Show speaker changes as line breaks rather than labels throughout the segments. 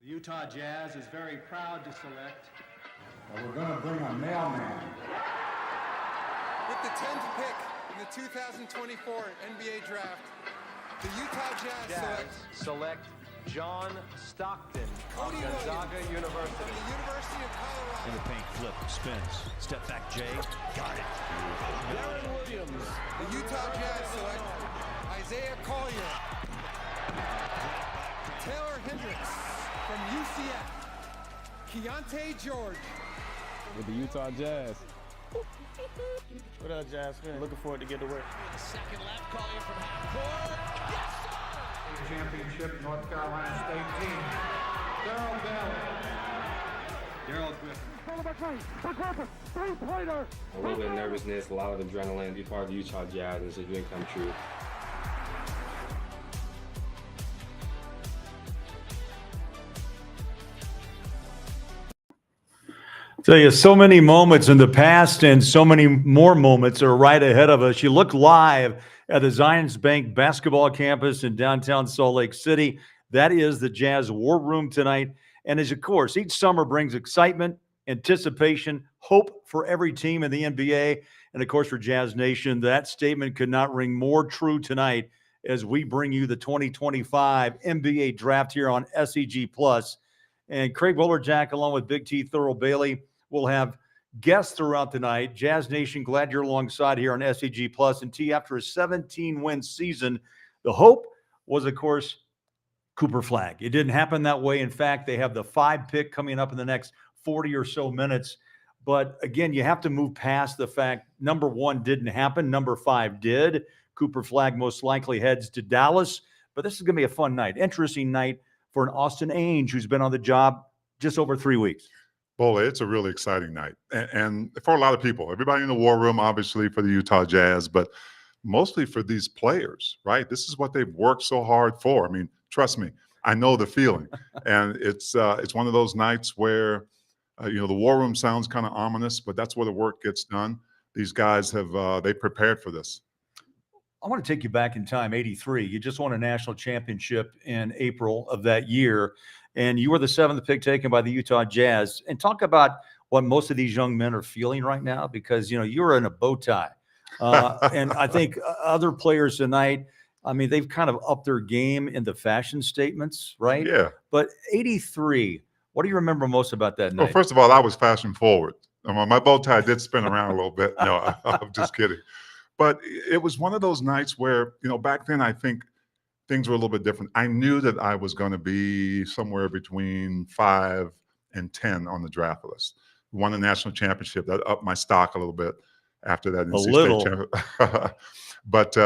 The Utah Jazz is very proud to select.
We're going to bring a mailman.
With the 10th pick in the 2024 NBA Draft, the Utah Jazz
select John Stockton of
Cody
Gonzaga
Williams
University.
from the University of Colorado.
In the paint, flip, spins, step back, Jay, got it.
Daryl Williams.
The Utah Jazz select Isaiah Collier. Taylor Hendricks from UCF. Keontae George.
With the Utah Jazz. What up, Jazz fan? Looking forward to get to work.
Second left, Collier from half court. Yes, sir!
Championship North Carolina State team.
Daryl Griffith.
A little bit of nervousness, a lot of adrenaline, be part of the Utah Jazz, and it's a dream come true.
Tell you, so many moments in the past and so many more moments are right ahead of us. You look live at the Zions Bank basketball campus in downtown Salt Lake City. That is the Jazz War Room tonight. And as of course, each summer brings excitement, anticipation, hope for every team in the NBA. And of course, for Jazz Nation, that statement could not ring more true tonight as we bring you the 2025 NBA Draft here on SEG Plus. And Craig Willerjack, along with Big T Thurl Bailey, will have guests throughout the night. Jazz Nation, glad you're alongside here on SEG Plus. And T, after a 17-win season, the hope was, of course, Cooper Flagg. It didn't happen that way. In fact, they have the 5 pick coming up in the next 40 or so minutes. But again, you have to move past the fact number 1 didn't happen. Number 5 did. Cooper Flagg most likely heads to Dallas. But this is going to be a fun night, interesting night for an Austin Ainge who's been on the job just over 3 weeks.
Well, it's a really exciting night. And for a lot of people, everybody in the war room, obviously for the Utah Jazz, but mostly for these players, right? This is what they've worked so hard for. I mean, trust me, I know the feeling. And it's one of those nights where The war room sounds kind of ominous, but that's where the work gets done. These guys have they prepared for this.
I want to take you back in time, 83. You just won a national championship in April of that year, and you were the 7th pick taken by the Utah Jazz. And talk about what most of these young men are feeling right now, because, you're in a bow tie. And I think other players tonight, they've kind of upped their game in the fashion statements, right?
Yeah.
But 83, what do you remember most about that night?
Well, first of all, I was fashion forward. My bow tie did spin around a little bit. No, I'm just kidding. But it was one of those nights where, back then I think things were a little bit different. I knew that I was going to be somewhere between 5 and 10 on the draft list. Won a national championship. That upped my stock a little bit after that.
A little.
But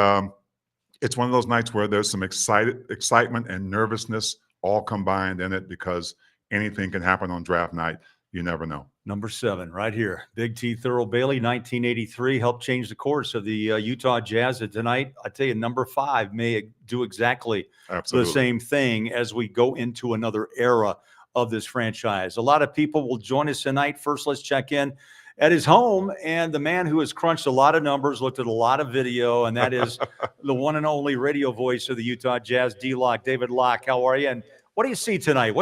it's one of those nights where there's some excitement and nervousness all combined in it, because anything can happen on draft night. You never know.
Number 7 right here. Big T Thurl Bailey, 1983, helped change the course of the Utah Jazz. And tonight, I tell you, number 5 may do exactly the same thing as we go into another era of this franchise. A lot of people will join us tonight. First, let's check in at his home, and the man who has crunched a lot of numbers, looked at a lot of video, and that is the one and only radio voice of the Utah Jazz, D-Lock, David Locke. How are you? And what do you see tonight?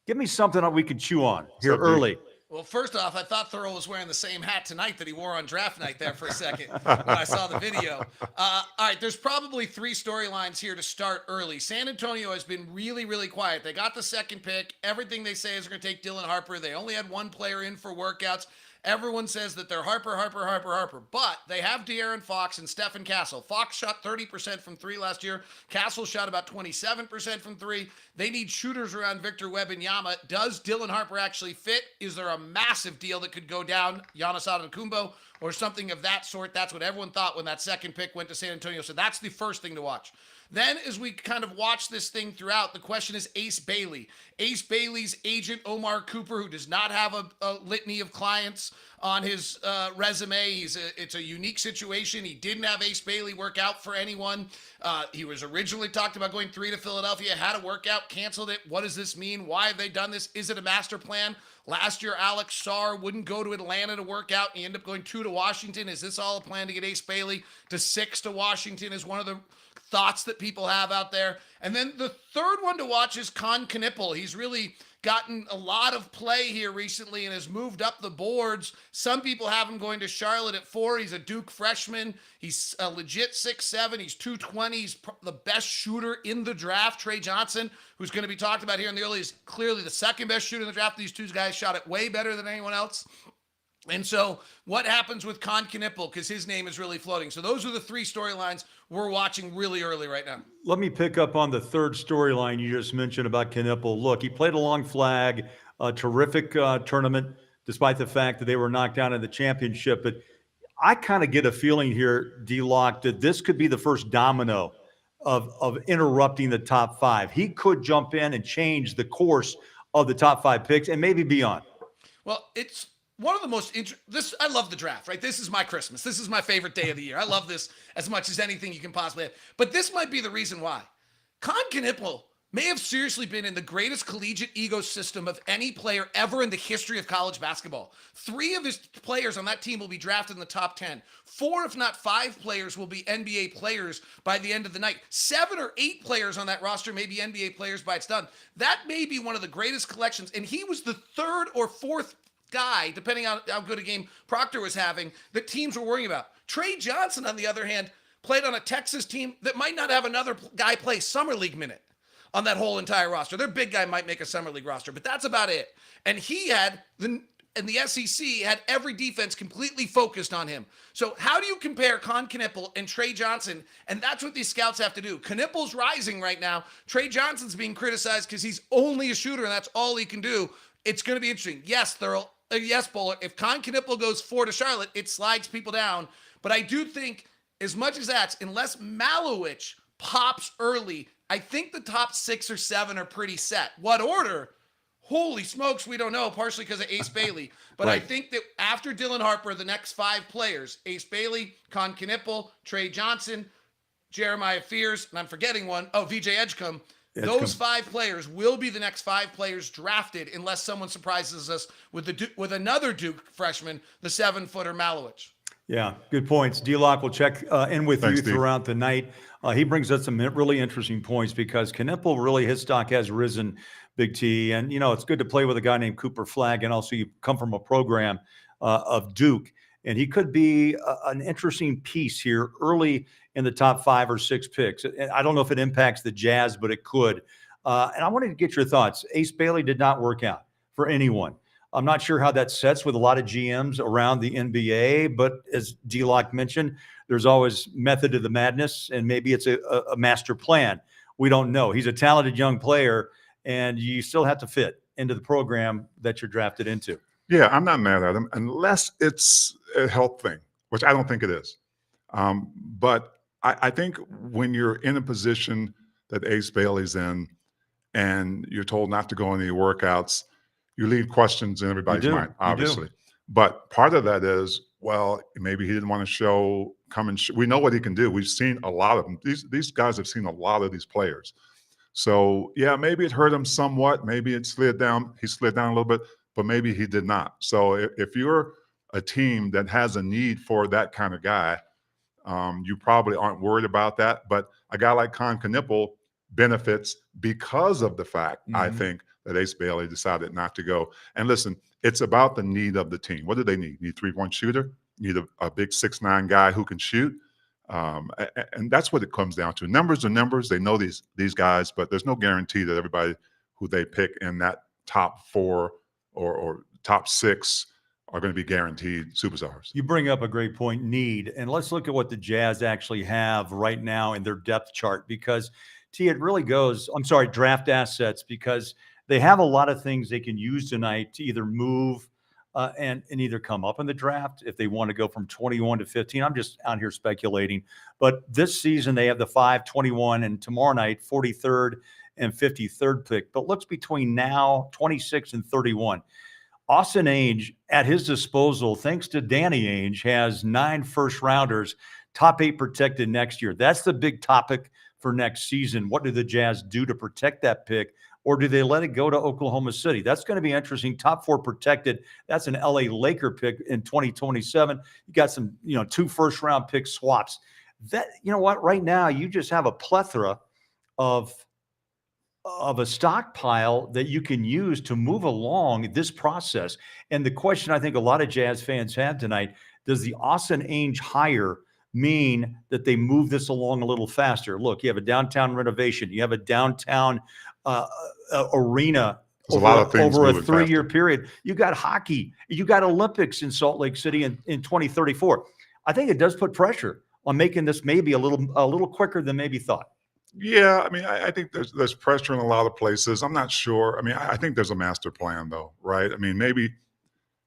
Give me something that we could chew on here early.
Well, first off, I thought Thurl was wearing the same hat tonight that he wore on draft night there for a second when I saw the video. All right, there's probably 3 storylines here to start early. San Antonio has been really, really quiet. They got the 2nd pick. Everything they say is they're going to take Dylan Harper. They only had 1 player in for workouts. Everyone says that they're Harper. But they have De'Aaron Fox and Stephen Castle. Fox shot 30% from 3 last year. Castle shot about 27% from 3. They need shooters around Victor Wembanyama. Does Dylan Harper actually fit? Is there a massive deal that could go down, Giannis Antetokounmpo, or something of that sort? That's what everyone thought when that 2nd pick went to San Antonio. So that's the first thing to watch. Then, as we kind of watch this thing throughout, the question is Ace Bailey. Ace Bailey's agent, Omar Cooper, who does not have a litany of clients on his resume. It's a unique situation. He didn't have Ace Bailey work out for anyone. He was originally talked about going 3 to Philadelphia, had a workout, canceled it. What does this mean? Why have they done this? Is it a master plan? Last year, Alex Sarr wouldn't go to Atlanta to work out. He ended up going 2 to Washington. Is this all a plan to get Ace Bailey to 6 to Washington is one of the thoughts that people have out there. And then the third one to watch is Kon Knueppel. He's really gotten a lot of play here recently and has moved up the boards. Some people have him going to Charlotte at 4. He's a Duke freshman. He's a legit 6'7". He's 220. He's the best shooter in the draft. Trey Johnson, who's going to be talked about here in the early, is clearly the 2nd best shooter in the draft. These 2 guys shot it way better than anyone else. And so what happens with Kon Knueppel, because his name is really floating. So those are the 3 storylines we're watching really early right now.
Let me pick up on the third storyline you just mentioned about Knueppel. Look, he played along Flagg, a terrific tournament, despite the fact that they were knocked out in the championship. But I kind of get a feeling here, D-Lock, that this could be the first domino of interrupting the top 5. He could jump in and change the course of the top 5 picks and maybe beyond.
Well, it's one of the most I love the draft, right? This is my Christmas. This is my favorite day of the year. I love this as much as anything you can possibly have. But this might be the reason why. Kon Knueppel may have seriously been in the greatest collegiate ecosystem of any player ever in the history of college basketball. 3 of his players on that team will be drafted in the top 10. 4, if not 5 players will be NBA players by the end of the night. 7 or 8 players on that roster may be NBA players by it's done. That may be one of the greatest collections. And he was the 3rd or 4th guy, depending on how good a game Proctor was having, that teams were worrying about. Trey Johnson, on the other hand, played on a Texas team that might not have another guy play summer league minute on that whole entire roster. Their big guy might make a summer league roster, but that's about it. And he had and the SEC had every defense completely focused on him. So how do you compare Kon Knueppel and Trey Johnson? And that's what these scouts have to do. Knueppel's rising right now. Trey Johnson's being criticized because he's only a shooter and that's all he can do. It's going to be interesting. Yes, Thurl. Yes, Bowler. If Kon Knueppel goes 4 to Charlotte, it slides people down. But I do think, as much as that's, unless Malowich pops early, I think the top 6 or 7 are pretty set. What order? Holy smokes, we don't know, partially because of Ace Bailey. But right. I think that after Dylan Harper, the next 5 players, Ace Bailey, Kon Knueppel, Trey Johnson, Jeremiah Fears, and I'm forgetting one, VJ Edgecombe, Those 5 players will be the next 5 players drafted unless someone surprises us with another Duke freshman, the 7-footer Malowich.
Yeah, good points. D-Lock will check in with
Thanks,
you
Steve.
throughout the night. He brings us some really interesting points because Knueppel, really, his stock has risen, Big T. And, it's good to play with a guy named Cooper Flagg. And also you come from a program of Duke. And he could be an interesting piece here early in the top 5 or 6 picks. I don't know if it impacts the Jazz, but it could. And I wanted to get your thoughts. Ace Bailey did not work out for anyone. I'm not sure how that sets with a lot of GMs around the NBA, but as D-Lock mentioned, there's always method to the madness, and maybe it's a master plan. We don't know. He's a talented young player, and you still have to fit into the program that you're drafted into.
Yeah, I'm not mad at him unless it's a health thing, which I don't think it is. But I think when you're in a position that Ace Bailey's in and you're told not to go any workouts, you leave questions in everybody's mind, obviously. But part of that is, well, maybe he didn't want to we know what he can do. We've seen a lot of them. These guys have seen a lot of these players. So, yeah, maybe it hurt him somewhat. Maybe it slid down. He slid down a little bit, but maybe he did not. So if you're a team that has a need for that kind of guy, you probably aren't worried about that. But a guy like Kon Knueppel benefits because of the fact, I think, that Ace Bailey decided not to go. And listen, it's about the need of the team. What do they need? Need a 3-point shooter? Need a big 6'9" guy who can shoot? And that's what it comes down to. Numbers are numbers. They know these guys, but there's no guarantee that everybody who they pick in that top 4 or top 6 are going to be guaranteed superstars.
You bring up a great point, need. And let's look at what the Jazz actually have right now in their depth chart because, it really goes, draft assets, because they have a lot of things they can use tonight to either move and either come up in the draft if they want to go from 21 to 15. I'm just out here speculating. But this season, they have the 5, 21, and tomorrow night, 43rd and 53rd pick. But looks between now, 26 and 31. Austin Ainge, at his disposal, thanks to Danny Ainge, has 9 first-rounders, top 8 protected next year. That's the big topic for next season. What do the Jazz do to protect that pick? Or do they let it go to Oklahoma City? That's going to be interesting. Top 4 protected. That's an LA Laker pick in 2027. You got some, 2 first-round pick swaps. That, right now you just have a plethora of a stockpile that you can use to move along this process. And the question I think a lot of Jazz fans have tonight, does the Austin Ainge hire mean that they move this along a little faster? Look, you have a downtown renovation. You have a downtown arena over a 3-year period. You got hockey. You got Olympics in Salt Lake City in 2034. I think it does put pressure on making this maybe a little quicker than maybe thought.
Yeah, I mean, I think there's pressure in a lot of places. I'm not sure. I mean, I think there's a master plan, though, right? I mean, maybe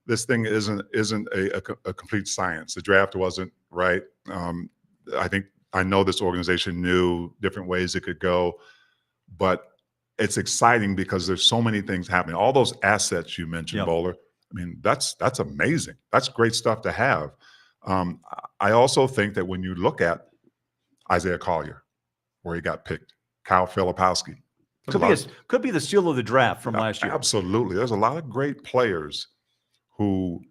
this thing isn't a complete science. The draft wasn't right. I know this organization knew different ways it could go, but it's exciting because there's so many things happening. All those assets you mentioned, Bowler. I mean, that's amazing. That's great stuff to have. I also think that when you look at Isaiah Collier, where he got picked, Kyle Filipowski,
could be the steal of the draft from last year.
Absolutely. There's a lot of great players who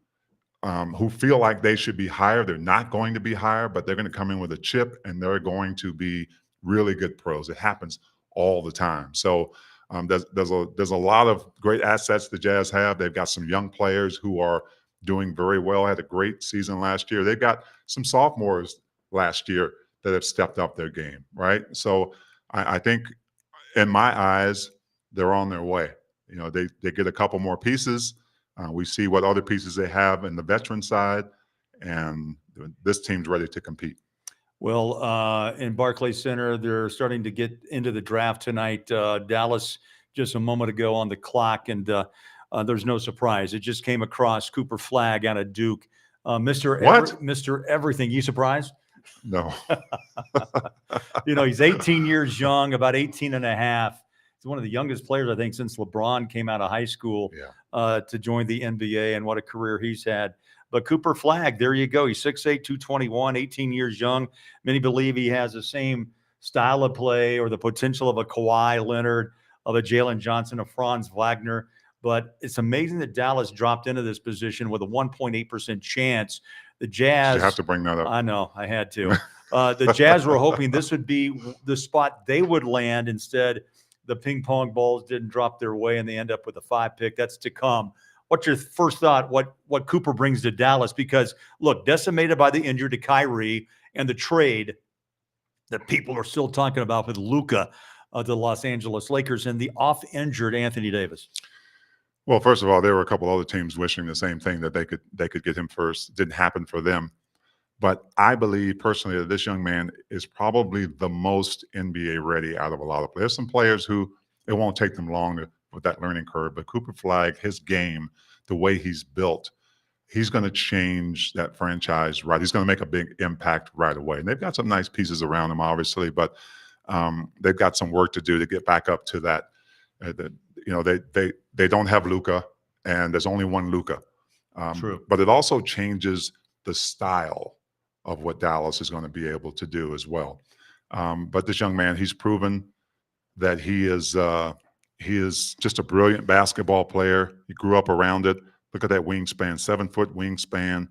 feel like they should be higher. They're not going to be higher, but they're going to come in with a chip and they're going to be really good pros. It happens all the time. So there's a lot of great assets the Jazz have. They've got some young players who are doing very well. Had a great season last year. They've got some sophomores last year that have stepped up their game, right? So I think in my eyes, they're on their way. They get a couple more pieces. We see what other pieces they have in the veteran side, and this team's ready to compete.
Well, in Barclays Center, they're starting to get into the draft tonight. Dallas just a moment ago on the clock, and there's no surprise. It just came across Cooper Flagg out of Duke. Mr. Everything. You surprised?
No.
He's 18 years young, about 18 and a half. He's one of the youngest players, I think, since LeBron came out of high school to join the NBA, and what a career he's had. But Cooper Flagg, there you go. He's 6'8", 221, 18 years young. Many believe he has the same style of play or the potential of a Kawhi Leonard, of a Jalen Johnson, of Franz Wagner. But it's amazing that Dallas dropped into this position with a 1.8% chance. The Jazz.
You have to bring that up.
I know, I had to. The Jazz were hoping this would be the spot they would land. Instead, the ping pong balls didn't drop their way, and they end up with a 5 pick. That's to come. What's your first thought? What Cooper brings to Dallas? Because look, decimated by the injury to Kyrie and the trade that people are still talking about with Luka to the Los Angeles Lakers and the off-injured Anthony Davis.
Well, first of all, there were a couple other teams wishing the same thing, that they could get him first. It didn't happen for them. But I believe personally that this young man is probably the most NBA ready out of a lot of players. There's some players who it won't take them long with that learning curve. But Cooper Flagg, his game, the way he's built, he's going to change that franchise right. He's going to make a big impact right away. And they've got some nice pieces around him, obviously, but they've got some work to do to get back up to that. They don't have Luka, and there's only one Luka.
True.
But it also changes the style of what Dallas is going to be able to do as well. But this young man, he's proven that he is just a brilliant basketball player. He grew up around it. Look at that wingspan, 7-foot wingspan,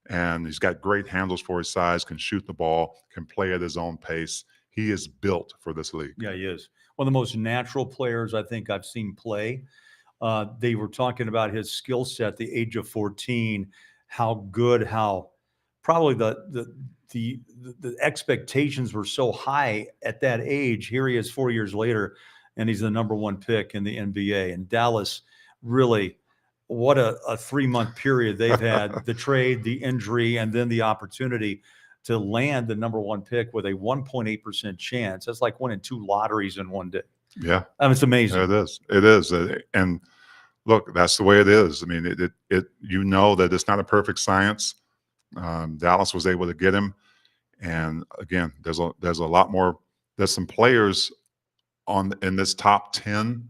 and he's got great handles for his size, can shoot the ball, can play at his own pace. He is built for this league.
Yeah, he is. One of the most natural players I think I've seen play. They were talking about his skill set, the age of 14, how probably the expectations were so high at that age. Here he is 4 years later, and he's the number 1 pick in the NBA. And Dallas, really, what a 3-month period they've had, the trade, the injury, and then the opportunity to land the number 1 pick with a 1.8% chance. That's like winning 2 lotteries in one day.
Yeah.
I mean, it's amazing.
It is. It is. And look, that's the way it is. I mean, that it's not a perfect science. Dallas was able to get him. And again, there's a lot more. There's some players in this top 10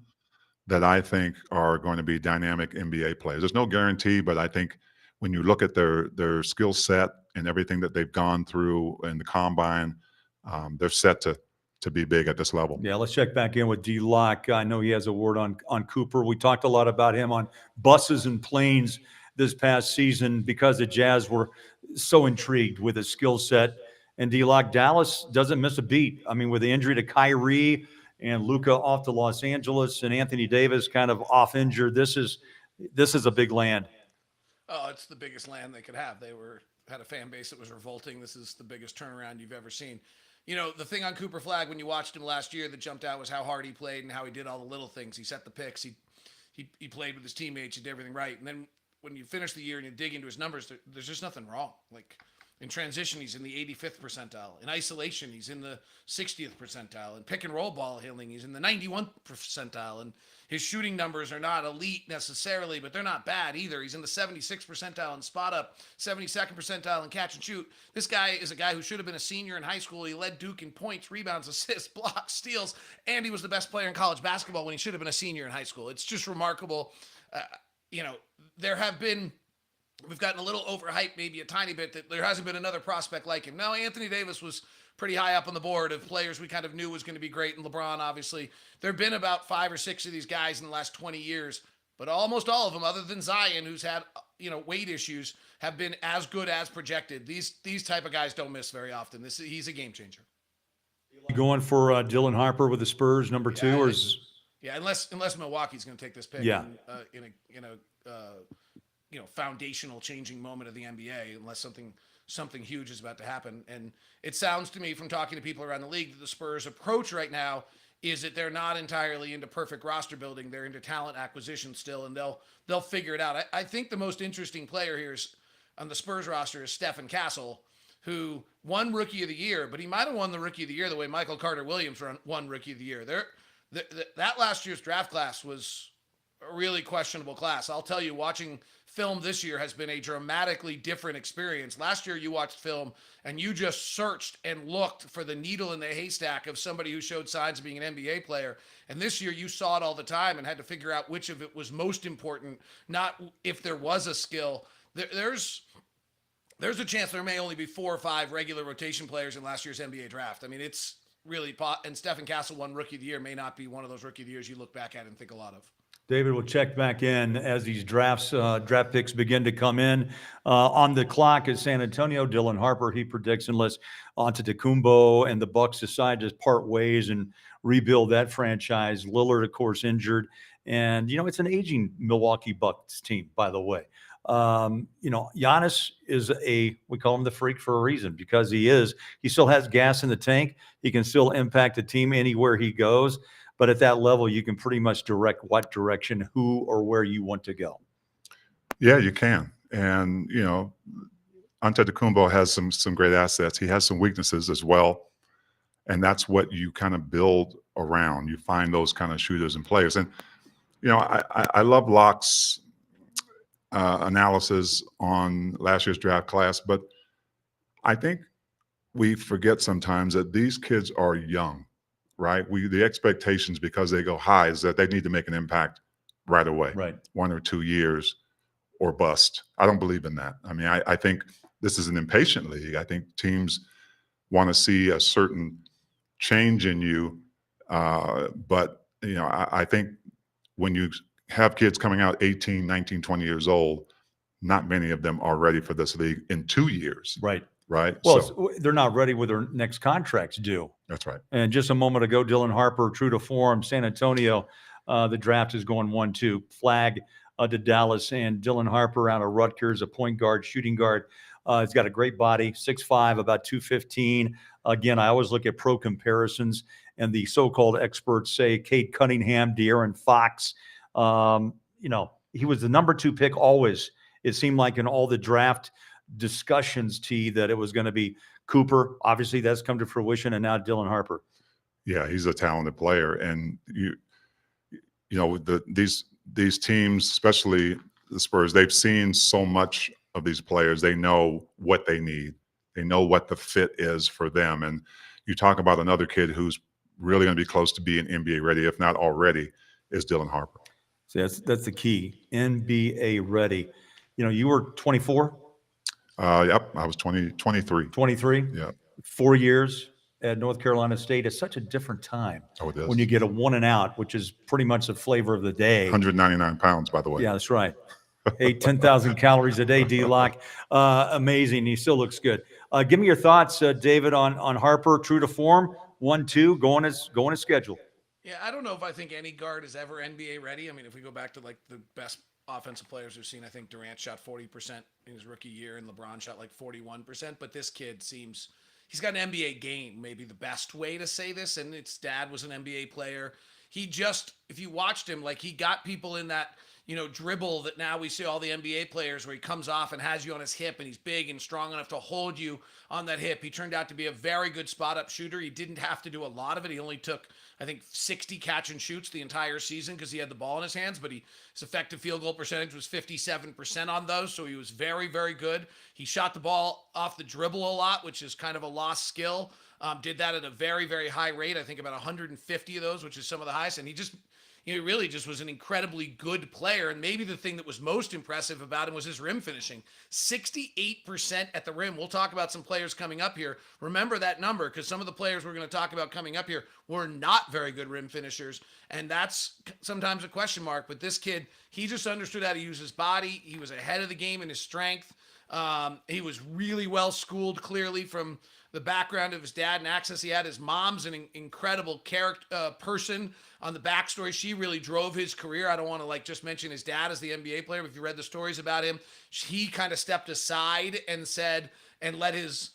that I think are going to be dynamic NBA players. There's no guarantee, but I think when you look at their skill set and everything that they've gone through in the combine, they're set to be big at this level.
Yeah, let's check back in with D-Lock. I know he has a word on Cooper. We talked a lot about him on buses and planes this past season because the Jazz were so intrigued with his skill set. And D-Lock, Dallas doesn't miss a beat. I mean, with the injury to Kyrie and Luka off to Los Angeles and Anthony Davis kind of off injured, this is a big land.
Oh, it's the biggest land they could have. They had a fan base that was revolting. This is the biggest turnaround you've ever seen. You know, the thing on Cooper Flagg when you watched him last year that jumped out was how hard he played and how he did all the little things. He set the picks. He played with his teammates. He did everything right. And then when you finish the year and you dig into his numbers, there's just nothing wrong. Like in transition, he's in the 85th percentile. In isolation, he's in the 60th percentile. In pick and roll ball handling, he's in the 91th percentile. And his shooting numbers are not elite necessarily, but they're not bad either. He's in the 76th percentile in spot up, 72nd percentile in catch and shoot. This guy is a guy who should have been a senior in high school. He led Duke in points, rebounds, assists, blocks, steals, and he was the best player in college basketball when he should have been a senior in high school. It's just remarkable. We've gotten a little overhyped, maybe a tiny bit, that there hasn't been another prospect like him. No, Anthony Davis was pretty high up on the board of players we kind of knew was going to be great, and LeBron, obviously. There have been about 5 or 6 of these guys in the last 20 years, but almost all of them, other than Zion, who's had weight issues, have been as good as projected. These type of guys don't miss very often. He's a game changer.
You going for Dylan Harper with the Spurs, number 2, or is?
Yeah, unless Milwaukee's going to take this pick.
Yeah.
In a foundational changing moment of the NBA, unless something huge is about to happen. And it sounds to me from talking to people around the league that the Spurs' approach right now is that they're not entirely into perfect roster building. They're into talent acquisition still, and they'll figure it out. I think the most interesting player here on the Spurs roster is Stephen Castle, who won Rookie of the Year, but he might have won the Rookie of the Year the way Michael Carter-Williams won Rookie of the Year. That last year's draft class was a really questionable class. I'll tell you, watching film this year has been a dramatically different experience. Last year you watched film and you just searched and looked for the needle in the haystack of somebody who showed signs of being an NBA player. And this year you saw it all the time and had to figure out which of it was most important, not if there was a skill. There's a chance there may only be 4 or 5 regular rotation players in last year's NBA draft. I mean, it's really, and Stephen Castle won Rookie of the Year, may not be one of those Rookie of the Years you look back at and think a lot of.
David will check back in as these draft picks begin to come in. On the clock is San Antonio. Dylan Harper, he predicts, unless Antetokounmpo and the Bucks decide to part ways and rebuild that franchise. Lillard, of course, injured. And, it's an aging Milwaukee Bucks team, by the way. Giannis is we call him the freak for a reason, because he still has gas in the tank. He can still impact the team anywhere he goes. But at that level, you can pretty much direct what direction, who or where you want to go.
Yeah, you can. And, Antetokounmpo has some great assets. He has some weaknesses as well. And that's what you kind of build around. You find those kind of shooters and players. And, I love Locke's analysis on last year's draft class, but I think we forget sometimes that these kids are young. Right. The expectations, because they go high, is that they need to make an impact right away.
Right.
1 or 2 years or bust. I don't believe in that. I mean, I think this is an impatient league. I think teams want to see a certain change in you. But, I think when you have kids coming out 18, 19, 20 years old, not many of them are ready for this league in 2 years.
Right.
Right.
Well, they're not ready with their next contracts due.
That's right.
And just a moment ago, Dylan Harper, true to form, San Antonio, the draft is going 1-2. Flagg to Dallas, and Dylan Harper out of Rutgers, a point guard, shooting guard. He's got a great body, 6'5", about 215. Again, I always look at pro comparisons, and the so-called experts say Cade Cunningham, De'Aaron Fox. He was the number 2 pick always. It seemed like in all the draft discussions, that it was going to be Cooper. Obviously, that's come to fruition, and now Dylan Harper.
Yeah, he's a talented player, and these teams, especially the Spurs, they've seen so much of these players. They know what they need. They know what the fit is for them. And you talk about another kid who's really going to be close to being NBA ready, if not already, is Dylan Harper.
See, that's the key. NBA ready. You were 24.
Yep, I was 23.
23?
Yeah.
4 years at North Carolina State. It's such a different time.
Oh, it is.
When you get a 1 and out, which is pretty much the flavor of the day.
199 pounds, by the way.
Yeah, that's right. Hey, 10,000 calories a day, D-Lock. Amazing. He still looks good. Give me your thoughts, David, on Harper, true to form, 1-2, going as scheduled.
Yeah, I don't know if I think any guard is ever NBA ready. I mean, if we go back to like the best offensive players we've seen, I think Durant shot 40% in his rookie year and LeBron shot like 41%. But this kid seems he's got an NBA game, maybe the best way to say this. And its dad was an NBA player. He just, if you watched him, like he got people in that, dribble that now we see all the NBA players where he comes off and has you on his hip and he's big and strong enough to hold you on that hip. He turned out to be a very good spot up shooter. He didn't have to do a lot of it. He only took, I think, 60 catch and shoots the entire season because he had the ball in his hands, but his effective field goal percentage was 57% on those. So he was very, very good. He shot the ball off the dribble a lot, which is kind of a lost skill. Did that at a very, very high rate. I think about 150 of those, which is some of the highest. And he really just was an incredibly good player. And maybe the thing that was most impressive about him was his rim finishing. 68% at the rim. We'll talk about some players coming up here. Remember that number, because some of the players we're going to talk about coming up here were not very good rim finishers. And that's sometimes a question mark. But this kid, he just understood how to use his body. He was ahead of the game in his strength. He was really well schooled, clearly, from the background of his dad and access he had. His mom's an incredible person on the backstory. She really drove his career. I don't want to just mention his dad as the NBA player, but if you read the stories about him, he kind of stepped aside and said, and let his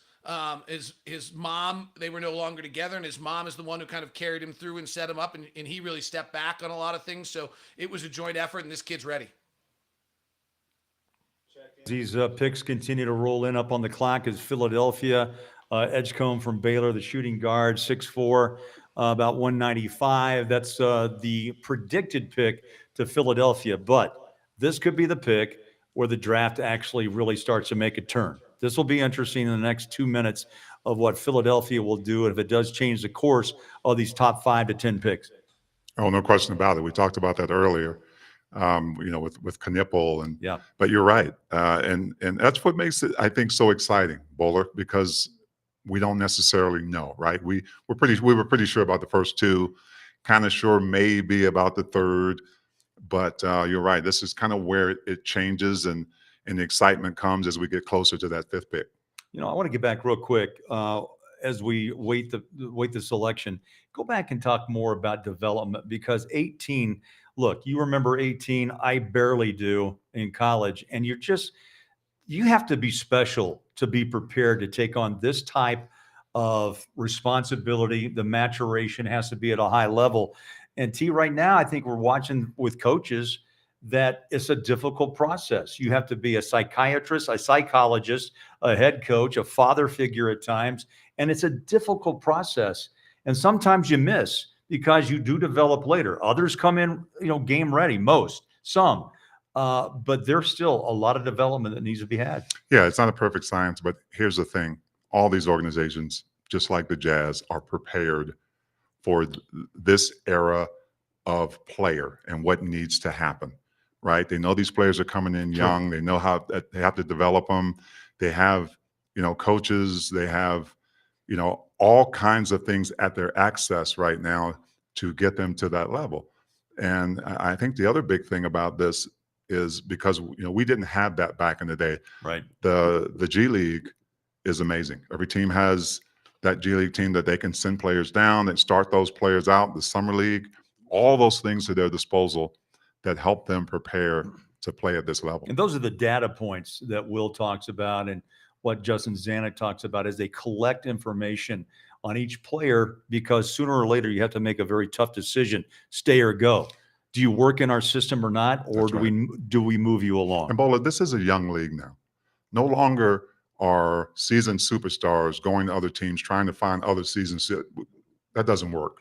mom, they were no longer together, and his mom is the one who kind of carried him through and set him up, and he really stepped back on a lot of things. So it was a joint effort, and this kid's ready.
These picks continue to roll in. Up on the clock is Philadelphia. Edgecombe from Baylor, the shooting guard, 6'4", about 195. That's the predicted pick to Philadelphia. But this could be the pick where the draft actually really starts to make a turn. This will be interesting in the next 2 minutes of what Philadelphia will do if it does change the course of these top 5 to 10 picks.
Oh, no question about it. We talked about that earlier. With Knueppel and
yeah.
But you're right, and that's what makes it, I think, so exciting, Bowler, because we don't necessarily know, right? We were pretty sure about the first two, kind of sure maybe about the third, but you're right. This is kind of where it changes, and the excitement comes as we get closer to that fifth pick.
You know, I want to get back real quick as we wait the selection. Go back and talk more about development, because 18. Look, you remember 18. I barely do in college, and you have to be special to be prepared to take on this type of responsibility. The maturation has to be at a high level. And right now, I think we're watching with coaches that it's a difficult process. You have to be a psychiatrist, a psychologist, a head coach, a father figure at times, and it's a difficult process. And sometimes you miss because you do develop later. Others come in, game ready, some. But there's still a lot of development that needs to be had.
Yeah, it's not a perfect science, but here's the thing. All these organizations, just like the Jazz, are prepared for this era of player and what needs to happen, right? They know these players are coming in young. They know how they have to develop them. They have, coaches. They have, all kinds of things at their access right now to get them to that level. And I think the other big thing about this is because we didn't have that back in the day.
Right.
The G League is amazing. Every team has that G League team that they can send players down, that start those players out. The Summer League, all those things at their disposal that help them prepare to play at this level.
And those are the data points that Will talks about, and what Justin Zanuck talks about, as they collect information on each player, because sooner or later you have to make a very tough decision: stay or go. Do you work in our system or not, or do we move you along?
And Bola, this is a young league now. No longer are seasoned superstars going to other teams trying to find other seasons. That doesn't work.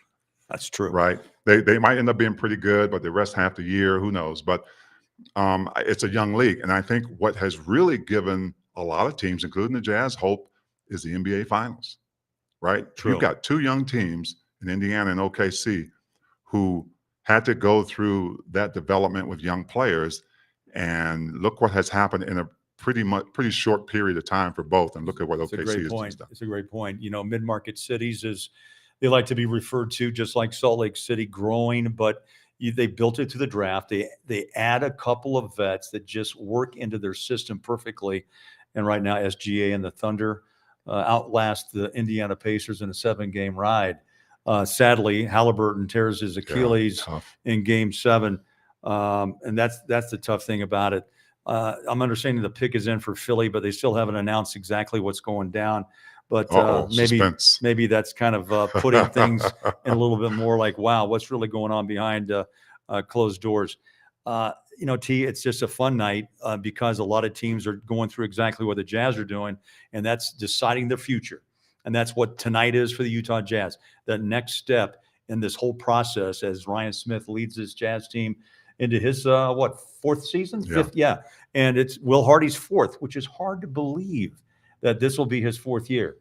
That's true.
Right? They might end up being pretty good, but they rest half the year. Who knows? But it's a young league. And I think what has really given a lot of teams, including the Jazz, hope is the NBA Finals, right?
True.
You've got two young teams in Indiana and OKC who had to go through that development with young players. And look what has happened in a pretty short period of time for both. And look at what OKC has just done.
It's a great point. Mid-market cities, as they like to be referred to, just like Salt Lake City, growing, but they built it to the draft. They add a couple of vets that just work into their system perfectly. And right now, SGA and the Thunder outlast the Indiana Pacers in a 7-game ride. Sadly, Halliburton tears his Achilles in Game 7, and that's the tough thing about it. I'm understanding the pick is in for Philly, but they still haven't announced exactly what's going down. But maybe that's kind of putting things in a little bit more like, wow, what's really going on behind closed doors? T, it's just a fun night because a lot of teams are going through exactly what the Jazz are doing, and that's deciding their future. And that's what tonight is for the Utah Jazz. The next step in this whole process, as Ryan Smith leads this Jazz team into his, fourth season? Fifth? Yeah. And it's Will Hardy's fourth, which is hard to believe that this will be his fourth year.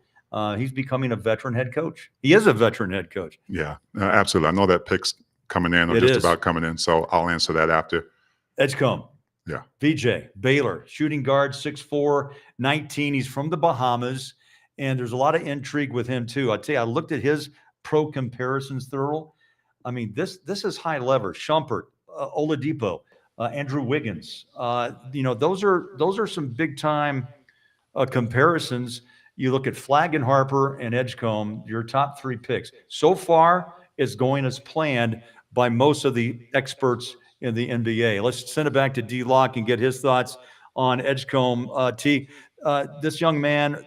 He's becoming a veteran head coach. He is a veteran head coach.
Yeah, absolutely. I know that pick's coming in or just about coming in, so I'll answer that after.
Edgecombe.
Yeah.
VJ, Baylor, shooting guard, 6'4", 19. He's from the Bahamas, and there's a lot of intrigue with him too. I tell you, I looked at his pro comparisons, Thurl. I mean, this is high lever. Shumpert, Oladipo, Andrew Wiggins. Those are some big time comparisons. You look at Flagg and Harper and Edgecombe, your top 3 picks. So far, it's going as planned by most of the experts in the NBA. Let's send it back to D-Lock and get his thoughts on Edgecombe. This young man,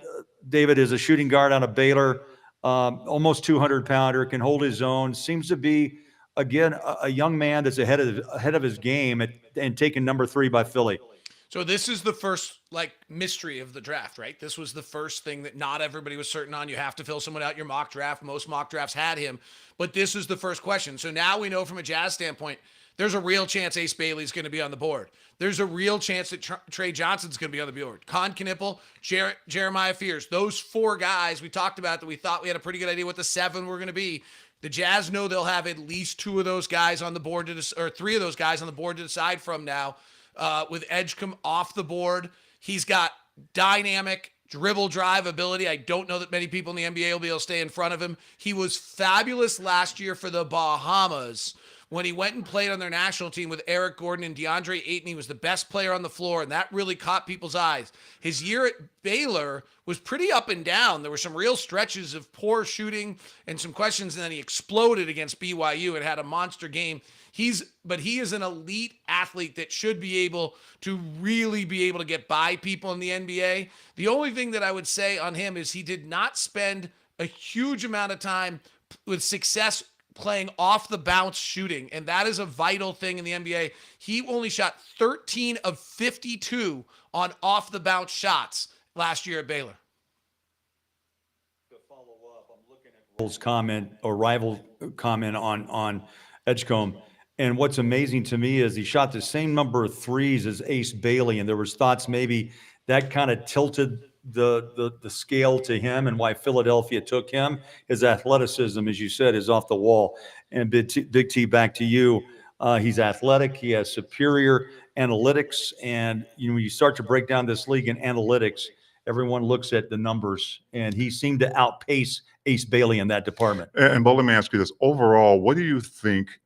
David, is a shooting guard out of Baylor, almost 200-pounder, can hold his own, seems to be, again, a young man that's ahead of his game and taken number 3 by Philly.
So this is the first mystery of the draft, right? This was the first thing that not everybody was certain on. You have to fill someone out your mock draft. Most mock drafts had him, but this is the first question. So now we know from a Jazz standpoint, there's a real chance Ace Bailey's going to be on the board. There's a real chance that Trey Johnson's going to be on the board. Kon Knueppel, Jeremiah Fears, those 4 guys we talked about that we thought we had a pretty good idea what the 7 were going to be. The Jazz know they'll have at least 2 of those guys on the board or 3 of those guys on the board to decide from now. With Edgecombe off the board, he's got dynamic dribble drive ability. I don't know that many people in the NBA will be able to stay in front of him. He was fabulous last year for the Bahamas when he went and played on their national team with Eric Gordon and DeAndre Ayton. He was the best player on the floor, and that really caught people's eyes. His year at Baylor was pretty up and down. There were some real stretches of poor shooting and some questions, and then he exploded against BYU and had a monster game. But he is an elite athlete that should be able to really be able to get by people in the NBA. The only thing that I would say on him is he did not spend a huge amount of time with success playing off the bounce shooting, and that is a vital thing in the NBA. He only shot 13 of 52 on off the bounce shots last year at Baylor.
To follow up, I'm looking at rival comment on Edgecombe. And what's amazing to me is he shot the same number of threes as Ace Bailey, and there was thoughts maybe that kind of tilted the scale to him and why Philadelphia took him. His athleticism, as you said, is off the wall. And Big T, back to you. He's athletic. He has superior analytics. And when you start to break down this league in analytics, everyone looks at the numbers, and he seemed to outpace Ace Bailey in that department.
And Bo, let me ask you this. Overall, what do you think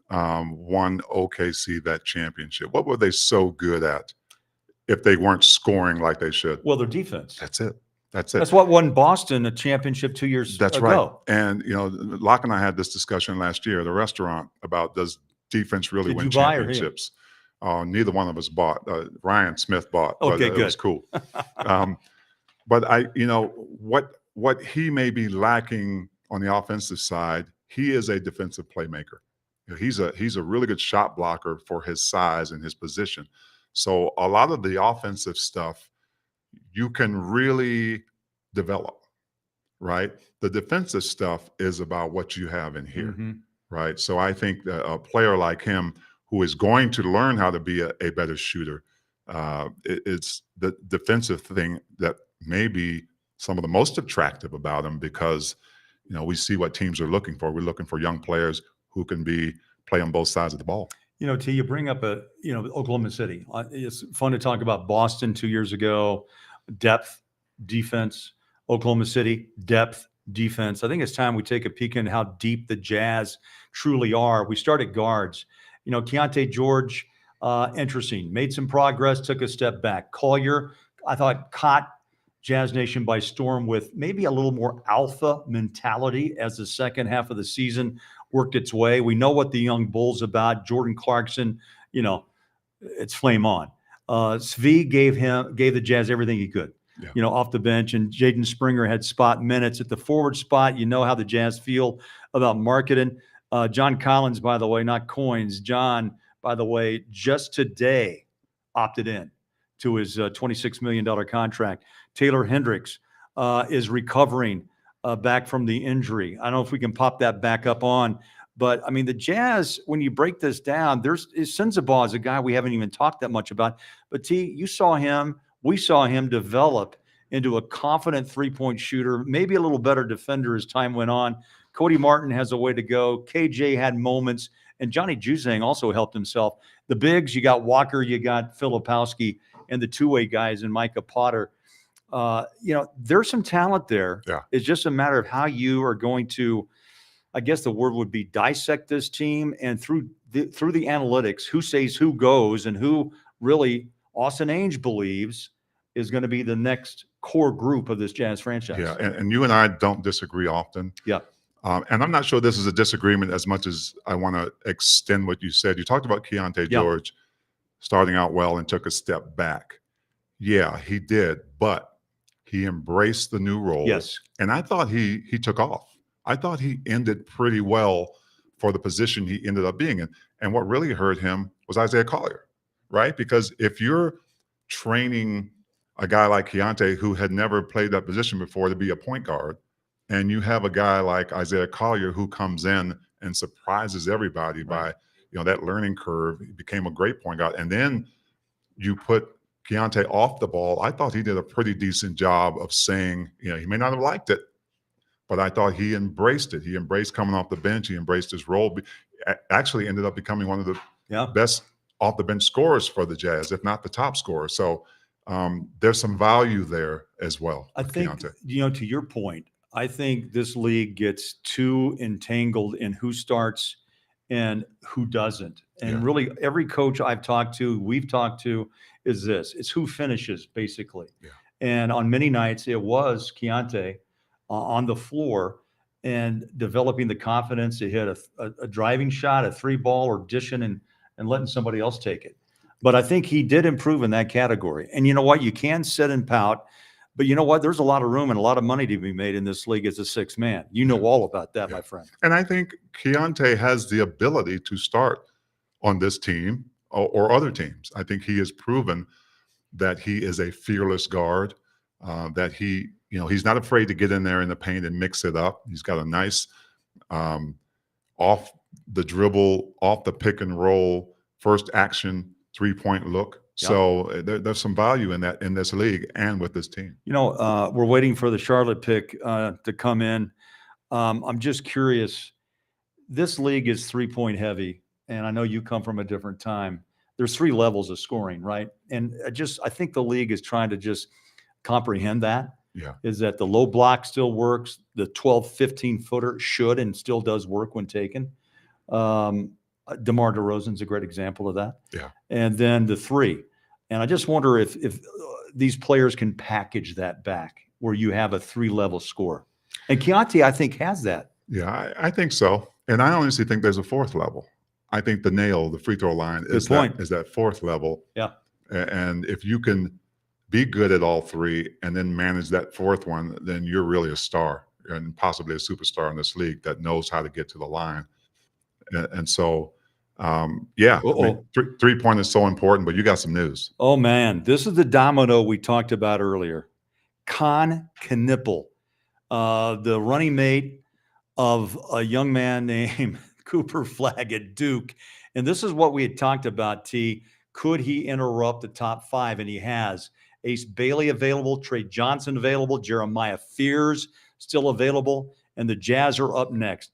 won OKC that championship? What were they so good at if they weren't scoring like they should?
Well, their defense.
That's it.
That's what won Boston a championship 2 years ago.
That's right. And, Locke and I had this discussion last year at a restaurant about, does defense really win championships? Neither one of us bought. Ryan Smith bought.
Okay, good.
It was cool. But what he may be lacking on the offensive side, he is a defensive playmaker. He's a really good shot blocker for his size and his position. So a lot of the offensive stuff you can really develop, right? The defensive stuff is about what you have in here, right? So I think that a player like him who is going to learn how to be a better shooter, it's the defensive thing that may be some of the most attractive about him, because we see what teams are looking for. We're looking for young players who can play on both sides of the ball.
T, you bring up Oklahoma City. It's fun to talk about Boston 2 years ago, depth, defense. Oklahoma City, depth, defense. I think it's time we take a peek into how deep the Jazz truly are. We start at guards. Keontae George, interesting. Made some progress, took a step back. Collier, I thought, caught Jazz Nation by storm with maybe a little more alpha mentality as the second half of the season worked its way. We know what the young Bulls about. Jordan Clarkson, it's flame on. Svi gave the Jazz everything he could, off the bench, and Jaden Springer had spot minutes at the forward spot. You know how the Jazz feel about marketing. John Collins, by the way, not Coins. John, by the way, just today opted in to his $26 million contract. Taylor Hendricks is recovering back from the injury. I don't know if we can pop that back up on, but I mean, the Jazz, when you break this down, Sensabaugh is a guy we haven't even talked that much about. But T, we saw him develop into a confident three-point shooter, maybe a little better defender as time went on. Cody Martin has a way to go. KJ had moments, and Johnny Juzang also helped himself. The bigs, you got Walker, you got Filipowski, and the two-way guys and Micah Potter. There's some talent there.
Yeah.
It's just a matter of how you are going to, I guess the word would be, dissect this team, and through the analytics, who says who goes and who really Austin Ainge believes is going to be the next core group of this Jazz franchise.
Yeah, and you and I don't disagree often.
Yeah.
And I'm not sure this is a disagreement as much as I want to extend what you said. You talked about Keontae George starting out well and took a step back. Yeah, he did, but he embraced the new role.
Yes.
And I thought he took off. I thought he ended pretty well for the position he ended up being in. And what really hurt him was Isaiah Collier, right? Because if you're training a guy like Keontae, who had never played that position before, to be a point guard, and you have a guy like Isaiah Collier who comes in and surprises everybody by, that learning curve. He became a great point guard. And then you put Keontae off the ball. I thought he did a pretty decent job of saying, he may not have liked it, but I thought he embraced it. He embraced coming off the bench. He embraced his role. Actually ended up becoming one of the best off the bench scorers for the Jazz, if not the top scorer. So there's some value there as well.
I
with
think,
Keontae.
to your point, I think this league gets too entangled in who starts and who doesn't. And
Yeah.
really, every coach I've talked to, we've talked to, is this: it's who finishes, basically.
Yeah.
And on many nights, it was Keontae on the floor and developing the confidence to hit a driving shot, a three ball, or dishing and letting somebody else take it. But I think he did improve in that category. And you know what? You can sit and pout, but you know what? There's a lot of room and a lot of money to be made in this league as a sixth man. You know all about that, my friend.
And I think Keontae has the ability to start on this team or other teams. I think he has proven that he is a fearless guard, that he's not afraid to get in there in the paint and mix it up. He's got a nice off the dribble, off the pick and roll, first action, three-point look.
Yep.
So there's some value in that in this league and with this team.
We're waiting for the Charlotte pick to come in. I'm just curious. This league is three-point heavy, and I know you come from a different time. There's three levels of scoring, right? And I think the league is trying to just comprehend that.
Yeah.
Is that the low block still works? The 12, 15-footer should and still does work when taken. DeMar DeRozan's a great example of that.
Yeah.
And then the three. And I just wonder if these players can package that back where you have a three-level score. And Keontae, I think, has that.
Yeah, I think so. And I honestly think there's a fourth level. I think the free throw line is that fourth level.
Yeah.
And if you can be good at all three and then manage that fourth one, then you're really a star and possibly a superstar in this league that knows how to get to the line. And so, three-point is so important, but you got some news.
Oh, man. This is the domino we talked about earlier. Kon Knueppel, the running mate of a young man named Cooper Flagg at Duke. And this is what we had talked about, T. Could he interrupt the top five? And he has. Ace Bailey available, Trey Johnson available, Jeremiah Fears still available, and the Jazz are up next.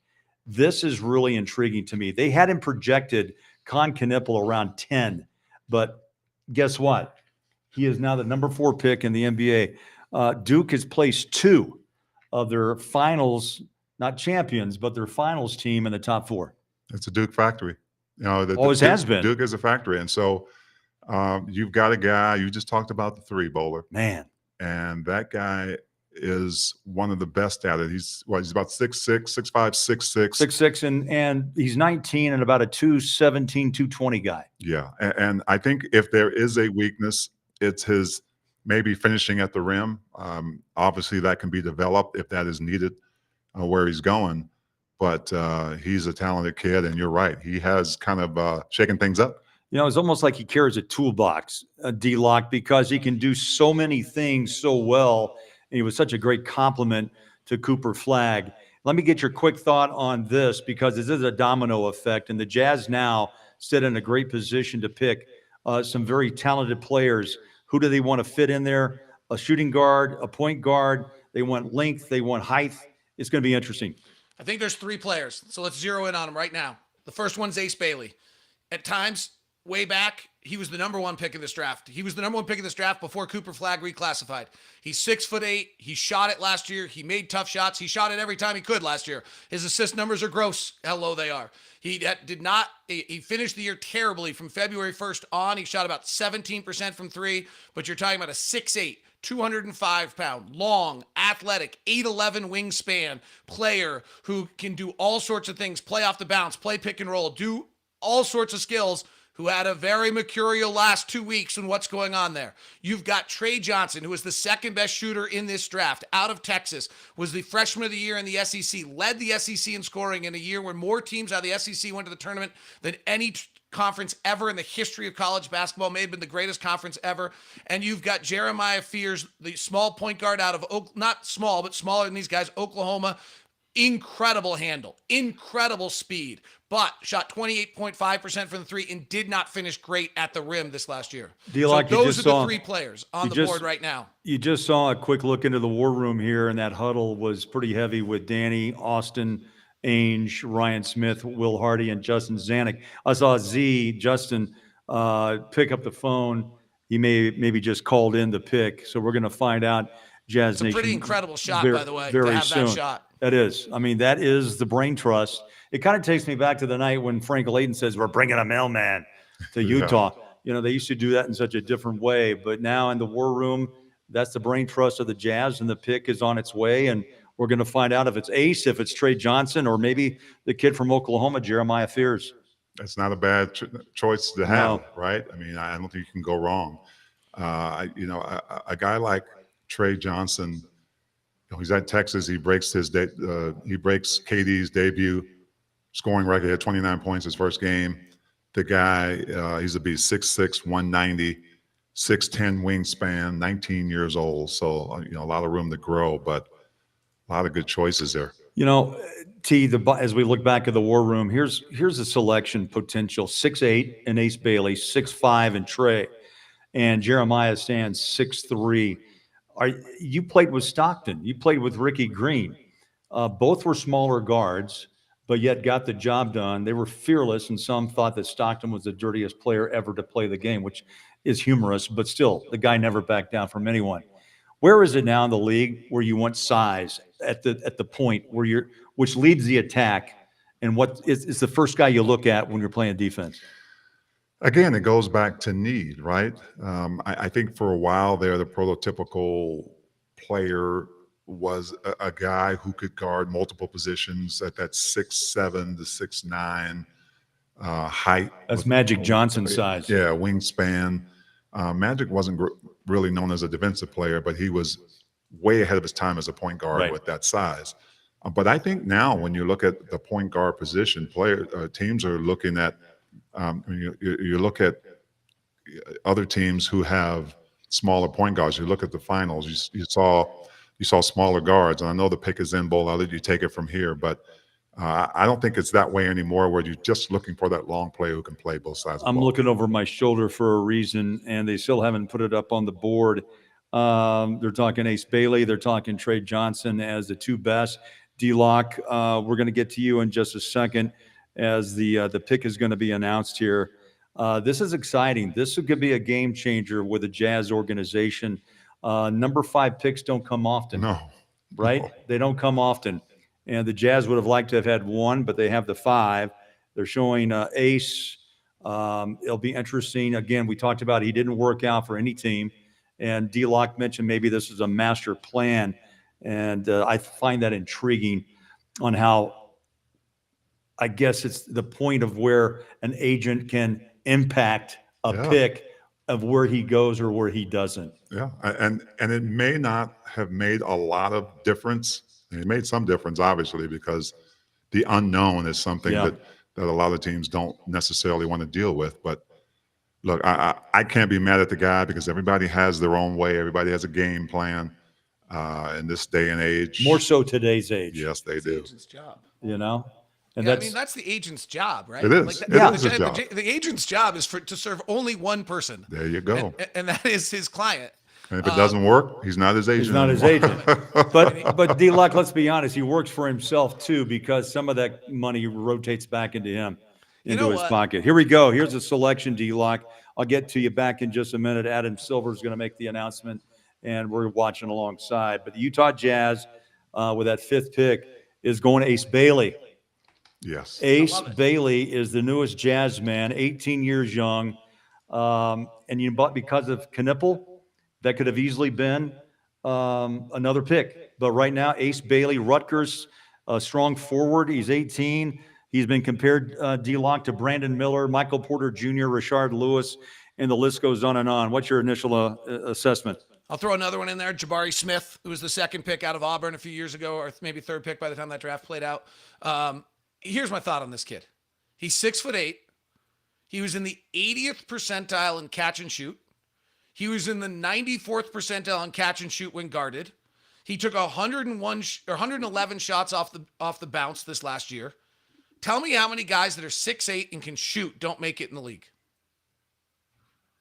This is really intriguing to me. They had him projected, Kon Knueppel, around 10. But guess what? He is now the number 4 pick in the NBA. Duke has placed 2 of their finals, not champions, but their finals team in the top 4.
It's a Duke factory.
Always has been.
Duke is a factory. And so you've got a guy, you just talked about the three bowler.
Man.
And that guy is one of the best at it. He's about 6'6", 6'5", 6'6".
6'6", and he's 19 and about a 217, 220 guy.
Yeah. And I think if there is a weakness, it's his maybe finishing at the rim. Obviously, that can be developed if that is needed where he's going. But he's a talented kid, and you're right. He has kind of shaken things up.
It's almost like he carries a toolbox, D-Lock, because he can do so many things so well. And he was such a great compliment to Cooper Flagg. Let me get your quick thought on this, because this is a domino effect. And the Jazz now sit in a great position to pick some very talented players. Who do they want to fit in there? A shooting guard, a point guard. They want length. They want height. It's going to be interesting.
I think there's 3 players, so let's zero in on them right now. The first one's Ace Bailey. At times, way back, he was the number 1 pick in this draft. He was the number 1 pick in this draft before Cooper Flagg reclassified. He's 6'8". He shot it last year. He made tough shots. He shot it every time he could last year. His assist numbers are gross, how low they are. He finished the year terribly from February 1st on. He shot about 17% from 3, but you're talking about a 6'8", 205-pound, long, athletic, 8'11" wingspan player who can do all sorts of things, play off the bounce, play pick and roll, do all sorts of skills, who had a very mercurial last 2 weeks and what's going on there. You've got Trey Johnson, who is the second best shooter in this draft, out of Texas, was the freshman of the year in the SEC, led the SEC in scoring in a year where more teams out of the SEC went to the tournament than any conference ever in the history of college basketball. May have been the greatest conference ever. And you've got Jeremiah Fears, the small point guard out of, not small, but smaller than these guys, Oklahoma. Incredible handle, incredible speed, but shot 28.5% from the 3 and did not finish great at the rim this last year. So those are the 3 players on the board right now.
You just saw a quick look into the war room here, and that huddle was pretty heavy with Danny, Austin, Ainge, Ryan Smith, Will Hardy, and Justin Zanuck. I saw Justin, pick up the phone He maybe just called in the pick. So we're going to find out, Jazz
It's a
Nation.
pretty incredible shot,
very,
by the way,
very
to have
soon.
that shot.
That is. I mean, that is the brain trust. It kind of takes me back to the night when Frank Layton says, we're bringing a mailman to Utah. You know, they used to do that in such a different way. But now in the war room, that's the brain trust of the Jazz, and the pick is on its way. And we're going to find out if it's Ace, if it's Trey Johnson, or maybe the kid from Oklahoma, Jeremiah Fears.
That's not a bad choice to have, right? I mean, I don't think you can go wrong. A guy like Trey Johnson, he's at Texas. He breaks KD's debut scoring record. He had 29 points his first game. The guy, he's a beast, 6'6", 190, 6'10" wingspan, 19 years old. So, a lot of room to grow, but a lot of good choices there.
As we look back at the war room, here's a selection potential: 6'8" in Ace Bailey, 6'5" in Trey, and Jeremiah stands 6'3". You played with Stockton. You played with Ricky Green. Both were smaller guards, but yet got the job done. They were fearless, and some thought that Stockton was the dirtiest player ever to play the game, which is humorous, but still, the guy never backed down from anyone. Where is it now in the league where you want size at the point where which leads the attack, and what is the first guy you look at when you're playing defense?
Again, it goes back to need, right? I think for a while there, the prototypical player was a guy who could guard multiple positions at that 6'7" to 6'9" height.
That's Magic Johnson size.
Yeah, wingspan. Magic wasn't really known as a defensive player, but he was way ahead of his time as a point guard with that size. But I think now when you look at the point guard position, teams are looking at you look at other teams who have smaller point guards. You look at the finals. You saw smaller guards, and I know the pick is in bowl. I'll let you take it from here, but I don't think it's that way anymore, where you're just looking for that long player who can play both sides of the ball.
I'm looking over my shoulder for a reason, and they still haven't put it up on the board. They're talking Ace Bailey. They're talking Trey Johnson as the two best. D-Lock, we're going to get to you in just a second as the pick is going to be announced here. This is exciting. This could be a game changer with the Jazz organization. Number 5 picks don't come often.
No.
Right?
No.
They don't come often. And the Jazz would have liked to have had 1, but they have the 5. They're showing Ace. It'll be interesting. Again, we talked about he didn't work out for any team. And D-Lock mentioned maybe this is a master plan. And I find that intriguing on how, I guess it's the point of where an agent can impact a pick of where he goes or where he doesn't.
Yeah, and it may not have made a lot of difference. It made some difference, obviously, because the unknown is something that a lot of teams don't necessarily want to deal with. But look, I can't be mad at the guy because everybody has their own way. Everybody has a game plan in this day and age.
More so today's age.
Yes, they do.
It's his job.
And
that's the agent's job, right?
It is. It is his job.
The agent's job is to serve only one person.
There you go.
And that is his client.
And if it doesn't work, he's not his agent.
He's not his agent. But D-Lock, let's be honest, he works for himself too, because some of that money rotates back into him, into his pocket. Here we go. Here's a selection, D-Lock. I'll get to you back in just a minute. Adam Silver's going to make the announcement, and we're watching alongside. But the Utah Jazz, with that 5th pick, is going to Ace Bailey.
Yes.
Ace Bailey is the newest Jazz man, 18 years young. And because of Knueppel, that could have easily been another pick. But right now, Ace Bailey, Rutgers, a strong forward. He's 18. He's been compared, D-Lock, to Brandon Miller, Michael Porter Jr., Rashard Lewis, and the list goes on and on. What's your initial assessment?
I'll throw another one in there. Jabari Smith, who was the 2nd pick out of Auburn a few years ago, or maybe 3rd pick by the time that draft played out. Here's my thought on this kid. He's 6'8". He was in the 80th percentile in catch and shoot. He was in the 94th percentile in catch and shoot when guarded. He took 111 shots off the bounce this last year. Tell me how many guys that are 6'8" and can shoot don't make it in the league.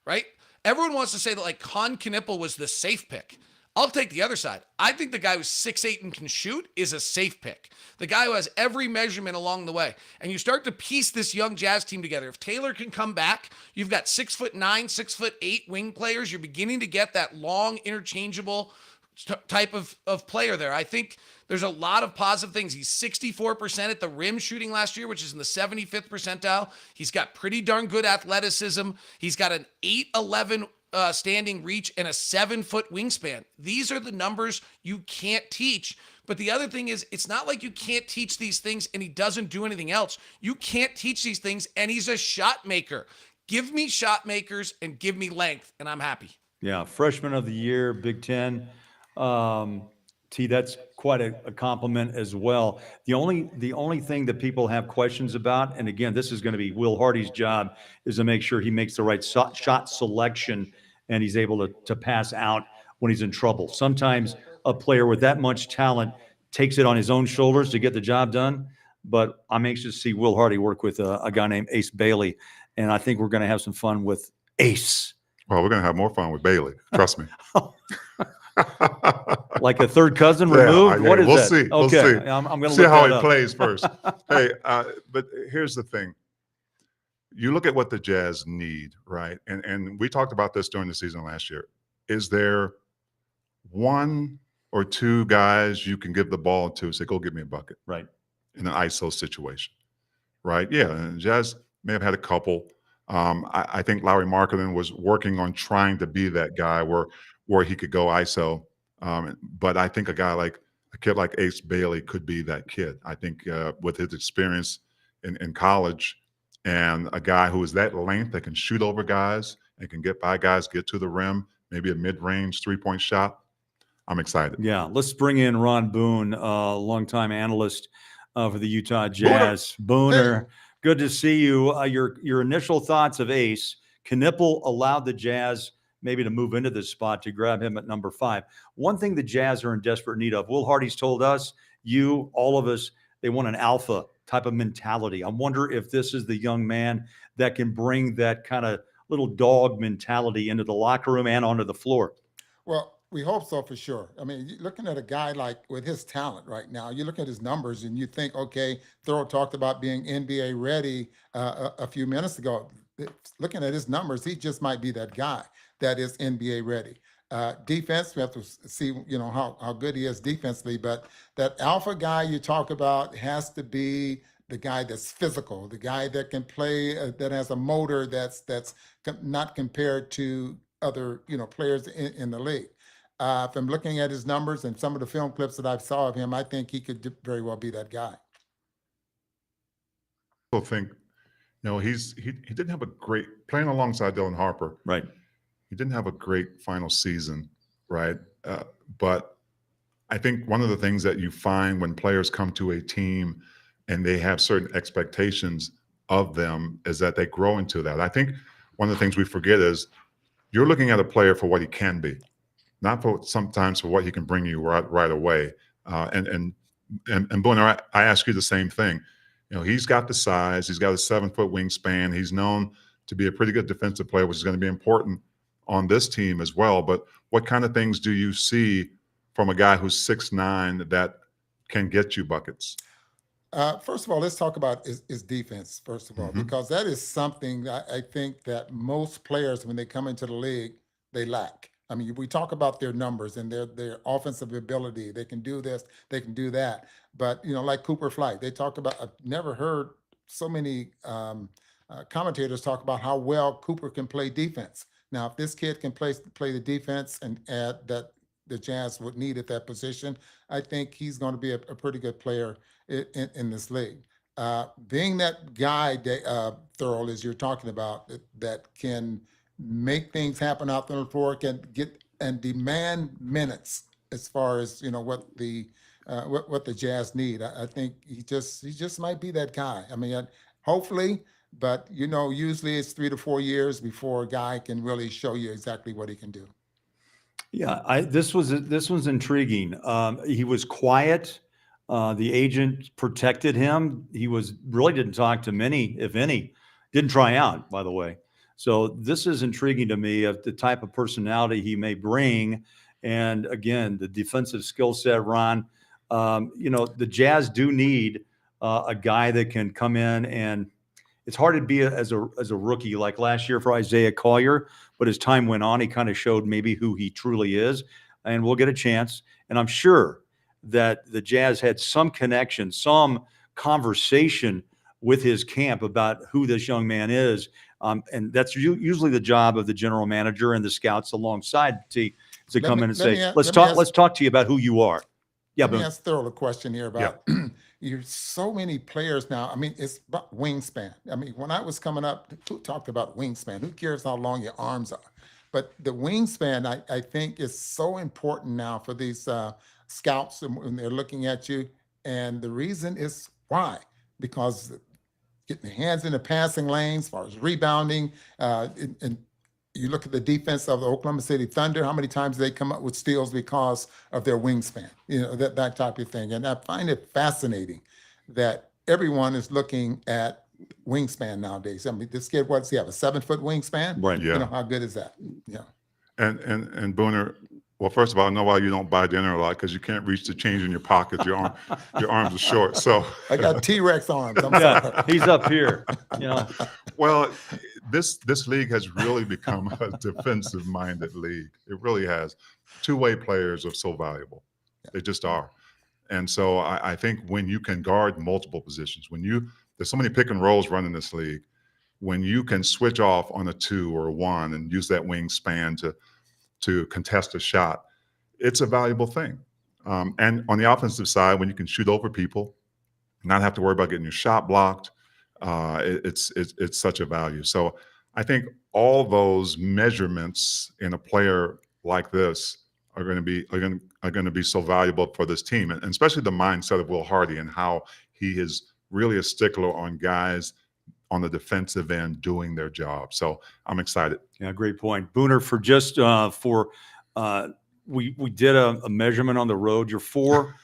Right? Everyone wants to say that Kon Knueppel was the safe pick. I'll take the other side. I think the guy who's 6'8" and can shoot is a safe pick. The guy who has every measurement along the way. And you start to piece this young Jazz team together. If Taylor can come back, you've got 6'9", 6'8" wing players. You're beginning to get that long, interchangeable type of player there. I think there's a lot of positive things. He's 64% at the rim shooting last year, which is in the 75th percentile. He's got pretty darn good athleticism. He's got an 8'11" standing reach and a 7-foot wingspan. These are the numbers you can't teach. But the other thing is, it's not like you can't teach these things and he doesn't do anything else. You can't teach these things and he's a shot maker. Give me shot makers and give me length, and I'm happy.
Yeah, freshman of the year, Big Ten. That's quite a compliment as well. The only thing that people have questions about, and again, this is going to be Will Hardy's job, is to make sure he makes the right shot selection and he's able to pass out when he's in trouble. Sometimes a player with that much talent takes it on his own shoulders to get the job done. But I'm anxious to see Will Hardy work with a guy named Ace Bailey, and I think we're going to have some fun with Ace.
Well, we're going to have more fun with Bailey. Trust me.
Like a third cousin removed? What is
we'll
that?
See. We'll
Okay,
see.
I'm going to
see
look
how
that
he
up.
plays first. Hey, but here's the thing. You look at what the Jazz need, right? And we talked about this during the season last year. Is there one or two guys you can give the ball to, say, go get me a bucket,
Right.
in an ISO situation, right? Yeah, and Jazz may have had a couple. I think Lauri Markkanen was working on trying to be that guy where he could go ISO. But I think a kid like Ace Bailey could be that kid. I think with his experience in college and a guy who is that length that can shoot over guys and can get by guys, get to the rim, maybe a mid-range three-point shot, I'm excited.
Yeah, let's bring in Ron Boone, longtime analyst for the Utah Jazz. Booner, good to see you. Your initial thoughts of Ace. Knueppel allowed the Jazz maybe to move into this spot to grab him at number 5. One thing the Jazz are in desperate need of, Will Hardy's told us, you, all of us, they want an alpha type of mentality. I wonder if this is the young man that can bring that kind of little dog mentality into the locker room and onto the floor.
Well, we hope so for sure. I mean, looking at a guy like with his talent right now, you look at his numbers and you think, okay, Thorough talked about being NBA ready a few minutes ago. Looking at his numbers, he just might be that guy that is NBA ready. Defense, we have to see, how good he is defensively, but that alpha guy you talk about has to be the guy that's physical, the guy that can play, that has a motor that's not compared to other, players in the league. From looking at his numbers and some of the film clips that I saw of him, I think he could very well be that guy.
I think, he didn't have a great playing alongside Dylan Harper.
Right.
He didn't have a great final season, right? But I think one of the things that you find when players come to a team and they have certain expectations of them is that they grow into that. I think one of the things we forget is you're looking at a player for what he can be, not sometimes for what he can bring you right away. And Booner, I ask you the same thing. He's got the size, he's got a 7-foot wingspan. He's known to be a pretty good defensive player, which is going to be important on this team as well. But what kind of things do you see from a guy who's 6'9" that can get you buckets?
First of all, let's talk about his defense, first of all, because that is something that I think that most players, when they come into the league, they lack. I mean, we talk about their numbers and their offensive ability. They can do this, they can do that. But, like Cooper Flagg, they talk about, I've never heard so many commentators talk about how well Cooper can play defense. Now, if this kid can play the defense and add that the Jazz would need at that position, I think he's going to be a pretty good player in this league. Being that guy, Thorough, as you're talking about, that can make things happen out on the floor, can get and demand minutes as far as what the Jazz need. I think he just might be that guy. I mean, hopefully, but usually it's 3 to 4 years before a guy can really show you exactly what he can do.
Yeah, this was intriguing. He was quiet. The agent protected him. He really didn't talk to many, if any. Didn't try out, by the way. So this is intriguing to me of the type of personality he may bring. And again, the defensive skill set, Ron, the Jazz do need a guy that can come in, and it's hard to be as a rookie like last year for Isaiah Collier, but as time went on, he kind of showed maybe who he truly is, and we'll get a chance. And I'm sure that the Jazz had some connection, some conversation with his camp about who this young man is. And that's usually the job of the general manager and the scouts alongside to come in and say, let's talk to you about who you are. Yeah,
Let me
Boone.
ask Daryl a question here about you're so many players now. I mean, it's about wingspan. I mean, when I was coming up, who talked about wingspan? Who cares how long your arms are? But the wingspan, I think, is so important now for these scouts when they're looking at you. And the reason is why? Because getting the hands in the passing lanes, as far as rebounding, and you look at the defense of the Oklahoma City Thunder, how many times they come up with steals because of their wingspan, that type of thing. And I find it fascinating that everyone is looking at wingspan nowadays. I mean, this kid, what does he have, a 7-foot wingspan?
Right.
Yeah.
How good is that? Yeah.
And Booner, well, first of all, I know why you don't buy dinner a lot, because you can't reach the change in your pockets. Your arms are short. So
I got T-Rex arms. I'm
Yeah,
sorry.
he's up here.
well, this league has really become a defensive-minded league. It really has. Two-way players are so valuable. They just are. And so I think when you can guard multiple positions, there's so many pick and rolls running this league, when you can switch off on a 2 or a 1 and use that wingspan to contest a shot, it's a valuable thing. And on the offensive side, when you can shoot over people, not have to worry about getting your shot blocked, it's such a value. So I think all those measurements in a player like this are going to be so valuable for this team, and especially the mindset of Will Hardy and how he is really a stickler on guys on the defensive end doing their job. So I'm excited.
Yeah, great point. Booner, for just we did a measurement on the road. You're 4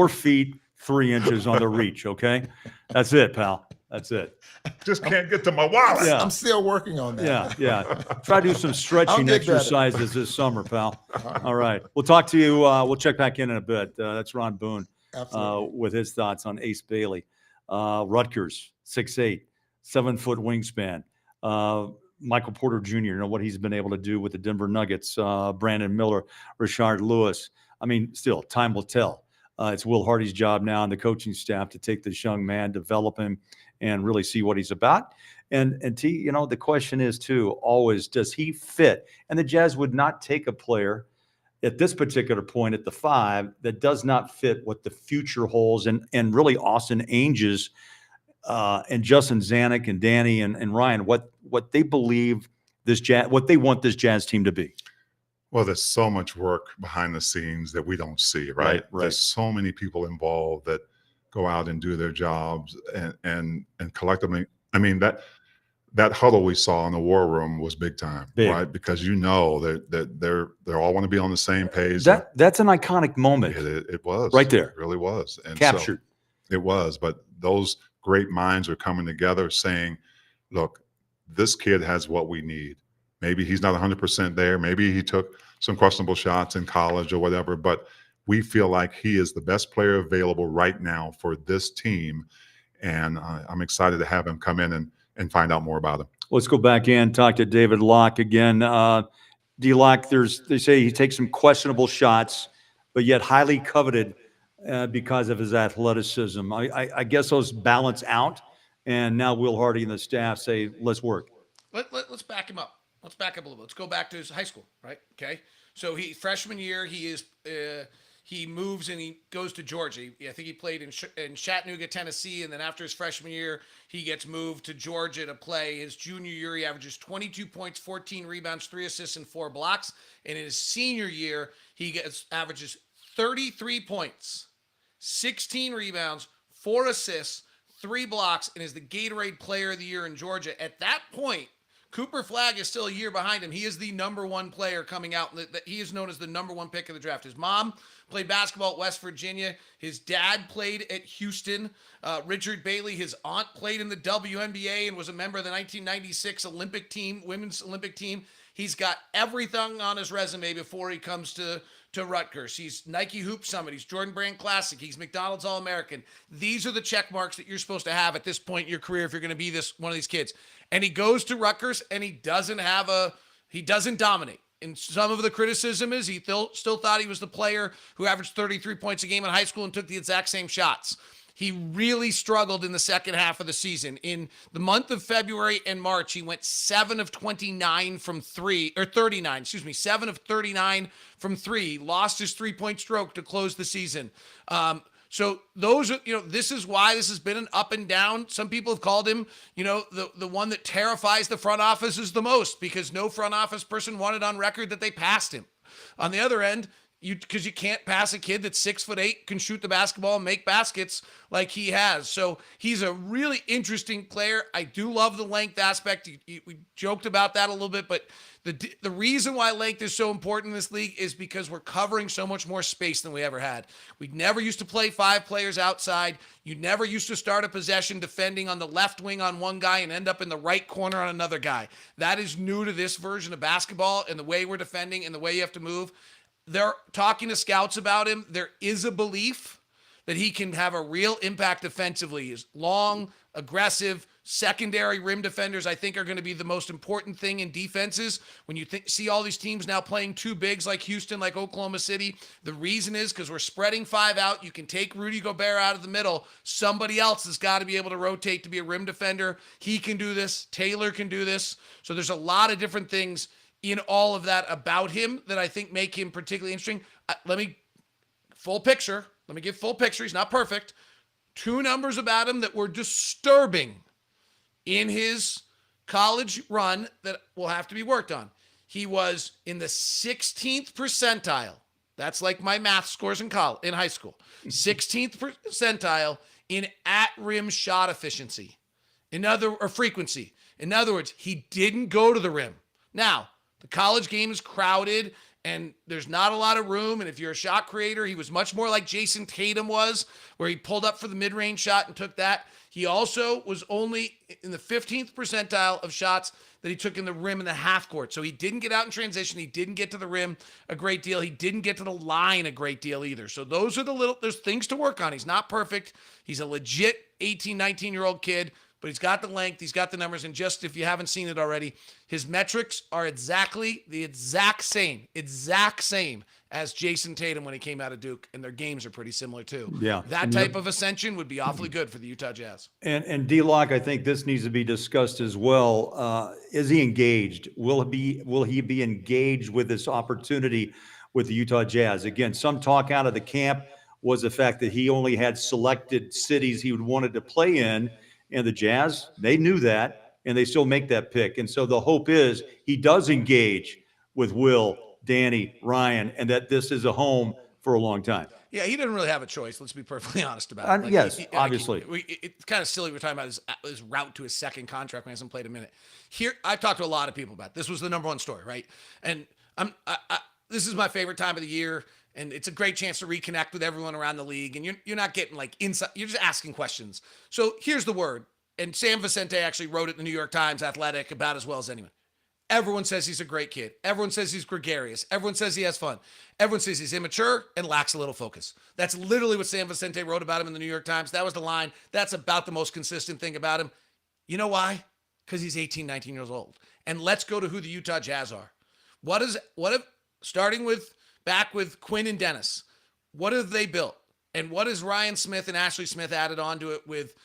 feet 3 inches on the reach. Okay, that's it, pal. That's it.
Just can't get to my wallet.
Yeah.
I'm still working on that.
Yeah. Try to do some stretching
get better.
exercises this summer, pal. All right. We'll talk to you. We'll check back in a bit. That's Ron Boone
Absolutely.
with his thoughts on Ace Bailey. Rutgers, 6'8", 7-foot wingspan. Michael Porter Jr., what he's been able to do with the Denver Nuggets. Brandon Miller, Rashard Lewis. I mean, still, time will tell. It's Will Hardy's job now and the coaching staff to take this young man, develop him, and really see what he's about. And T, the question is too, always, does he fit? And the Jazz would not take a player at this particular point at the 5 that does not fit what the future holds, and really Austin Ainge's and Justin Zanuck and Danny and Ryan, what they believe what they want this Jazz team to be.
Well, there's so much work behind the scenes that we don't see, right? There's so many people involved that go out and do their jobs and collectively. I mean, that huddle we saw in the war room was big time, right? Because that they're all want to be on the same page.
That's an iconic moment.
It was
right there.
It really was. And
captured.
So it was, but those great minds are coming together saying, look, this kid has what we need. Maybe he's not 100% there. Maybe he took some questionable shots in college or whatever, but we feel like he is the best player available right now for this team. And I'm excited to have him come in and find out more about him.
Let's go back in, talk to David Locke again. D-Locke, they say he takes some questionable shots, but yet highly coveted because of his athleticism. I guess those balance out, and now Will Hardy and the staff say, let's work.
Let's back him up. Let's back up a little bit. Let's go back to his high school, right? Okay. So freshman year, he moves and he goes to Georgia. I think he played in Chattanooga, Tennessee, and then after his freshman year, he gets moved to Georgia to play. His junior year, he averages 22 points, 14 rebounds, 3 assists, and 4 blocks. And in his senior year, he averages 33 points, 16 rebounds, 4 assists, 3 blocks, and is the Gatorade Player of the Year in Georgia. At that point, Cooper Flagg is still a year behind him. He is the number 1 player coming out. He is known as the number 1 pick of the draft. His mom played basketball at West Virginia. His dad played at Houston. Richard Bailey, his aunt, played in the WNBA and was a member of the 1996 Olympic team, women's Olympic team. He's got everything on his resume before he comes to to Rutgers. He's Nike Hoop Summit. He's Jordan Brand Classic. He's McDonald's All-American. These are the check marks that you're supposed to have at this point in your career if you're going to be one of these kids. And he goes to Rutgers and he doesn't dominate. And some of the criticism is he still thought he was the player who averaged 33 points a game in high school and took the exact same shots. He really struggled in the second half of the season. In the month of February and March, he went 7 of 29 from 7 of 39 from 3. He lost his three-point stroke to close the season. So those are, this is why this has been an up and down. Some people have called him, the one that terrifies the front offices the most because no front office person wanted on record that they passed him. On the other end, because you can't pass a kid that's 6'8", can shoot the basketball and make baskets like he has. So he's a really interesting player. I do love the length aspect. We joked about that a little bit, but the reason why length is so important in this league is because we're covering so much more space than we ever had. We never used to play 5 players outside. You never used to start a possession defending on the left wing on one guy and end up in the right corner on another guy. That is new to this version of basketball and the way we're defending and the way you have to move. They're talking to scouts about him. There is a belief that he can have a real impact defensively. His long, aggressive, secondary rim defenders, I think, are going to be the most important thing in defenses. When you see all these teams now playing 2 bigs like Houston, like Oklahoma City, the reason is because we're spreading 5 out. You can take Rudy Gobert out of the middle. Somebody else has got to be able to rotate to be a rim defender. He can do this. Taylor can do this. So there's a lot of different things in all of that about him that I think make him particularly interesting. Let me give full picture. He's not perfect. 2 numbers about him that were disturbing in his college run that will have to be worked on. He was in the 16th percentile. That's like my math scores in high school. 16th percentile in at-rim shot efficiency. Frequency. In other words, he didn't go to the rim. Now, the college game is crowded and there's not a lot of room. And if you're a shot creator, he was much more like Jason Tatum was, where he pulled up for the mid-range shot and took that. He also was only in the 15th percentile of shots that he took in the rim in the half court. So he didn't get out in transition. He didn't get to the rim a great deal. He didn't get to the line a great deal either. So those are there's things to work on. He's not perfect. He's a legit 18, 19-year-old kid. But he's got the length, he's got the numbers, and just if you haven't seen it already, his metrics are the exact same as Jason Tatum when he came out of Duke, and their games are pretty similar too.
Yeah.
That type of ascension would be awfully good for the Utah Jazz.
And D-Lock, I think this needs to be discussed as well. Is he engaged? Will he be engaged with this opportunity with the Utah Jazz? Again, some talk out of the camp was the fact that he only had selected cities he would wanted to play in. And the Jazz, they knew that, and they still make that pick. And so the hope is he does engage with Will, Danny, Ryan, and that this is a home for a long time.
Yeah, he didn't really have a choice. Let's be perfectly honest about it.
Yes, obviously.
It's kind of silly we're talking about his route to his second contract when he hasn't played a minute. Here, I've talked to a lot of people about it. This was the number 1 story, right? And this is my favorite time of the year. And it's a great chance to reconnect with everyone around the league. And you're not getting like inside, you're just asking questions. So here's the word. And Sam Vicente actually wrote it in the New York Times Athletic about as well as anyone. Everyone says he's a great kid. Everyone says he's gregarious. Everyone says he has fun. Everyone says he's immature and lacks a little focus. That's literally what Sam Vicente wrote about him in the New York Times. That was the line. That's about the most consistent thing about him. You know why? Because he's 18, 19 years old. And let's go to who the Utah Jazz are. Starting with back with Quinn and Dennis, what have they built? And what has Ryan Smith and Ashley Smith added onto it with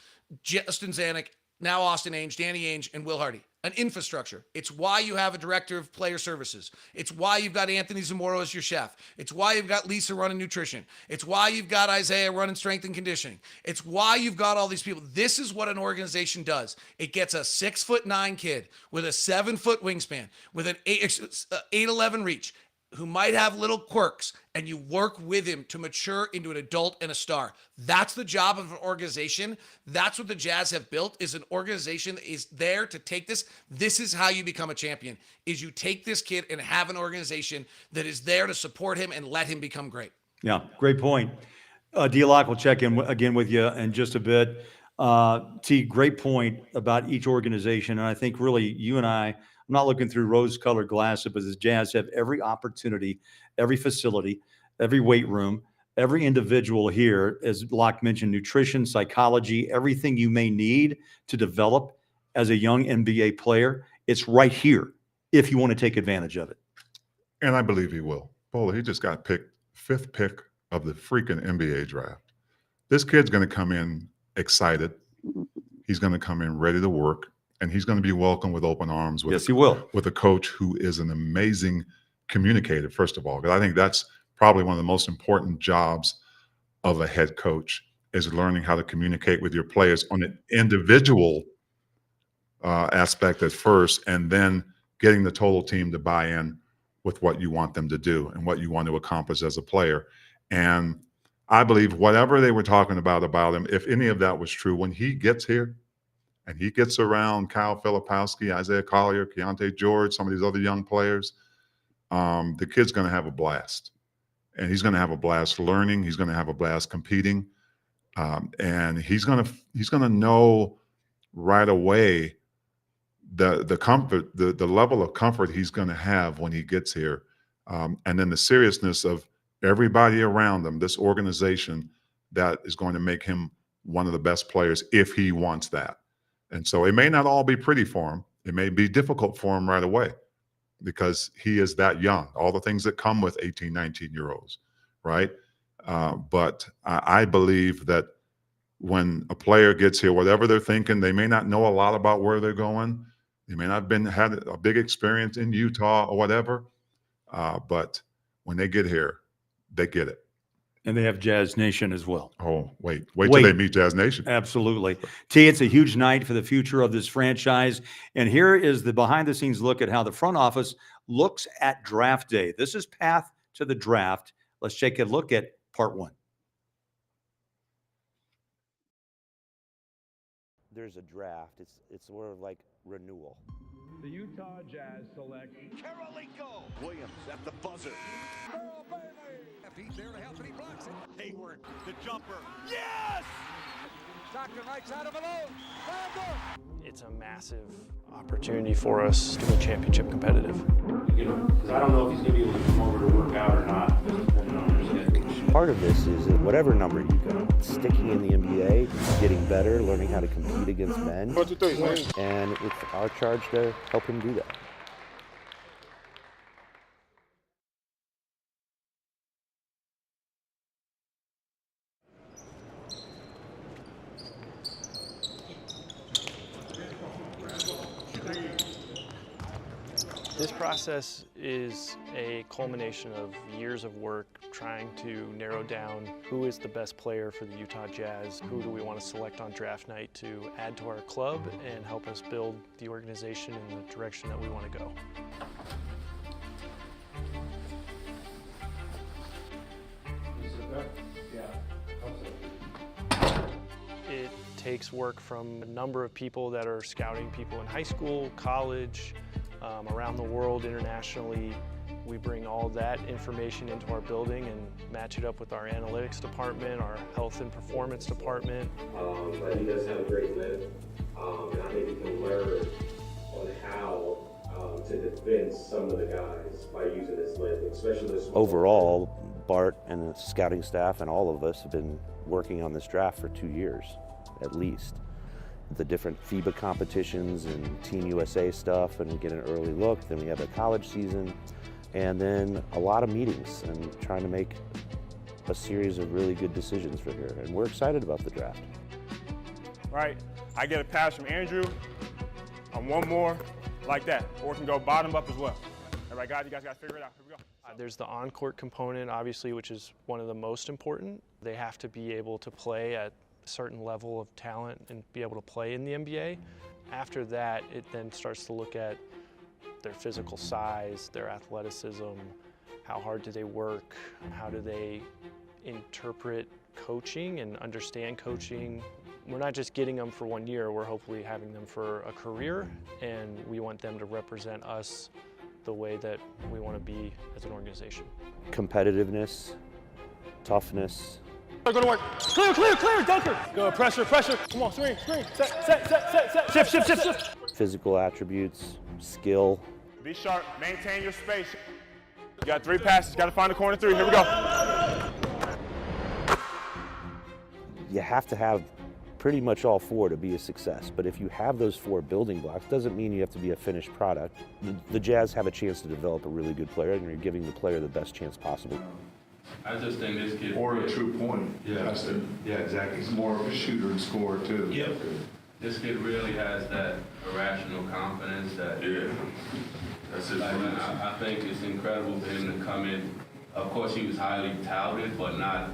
Justin Zanuck, now Austin Ainge, Danny Ainge, and Will Hardy? An infrastructure. It's why you have a director of player services. It's why you've got Anthony Zamora as your chef. It's why you've got Lisa running nutrition. It's why you've got Isaiah running strength and conditioning. It's why you've got all these people. This is what an organization does. It gets a 6'9" kid with a 7-foot wingspan, with an 8'11" reach, who might have little quirks, and you work with him to mature into an adult and a star. That's the job of an organization. That's what the Jazz have built, is an organization that is there to take this. This is how you become a champion, is you take this kid and have an organization that is there to support him and let him become great. Yeah, great point. D-Lock will check in again with you in just a bit. T, great point about each organization. And I think really you and I'm not looking through rose-colored glasses, but the Jazz have every opportunity, every facility,
every weight room, every individual here, as Locke mentioned, nutrition, psychology, everything you may need to develop as a young NBA player. It's right here if you want to take advantage of it.
And I believe he will. Bowler, he just got picked 5th pick of the freaking NBA draft. This kid's going to come in excited. He's going to come in ready to work, and he's going to be welcomed with open arms.
Yes, he will.
With a coach who is an amazing communicator, first of all, because I think that's probably one of the most important jobs of a head coach, is learning how to communicate with your players on an individual aspect at first, and then getting the total team to buy in with what you want them to do and what you want to accomplish as a player. And I believe whatever they were talking about him, if any of that was true, when he gets here and he gets around Kyle Filipowski, Isaiah Collier, Keontae George, some of these other young players, the kid's going to have a blast. And he's going to have a blast learning. He's going to have a blast competing. And he's going to know right away the comfort, the level of comfort he's going to have when he gets here. And then the seriousness of everybody around him, this organization that is going to make him one of the best players if he wants that. And so it may not all be pretty for him. It may be difficult for him right away because he is that young, all the things that come with 18, 19-year-olds, right? But I believe that when a player gets here, whatever they're thinking, they may not know a lot about where they're going. They may not have had a big experience in Utah or whatever, but when they get here, they get it.
And they have Jazz Nation as well.
Oh, wait till they meet Jazz Nation.
Absolutely. T, it's a huge night for the future of this franchise. And here is the behind-the-scenes look at how the front office looks at draft day. This is Path to the Draft. Let's take a look at part 1.
There's a draft. It's sort of like renewal.
The Utah Jazz select
Carolinko. Williams at the buzzer.
He's there to help, and he blocks it.
Hayward, the jumper. Yes!
Dr. Knight's out of alone.
It's a massive opportunity for us to be championship competitive.
Because I don't know if he's going to be able to come over to work out or not.
Part of this is that whatever number you go, sticking in the NBA, getting better, learning how to compete against men, and it's our charge to help him do that.
This process is a culmination of years of work trying to narrow down who is the best player for the Utah Jazz, who do we want to select on draft night to add to our club and help us build the organization in the direction that we want to go. It takes work from a number of people that are scouting people in high school, college, around the world, internationally. We bring all that information into our building and match it up with our analytics department, our health and performance department.
But he does have a great lift, and I think he can learn on how to defend some of the guys by using his lift, especially this.
Overall, Bart and the scouting staff and all of us have been working on this draft for 2 years, at least. The different FIBA competitions and Team USA stuff, and we get an early look. Then we have a college season, and then a lot of meetings and trying to make a series of really good decisions for here. And we're excited about the draft.
Right, I get a pass from Andrew on one more like that, or it can go bottom up as well. Everybody got it? You guys got to figure it out. Here we go.
There's the on-court component, obviously, which is one of the most important. They have to be able to play at certain level of talent and be able to play in the NBA. After that, it then starts to look at their physical size, their athleticism, how hard do they work, how do they interpret coaching and understand coaching. We're not just getting them for 1 year, we're hopefully having them for a career, and we want them to represent us the way that we want to be as an organization.
Competitiveness, toughness.
Go to work. Clear, dunker. Go, pressure. Come on, screen. Set. Shift.
Physical attributes, skill.
Be sharp, maintain your space. You got 3 passes, got to find the corner 3. Here we go.
you have to have pretty much all 4 to be a success. But if you have those 4 building blocks, doesn't mean you have to be a finished product. The Jazz have a chance to develop a really good player, and you're giving the player the best chance possible.
I just think this kid,
or a true point. Yeah, yeah, exactly. He's more of a shooter and scorer too.
Yep. This kid really has that irrational confidence that.
Yeah. That's his
I think it's incredible for him to come in. Of course, he was highly touted, but not,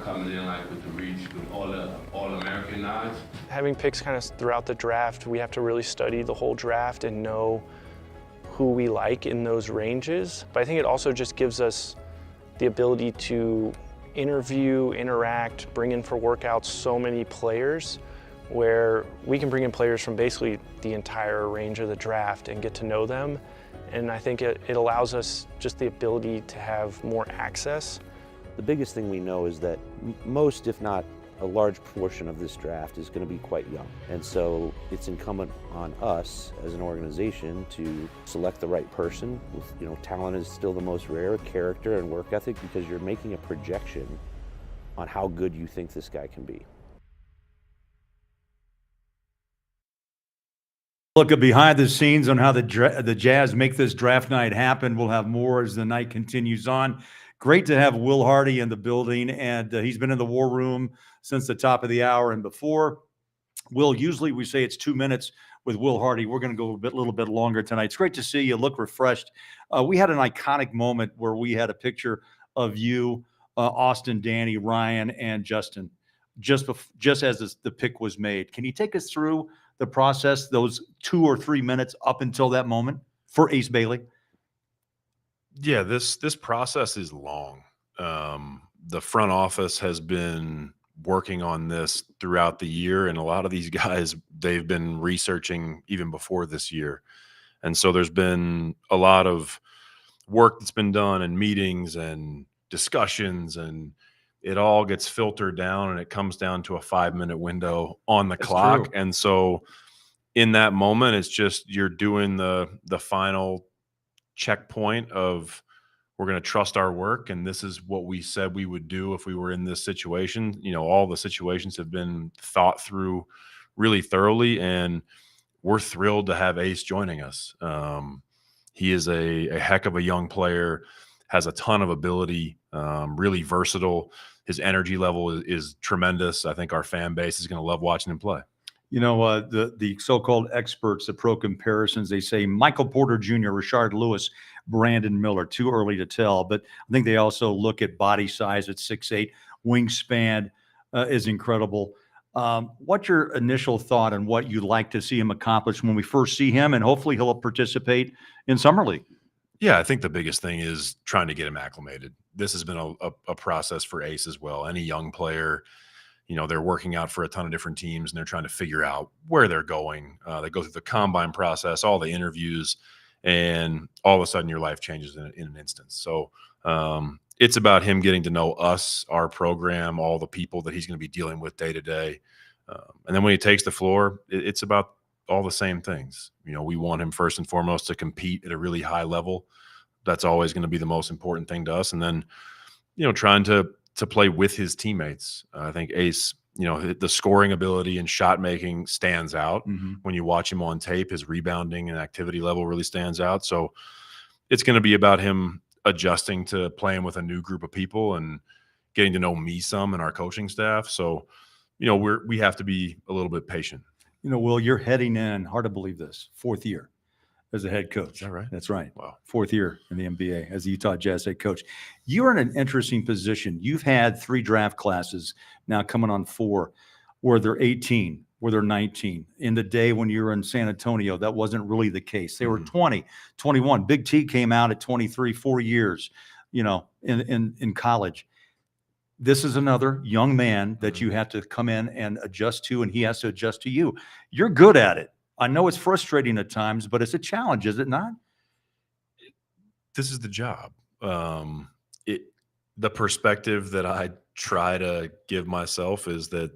coming in like with the reach with all the All-American nods.
Having picks kind of throughout the draft, we have to really study the whole draft and know who we like in those ranges. But I think it also just gives us the ability to interview, interact, bring in for workouts so many players, where we can bring in players from basically the entire range of the draft and get to know them. And I think it allows us just the ability to have more access.
The biggest thing we know is that most, if not a large portion of this draft, is going to be quite young. And so it's incumbent on us as an organization to select the right person. Talent is still the most rare, character and work ethic, because you're making a projection on how good you think this guy can be.
Look at behind the scenes on how the Jazz make this draft night happen. We'll have more as the night continues on. Great to have Will Hardy in the building, and he's been in the war room since the top of the hour and before. Will, usually we say it's 2 minutes with Will Hardy. We're going to go a little bit longer tonight. It's great to see you. Look refreshed. We had an iconic moment where we had a picture of you, Austin, Danny, Ryan, and Justin, just as the pick was made. Can you take us through the process, those 2 or 3 minutes up until that moment for Ace Bailey?
Yeah, this process is long. The front office has been working on this throughout the year, and a lot of these guys, they've been researching even before this year. And so there's been a lot of work that's been done and meetings and discussions, and it all gets filtered down, and it comes down to a 5-minute window on the clock.
True.
And so in that moment, it's just you're doing the final checkpoint of, we're going to trust our work, and this is what we said we would do if we were in this situation. All the situations have been thought through really thoroughly, and we're thrilled to have Ace joining us. He is a heck of a young player, has a ton of ability, really versatile. His energy level is tremendous. I think our fan base is going to love watching him play.
The so-called experts, the pro comparisons, they say Michael Porter Jr., Rashard Lewis, Brandon Miller. Too early to tell, but I think they also look at body size at 6'8", wingspan is incredible. What's your initial thought on what you'd like to see him accomplish when we first see him, and hopefully he'll participate in Summer League?
Yeah, I think the biggest thing is trying to get him acclimated. This has been a process for Ace as well. Any young player, they're working out for a ton of different teams, and they're trying to figure out where they're going. They go through the combine process, all the interviews, and all of a sudden your life changes in an instant. So it's about him getting to know us, our program, all the people that he's going to be dealing with day to day. And then when he takes the floor, it's about all the same things. We want him first and foremost to compete at a really high level. That's always going to be the most important thing to us. And then, trying to play with his teammates. I think Ace, the scoring ability and shot making stands out.
Mm-hmm.
When you watch him on tape, his rebounding and activity level really stands out. So it's going to be about him adjusting to playing with a new group of people and getting to know me some and our coaching staff. So, we have to be a little bit patient.
Will, you're heading in, hard to believe this, 4th year as a head coach.
Is that right?
That's right.
Wow.
4th year in the NBA as the Utah Jazz head coach. You're in an interesting position. You've had 3 draft classes, now coming on 4, where they're 18, where they're 19. In the day when you were in San Antonio, that wasn't really the case. They were 20, 21. Big T came out at 23, 4 years, in college. This is another young man that you have to come in and adjust to, and he has to adjust to you. You're good at it. I know it's frustrating at times, but it's a challenge, is it not?
This is the job. The perspective that I try to give myself is that,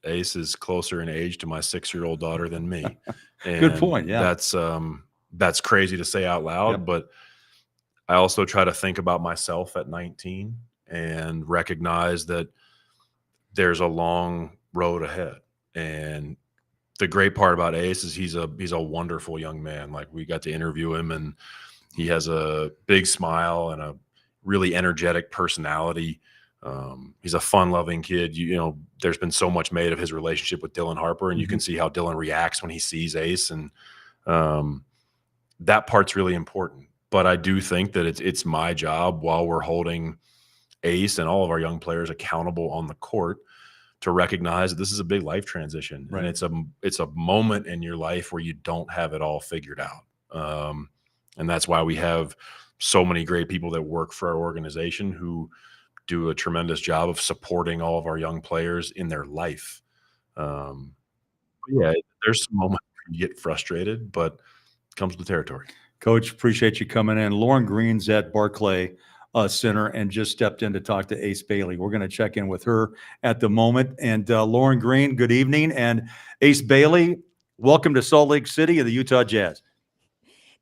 Ace is closer in age to my 6-year-old daughter than me. And
good point. Yeah.
That's crazy to say out loud,
Yep.
But I also try to think about myself at 19 and recognize that there's a long road ahead. And the great part about Ace is he's a wonderful young man. Like, we got to interview him, and he has a big smile and a really energetic personality. He's a fun-loving kid. You know, there's been so much made of his relationship with Dylan Harper, and you can see how Dylan reacts when he sees Ace, and that part's really important. But I do think that it's my job, while we're holding Ace and all of our young players accountable on the court, to recognize that this is a big life transition,
Right.
and it's a moment in your life where you don't have it all figured out. And that's why we have so many great people that work for our organization who do a tremendous job of supporting all of our young players in their life. Yeah, there's some moments where you get frustrated, but it comes with the territory.
Coach, appreciate you coming in. Lauren Green's at Barclay Center and just stepped in to talk to Ace Bailey. We're going to check in with her at the moment. And Lauren Green, good evening. And Ace Bailey, welcome to Salt Lake City and the Utah Jazz.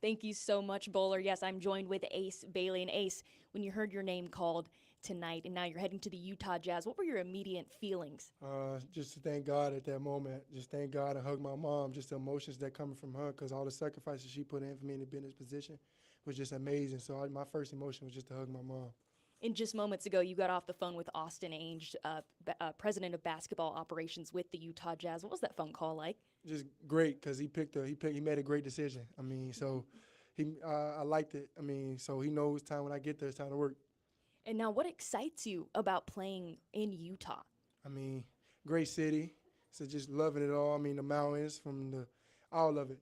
Thank you so much, Bowler. Yes, I'm joined with Ace Bailey. And Ace, when you heard your name called tonight and now you're heading to the Utah Jazz, what were your immediate feelings?
Just to thank God at that moment. Just thank God and hug my mom. Just the emotions that coming from her, because all the sacrifices she put in for me to be in this position was just amazing. So my first emotion was just to hug my mom.
And just moments ago, you got off the phone with Austin Ainge, president of basketball operations with the Utah Jazz. What was that phone call like?
Just great, because he made a great decision. I mean, so I liked it. I mean, so he knows time when I get there, it's time to work.
And now, what excites you about playing in Utah?
I mean, great city. So just loving it all. I mean, the mountains, all of it.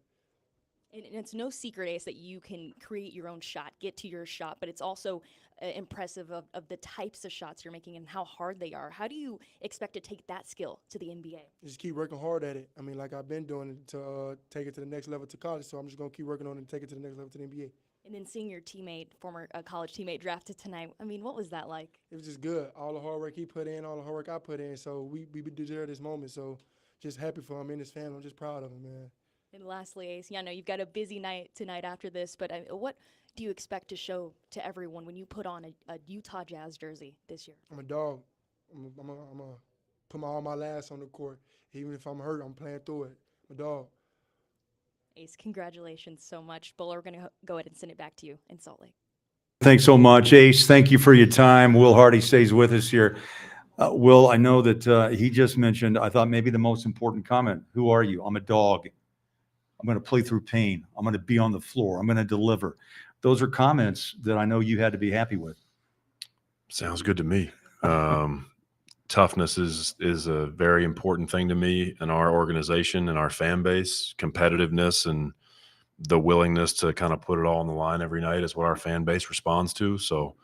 And it's no secret, Ace, that you can create your own shot, get to your shot, but it's also impressive of the types of shots you're making and how hard they are. How do you expect to take that skill to the NBA?
Just keep working hard at it. I mean, like I've been doing it to take it to the next level to college, so I'm just going to keep working on it and take it to the next level to the NBA.
And then seeing your former college teammate drafted tonight, I mean, what was that like?
It was just good. All the hard work he put in, all the hard work I put in, so we deserve this moment. So just happy for him and his family. I'm just proud of him, man.
And lastly, Ace, I know you've got a busy night tonight after this, but what do you expect to show to everyone when you put on a Utah Jazz jersey this year?
I'm a dog. I'm gonna put all my last on the court. Even if I'm hurt, I'm playing through it. I'm a dog.
Ace, congratulations so much. Buller, we're going to go ahead and send it back to you in Salt Lake.
Thanks so much, Ace. Thank you for your time. Will Hardy stays with us here. Will, I know that he just mentioned, I thought maybe the most important comment. Who are you? I'm a dog. I'm going to play through pain. I'm going to be on the floor. I'm going to deliver. Those are comments that I know you had to be happy with.
Sounds good to me. Toughness is a very important thing to me in our organization and our fan base. Competitiveness and the willingness to kind of put it all on the line every night is what our fan base responds to. So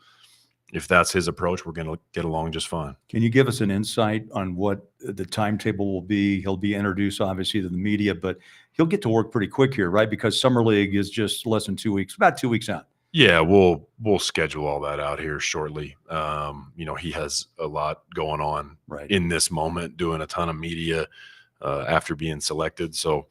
if that's his approach, we're going to get along just fine.
Can you give us an insight on what the timetable will be? He'll be introduced, obviously, to the media, but he'll get to work pretty quick here, right? Because Summer League is just less than 2 weeks, about 2 weeks out.
Yeah, we'll schedule all that out here shortly. He has a lot going on in this moment, doing a ton of media after being selected. So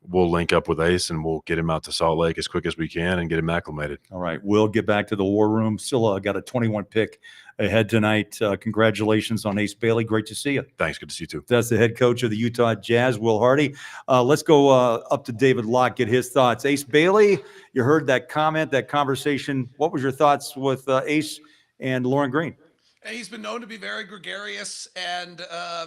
we'll link up with Ace and we'll get him out to Salt Lake as quick as we can and get him acclimated.
All right, we'll get back to the war room. Still got a 21 pick ahead tonight. Congratulations on Ace Bailey. Great to see you.
Thanks. Good to see you too.
That's the head coach of the Utah Jazz, Will Hardy. Let's go up to David Locke, get his thoughts. Ace Bailey, you heard that comment, that conversation. What was your thoughts with Ace and Lauren Green?
He's been known to be very gregarious and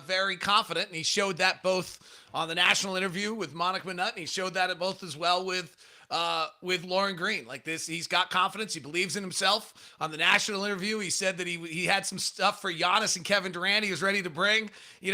very confident, and he showed that both on the national interview with Monica Minut, and he showed that at both as well with Lauren Green. Like this, he's got confidence. He believes in himself. On the national interview, he said that he had some stuff for Giannis and Kevin Durant he was ready to bring. You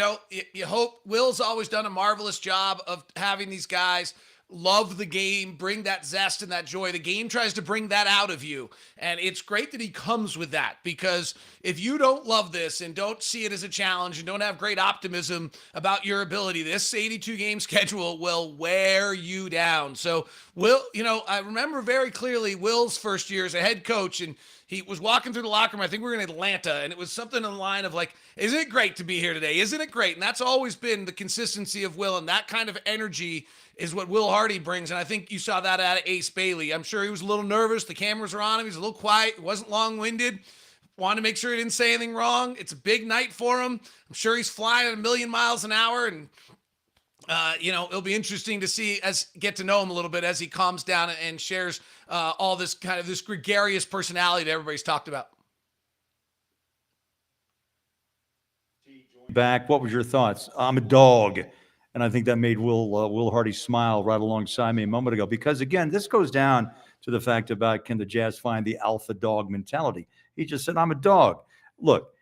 hope Will's always done a marvelous job of having these guys love the game, bring that zest and that joy. The game tries to bring that out of you. And it's great that he comes with that, because if you don't love this and don't see it as a challenge and don't have great optimism about your ability, this 82-game schedule will wear you down. So Will, I remember very clearly Will's first year as a head coach, and he was walking through the locker room. I think we were in Atlanta, and it was something in the line of like, isn't it great to be here today? Isn't it great? And that's always been the consistency of Will, and that kind of energy is what Will Hardy brings. And I think you saw that out of Ace Bailey. I'm sure he was a little nervous. The cameras were on him. He was a little quiet. He wasn't long-winded. wanted to make sure he didn't say anything wrong. It's a big night for him. I'm sure he's flying at 1,000,000 miles an hour, and it'll be interesting to get to know him a little bit as he calms down and shares all this kind of this gregarious personality that everybody's talked about.
Back, what was your thoughts? I'm a dog. And I think that made Will Hardy smile right alongside me a moment ago, because again, this goes down to the fact about, can the Jazz find the alpha dog mentality? He just said, I'm a dog. Look,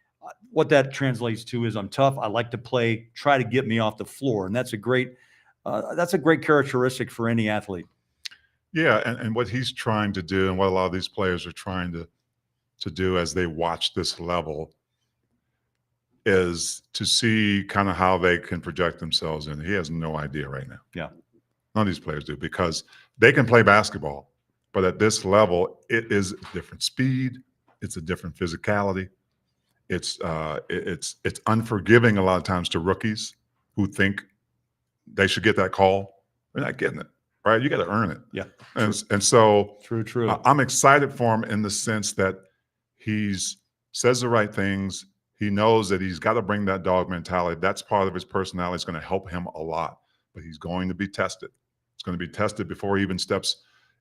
what that translates to is I'm tough. I like to play, try to get me off the floor. And that's a great characteristic for any athlete.
Yeah. And what he's trying to do, and what a lot of these players are trying to do as they watch this level, is to see kind of how they can project themselves in. He has no idea right now.
Yeah.
None of these players do, because they can play basketball, but at this level, it is a different speed. It's a different physicality. It's unforgiving a lot of times to rookies who think they should get that call. They're not getting it, right? You got to earn it.
Yeah.
And so
true.
I'm excited for him in the sense that he's says the right things. He knows that he's got to bring that dog mentality. That's part of his personality. It's going to help him a lot, but he's going to be tested. It's going to be tested before he even steps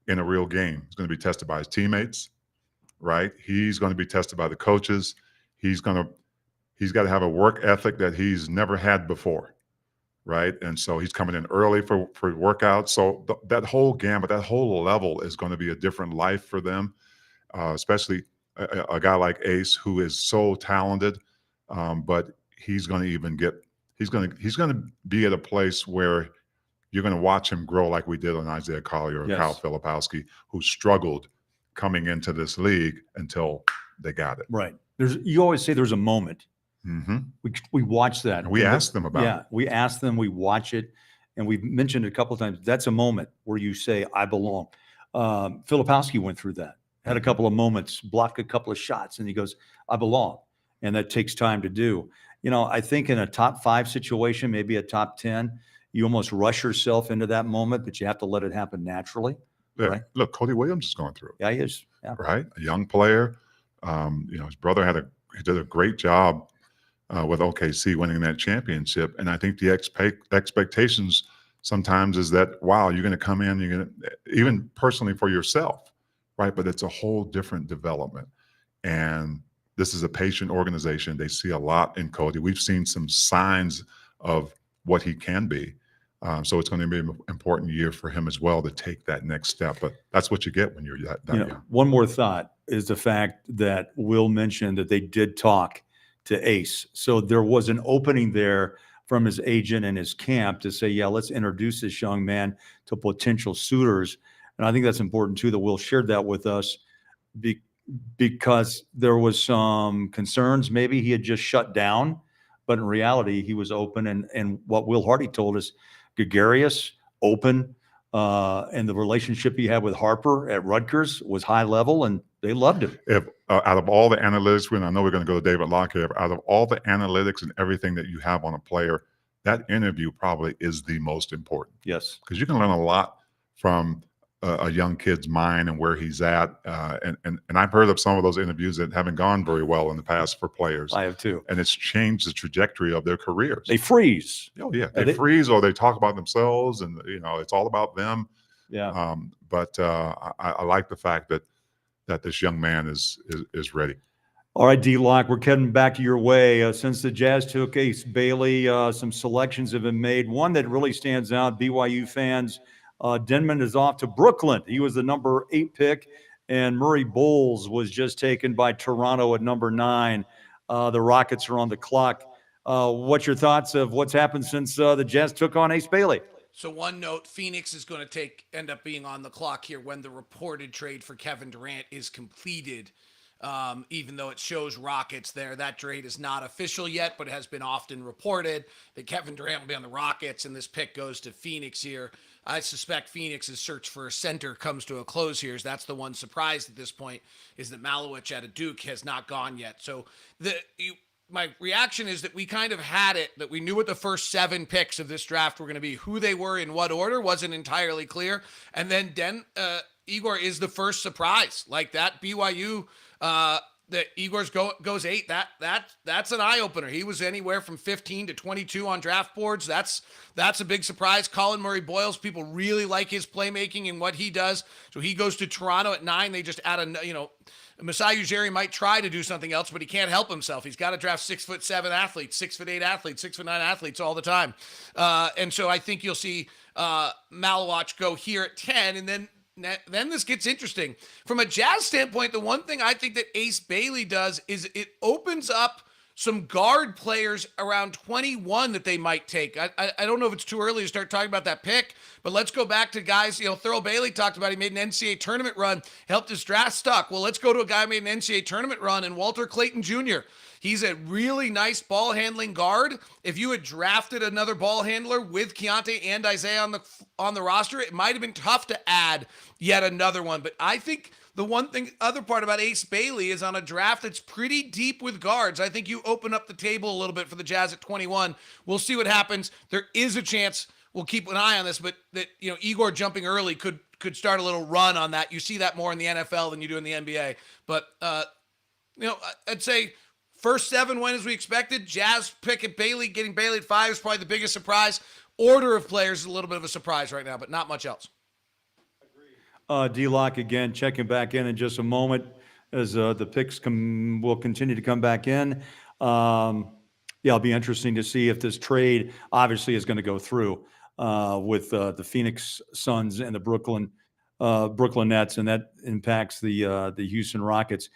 in a real game. He's going to be tested by his teammates, right? He's going to be tested by the coaches. He's got to have a work ethic that he's never had before, right? And so he's coming in early for workouts. So that whole gamut, that whole level is going to be a different life for them, especially a guy like Ace, who is so talented, but he's going to be at a place where you're going to watch him grow like we did on Isaiah Collier or Kyle Filipowski, who struggled coming into this league until they got it.
Right. You always say there's a moment.
Mm-hmm.
We watch that.
And we ask them about it.
Yeah, we ask them, we watch it, and we've mentioned it a couple of times. That's a moment where you say, I belong. Filipowski went through that. Had a couple of moments, blocked a couple of shots, and he goes, I belong. And that takes time to do. I think in a top 5 situation, maybe a top 10, you almost rush yourself into that moment, but you have to let it happen naturally.
Yeah.
Right?
Look, Cody Williams is going through it.
Yeah, he is. Yeah.
Right? A young player. His brother he did a great job with OKC winning that championship. And I think the expectations sometimes is that, wow, you're going to come in, you're going to, even personally for yourself, right? But it's a whole different development. And this is a patient organization. They see a lot in Cody. We've seen some signs of what he can be. So it's going to be an important year for him as well to take that next step. But that's what you get when you're that young.
One more thought is the fact that Will mentioned that they did talk to Ace. So there was an opening there from his agent and his camp to say, yeah, let's introduce this young man to potential suitors. And I think that's important too, that Will shared that with us because there was some concerns. Maybe he had just shut down, but in reality, he was open. And what Will Hardy told us, gregarious, open, and the relationship he had with Harper at Rutgers was high level, and they loved him.
If out of all the analytics, I know we're going to go to David Locke here, out of all the analytics and everything that you have on a player, that interview probably is the most important.
Yes.
Because you can learn a lot from a young kid's mind and where he's at. And I've heard of some of those interviews that haven't gone very well in the past for players.
I have too.
And it's changed the trajectory of their careers.
They freeze.
Oh, yeah. They freeze, or they talk about themselves, and, it's all about them.
Yeah.
But I like the fact that this young man is ready.
All right, D-Lock, we're heading back to your way. Since the Jazz took Ace Bailey, some selections have been made. One that really stands out, BYU fans, Denman is off to Brooklyn. He was the number 8 pick, and Murray Bowles was just taken by Toronto at number 9. The Rockets are on the clock. What's your thoughts of what's happened since the Jazz took on Ace Bailey?
So one note, Phoenix is going to end up being on the clock here when the reported trade for Kevin Durant is completed. Even though it shows Rockets there, that trade is not official yet, but it has been often reported that Kevin Durant will be on the Rockets, and this pick goes to Phoenix here. I suspect Phoenix's search for a center comes to a close here. That's the one surprise at this point, is that Malowich out of Duke has not gone yet. So my reaction is that we kind of had it, that we knew what the first 7 picks of this draft were going to be. Who they were in what order wasn't entirely clear. And then Igor is the first surprise. Like that BYU that Igor's goes 8, that's an eye opener. He was anywhere from 15 to 22 on draft boards. That's a big surprise. Colin Murray-Boyles, people really like his playmaking and what he does. So he goes to Toronto at 9. They just add Masai Ujiri might try to do something else, but he can't help himself. He's got to draft 6'7" athletes, 6'8" athletes, 6'9" athletes all the time. And so I think you'll see Malawach go here at 10, and then this gets interesting. From a Jazz standpoint, the one thing I think that Ace Bailey does is it opens up some guard players around 21 that they might take. I don't know if it's too early to start talking about that pick, but let's go back to guys, Thurl Bailey talked about he made an NCAA tournament run, helped his draft stock. Well, let's go to a guy who made an NCAA tournament run, and Walter Clayton Jr. He's a really nice ball handling guard. If you had drafted another ball handler with Keontae and Isaiah on the roster, it might have been tough to add yet another one. But I think the other part about Ace Bailey is on a draft that's pretty deep with guards. I think you open up the table a little bit for the Jazz at 21. We'll see what happens. There is a chance, we'll keep an eye on this, but that Igor jumping early could start a little run on that. You see that more in the NFL than you do in the NBA. But I'd say first 7 went as we expected. Jazz pick at Bailey, getting Bailey at 5 is probably the biggest surprise. Order of players is a little bit of a surprise right now, but not much else.
D-Lock again, checking back in just a moment as the picks will continue to come back in. It'll be interesting to see if this trade obviously is going to go through with the Phoenix Suns and the Brooklyn Nets, and that impacts the Houston Rockets.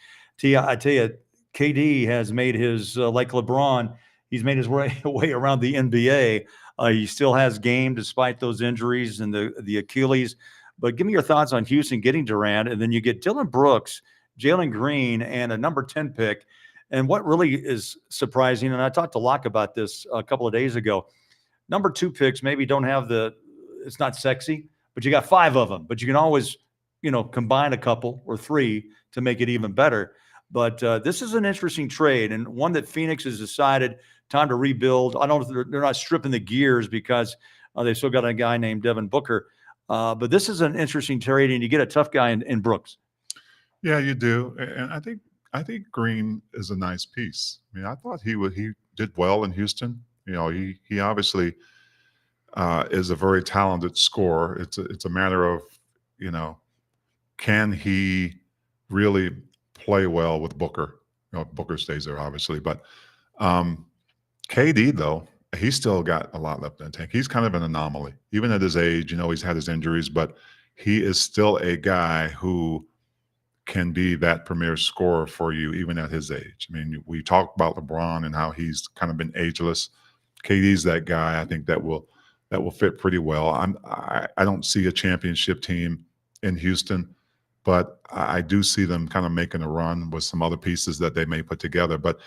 I tell you, KD has made his, like LeBron, he's made his way around the NBA. He still has game despite those injuries and the Achilles. But give me your thoughts on Houston getting Durant, and then you get Dylan Brooks, Jalen Green, and a number 10 pick. And what really is surprising, and I talked to Locke about this a couple of days ago, number 2 picks maybe don't have it's not sexy, but you got 5 of them. But you can always, combine a couple or 3 to make it even better. But this is an interesting trade, and one that Phoenix has decided time to rebuild. I don't know if they're not stripping the gears because they've still got a guy named Devin Booker. But this is an interesting trade, and you get a tough guy in Brooks.
Yeah, you do, and I think Green is a nice piece. I mean, I thought he did well in Houston. He obviously is a very talented scorer. It's a matter of can he really play well with Booker? Booker stays there obviously, but KD though. He's still got a lot left in the tank. He's kind of an anomaly. Even at his age, he's had his injuries, but he is still a guy who can be that premier scorer for you even at his age. I mean, we talked about LeBron and how he's kind of been ageless. KD's that guy. I think that will fit pretty well. I don't see a championship team in Houston, but I do see them kind of making a run with some other pieces that they may put together. But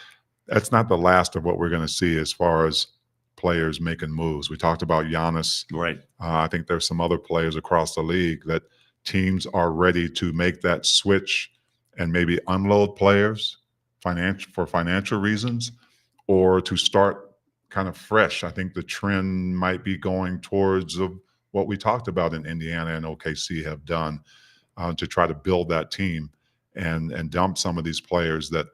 that's not the last of what we're going to see as far as players making moves. We talked about Giannis.
Right.
I think there's some other players across the league that teams are ready to make that switch and maybe unload players for financial reasons, or to start kind of fresh. I think the trend might be going towards what we talked about in Indiana and OKC have done to try to build that team and dump some of these players that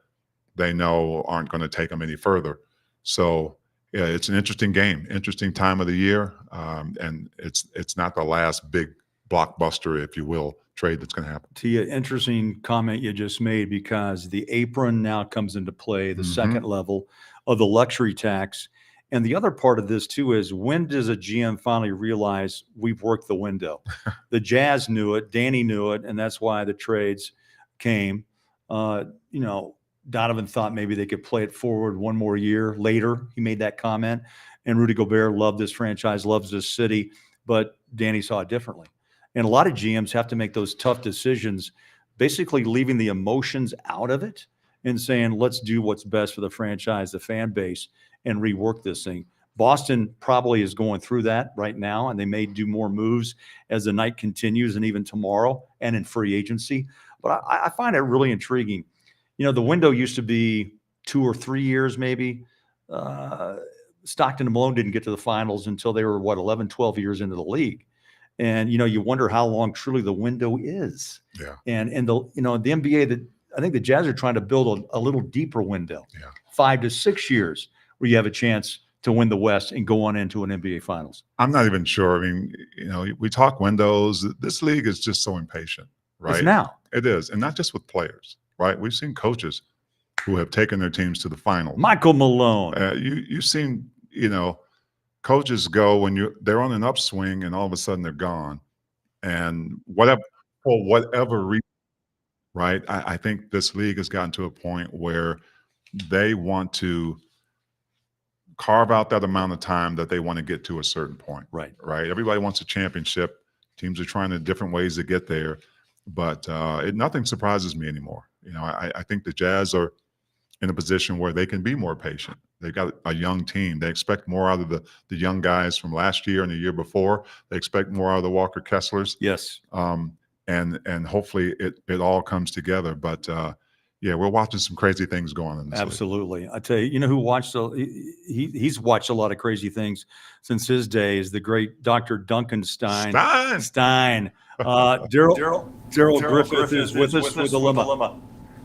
they know aren't going to take them any further. So yeah, it's an interesting game, interesting time of the year, and it's not the last big blockbuster, if you will, trade that's going to happen.
Tia, interesting comment you just made, because the apron now comes into play, the second level of the luxury tax. And the other part of this too is, when does a GM finally realize we've worked the window? The Jazz knew it, Danny knew it, and that's why the trades came. Donovan thought maybe they could play it forward one more year later. He made that comment. And Rudy Gobert loved this franchise, loves this city, but Danny saw it differently. And a lot of GMs have to make those tough decisions, basically leaving the emotions out of it and saying, let's do what's best for the franchise, the fan base, and rework this thing. Boston probably is going through that right now, and they may do more moves as the night continues and even tomorrow and in free agency. But I find it really intriguing. The window used to be 2 or 3 years maybe. Stockton and Malone didn't get to the finals until they were, 11, 12 years into the league. And, you wonder how long truly the window is.
Yeah.
And the NBA, that I think the Jazz are trying to build a little deeper window,
Yeah.
5 to 6 years, where you have a chance to win the West and go on into an NBA Finals.
I'm not even sure. I mean, we talk windows. This league is just so impatient, right?
It's now.
It is, and not just with players, right? We've seen coaches who have taken their teams to the finals.
Michael Malone.
You've seen, coaches go when they're on an upswing and all of a sudden they're gone, and for whatever reason, right? I think this league has gotten to a point where they want to carve out that amount of time that they want to get to a certain point.
Right.
Right. Everybody wants a championship. Teams are trying to different ways to get there, but nothing surprises me anymore. I think the Jazz are in a position where they can be more patient. They've got a young team. They expect more out of the young guys from last year and the year before. They expect more out of the Walker Kesslers.
Yes.
And hopefully it all comes together. But yeah, we're watching some crazy things going on in this league.
Absolutely. I tell you, who watched he's watched a lot of crazy things since his days, the great Dr. Duncan Stein. Daryl Griffith is with us with Dilemma.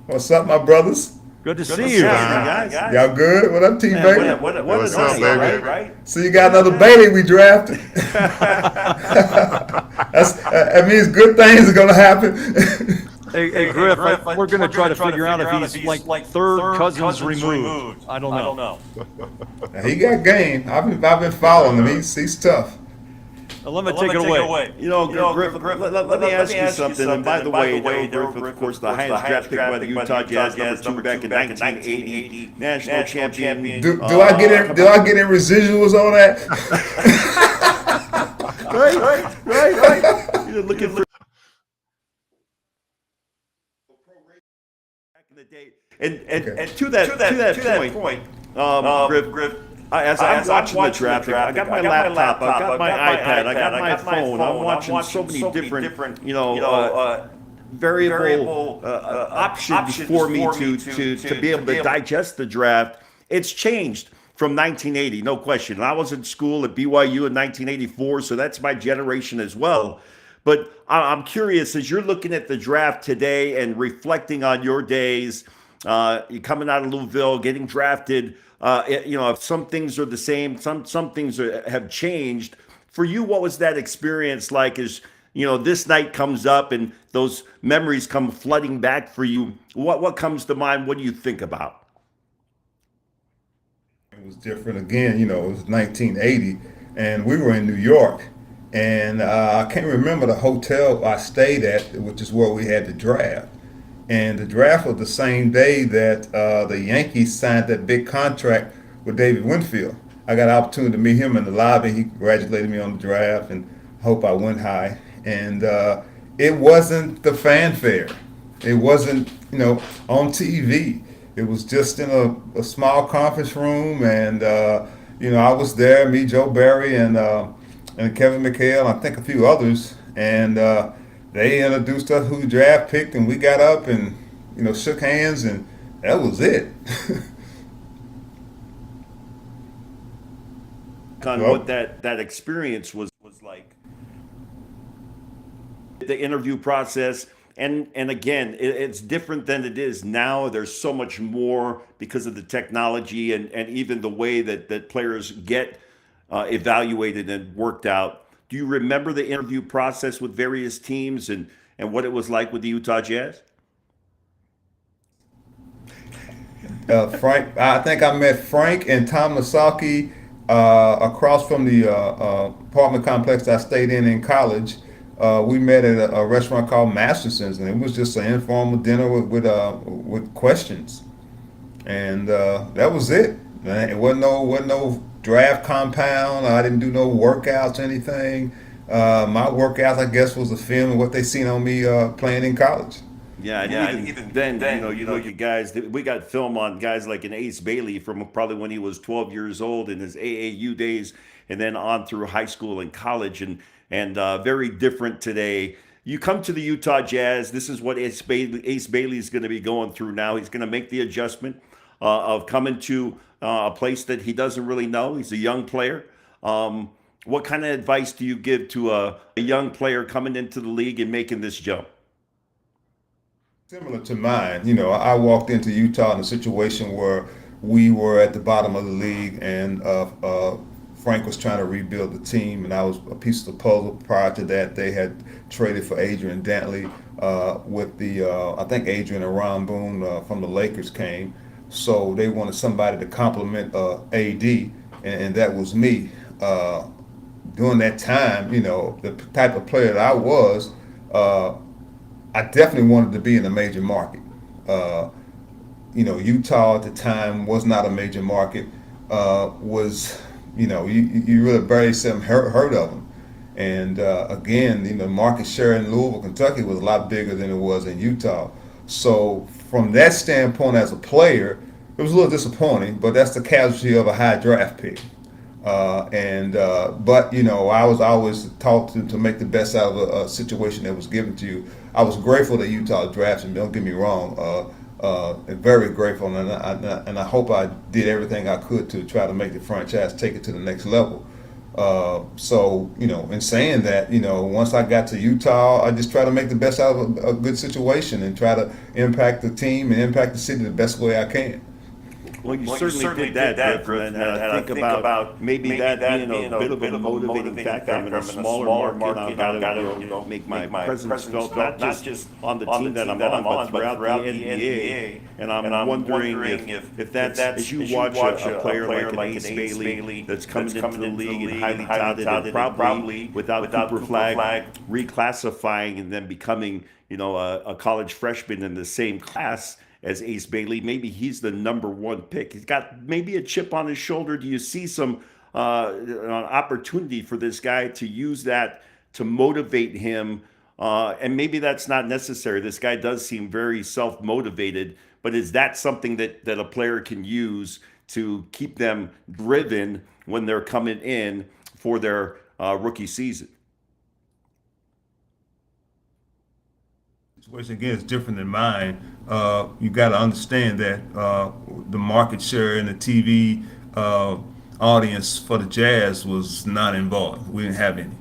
What's up, my brothers?
Good to see you.
Guys. Y'all good? What up, Team Baby?
What's up, baby?
Right? So you got another Bailey we drafted. That means good things are going to happen.
Hey, Griff, we're going to try to figure out if he's like third cousins removed. I don't know.
He got game. I've been following him. He's tough.
Let me take it away.
Griff, let me ask you something. And by the way, Daryl Griffith, of course, the highest draft pick by the Utah Jazz, number 2 back in 1980, national champion.
Do I get in residuals on that?
right. You're looking for back in the day. And to that point, Griff. As I'm watching the draft, I got my laptop, I got my iPad, I got my phone. I'm watching so many different, variable options for me to be able to digest the draft. It's changed from 1980, no question. I was in school at BYU in 1984, so that's my generation as well. But I'm curious, as you're looking at the draft today and reflecting on your days, you're coming out of Louisville, getting drafted. If some things are the same, some things have changed. For you, what was that experience like as, this night comes up and those memories come flooding back for you? What comes to mind? What do you think about?
It was different again. It was 1980 and we were in New York. And I can't remember the hotel I stayed at, which is where we had the draft. And the draft was the same day that the Yankees signed that big contract with David Winfield. I got an opportunity to meet him in the lobby. He congratulated me on the draft and hope I went high. And it wasn't the fanfare. It wasn't, on TV. It was just in a small conference room. And, I was there, me, Joe Barry, and Kevin McHale, I think a few others. And they introduced us who the draft picked, and we got up and, shook hands, and that was it.
Kind of what that experience was like. The interview process, and again, it's different than it is now. There's so much more because of the technology and even the way that players get evaluated and worked out. Do you remember the interview process with various teams and what it was like with the Utah Jazz?
Frank, I think I met Frank and Tom Masaki across from the apartment complex I stayed in college. We met at a restaurant called Masterson's, and it was just an informal dinner with questions, and that was it. It wasn't no draft compound. I didn't do no workouts or anything. My workouts, I guess, was a film of what they seen on me playing in college.
Yeah, and even then, you guys, we got film on guys like an Ace Bailey from probably when he was 12 years old in his AAU days, and then on through high school and college, and very different today. You come to the Utah Jazz. This is what Ace Bailey is going to be going through now. He's going to make the adjustment of coming to a place that he doesn't really know. He's a young player. What kind of advice do you give to a young player coming into the league and making this jump?
Similar to mine, I walked into Utah in a situation where we were at the bottom of the league, and Frank was trying to rebuild the team, and I was a piece of the puzzle. Prior to that, they had traded for Adrian Dantley with I think Adrian and Ron Boone from the Lakers came. So they wanted somebody to complement AD, and that was me. During that time, the type of player that I was, I definitely wanted to be in a major market. Utah at the time was not a major market. You really barely heard of them. And again, market share in Louisville, Kentucky was a lot bigger than it was in Utah. So from that standpoint, as a player, it was a little disappointing, but that's the casualty of a high draft pick. But I was always taught to make the best out of a situation that was given to you. I was grateful that Utah drafted me. Don't get me wrong. Very grateful, and I hope I did everything I could to try to make the franchise take it to the next level. In saying that, once I got to Utah, I just try to make the best out of a good situation and try to impact the team and impact the city the best way I can.
Well, you certainly did that, Griffith, and I think about maybe that being a bit of a motivating factor. I'm in a smaller market. I've got to make my presence felt not just on the team that I'm on, but throughout the NBA. And I'm wondering if that's, as you watch a player like an Ace Bailey that's coming into the league and highly touted, and probably without Cooper Flagg reclassifying and then becoming, a college freshman in the same class as Ace Bailey, maybe he's the number one pick. He's got maybe a chip on his shoulder. Do you see some opportunity for this guy to use that to motivate him? And maybe that's not necessary. This guy does seem very self-motivated, but is that something that a player can use to keep them driven when they're coming in for their rookie season?
Situation again is different than mine. You got to understand that the market share in the TV audience for the Jazz was not involved. We didn't have any.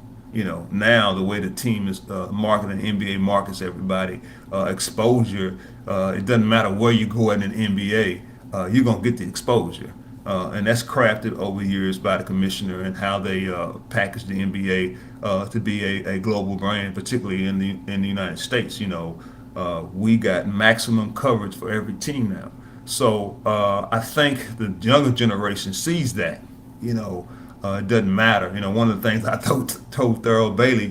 Now the way the team is marketing, NBA markets everybody, exposure. It doesn't matter where you go in an NBA, you're gonna get the exposure, and that's crafted over years by the commissioner and how they package the NBA to be a global brand, particularly in the United States. We got maximum coverage for every team now. So I think the younger generation sees that. It doesn't matter. One of the things I told Daryl Bailey,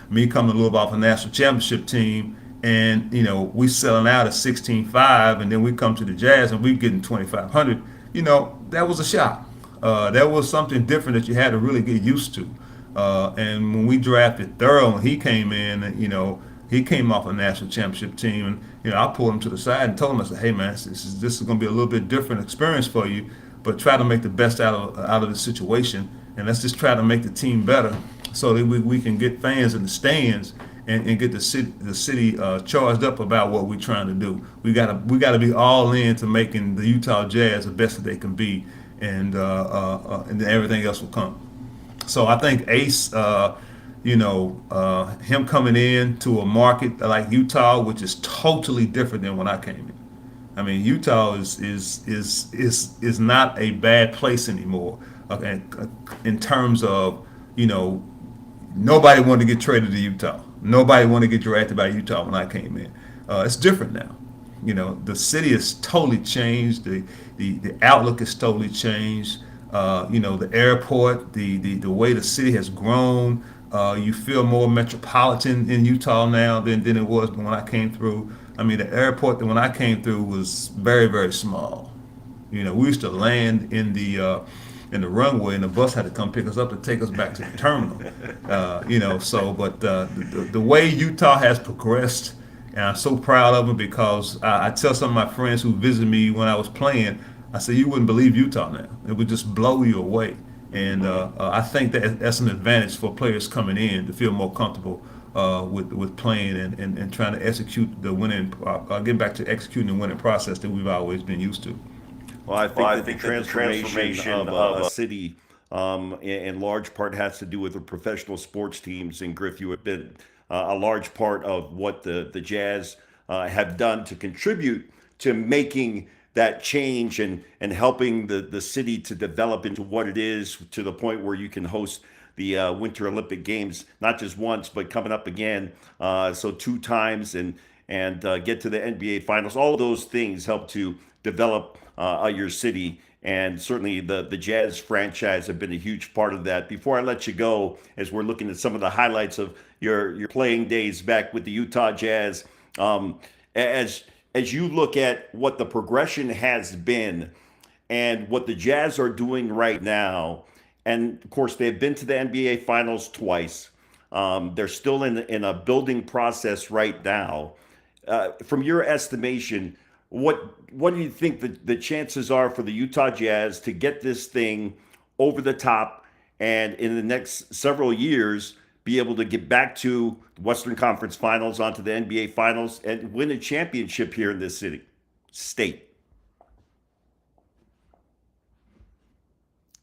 me coming to Louisville off a national championship team, and we selling out at 16.5, and then we come to the Jazz and we getting 2,500. That was a shock. That was something different that you had to really get used to. And when we drafted Daryl, and he came in, he came off a national championship team, and I pulled him to the side and told him, I said, "Hey man, this is going to be a little bit different experience for you, but try to make the best out of the situation, and let's just try to make the team better, so that we can get fans in the stands and get the city charged up about what we're trying to do. We gotta be all in to making the Utah Jazz the best that they can be, and then everything else will come." So I think Ace, him coming in to a market like Utah, which is totally different than when I came in. I mean, Utah is not a bad place anymore. Okay, in terms of, nobody wanted to get traded to Utah. Nobody wanted to get drafted by Utah when I came in. It's different now. The city has totally changed. The outlook is totally changed. The airport, the way the city has grown. You feel more metropolitan in Utah now than it was when I came through. I mean, the airport that when I came through was very, very small. We used to land in the runway, and the bus had to come pick us up to take us back to the terminal. But the way Utah has progressed, and I'm so proud of them, because I tell some of my friends who visited me when I was playing, I said, you wouldn't believe Utah now. It would just blow you away. And I think that's an advantage for players coming in to feel more comfortable with playing and trying to execute the winning, get back to executing the winning process that we've always been used to.
Well, I think the transformation of a city in large part has to do with the professional sports teams. And Griff, you have been a large part of what the Jazz
have done to contribute to making that change and helping the city to develop into what it is, to the point where you can host the Winter Olympic Games, not just once, but coming up again, so 2 times, and get to the NBA Finals. All of those things help to develop your city, and certainly the Jazz franchise have been a huge part of that. Before I let you go, as we're looking at some of the highlights of your playing days back with the Utah Jazz, as you look at what the progression has been and what the Jazz are doing right now, and of course they've been to the NBA Finals twice. They're still in a building process right now. From your estimation, what do you think the chances are for the Utah Jazz to get this thing over the top, and in the next several years be able to get back to the Western Conference Finals, onto the NBA Finals, and win a championship here in this state?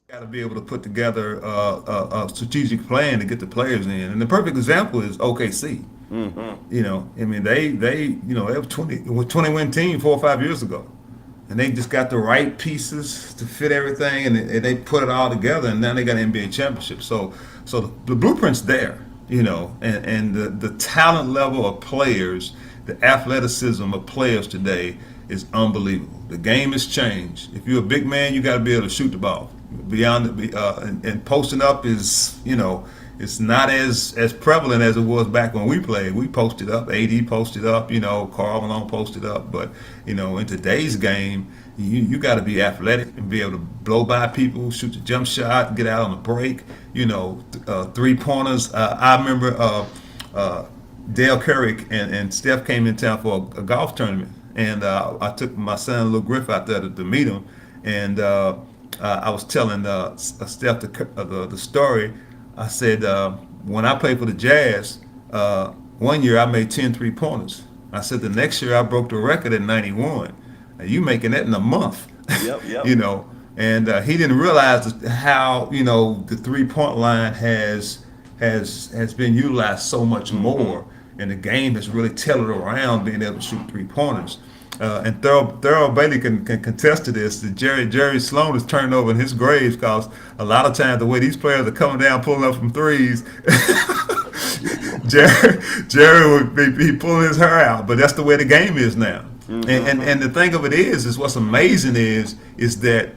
Got to be able to put together a strategic plan to get the players in, and the perfect example is OKC. You know, I mean, they were 20-win team 4 or 5 years ago, and they just got the right pieces to fit everything, and they put it all together, and now they got an NBA championship. So the blueprint's there, you know, and the talent level of players, the athleticism of players today is unbelievable. The game has changed. If you're a big man, you got to be able to shoot the ball. And posting up is, you know, it's not as prevalent as it was back when we played. We posted up, AD posted up, you know, Karl Malone posted up. But, you know, in today's game, you got to be athletic and be able to blow by people, shoot the jump shot, get out on the break, you know, 3-pointers. I remember Dale Curry and Steph came in town for a golf tournament, and I took my son, Daryl Griffith, out there to meet him, and I was telling Steph the story. I said, when I played for the Jazz, one year I made 10 3-pointers. I said the next year I broke the record at 91. You making that in a month?
Yep.
You know, and he didn't realize how, you know, the 3-point line has been utilized so much more, and the game has really tailored around being able to shoot 3-pointers. And Daryl Bailey can contest to this. That Jerry Sloan is turning over in his grave, because a lot of times the way these players are coming down, pulling up from threes, Jerry would be pulling his hair out. But that's the way the game is now. And the thing of it is what's amazing is that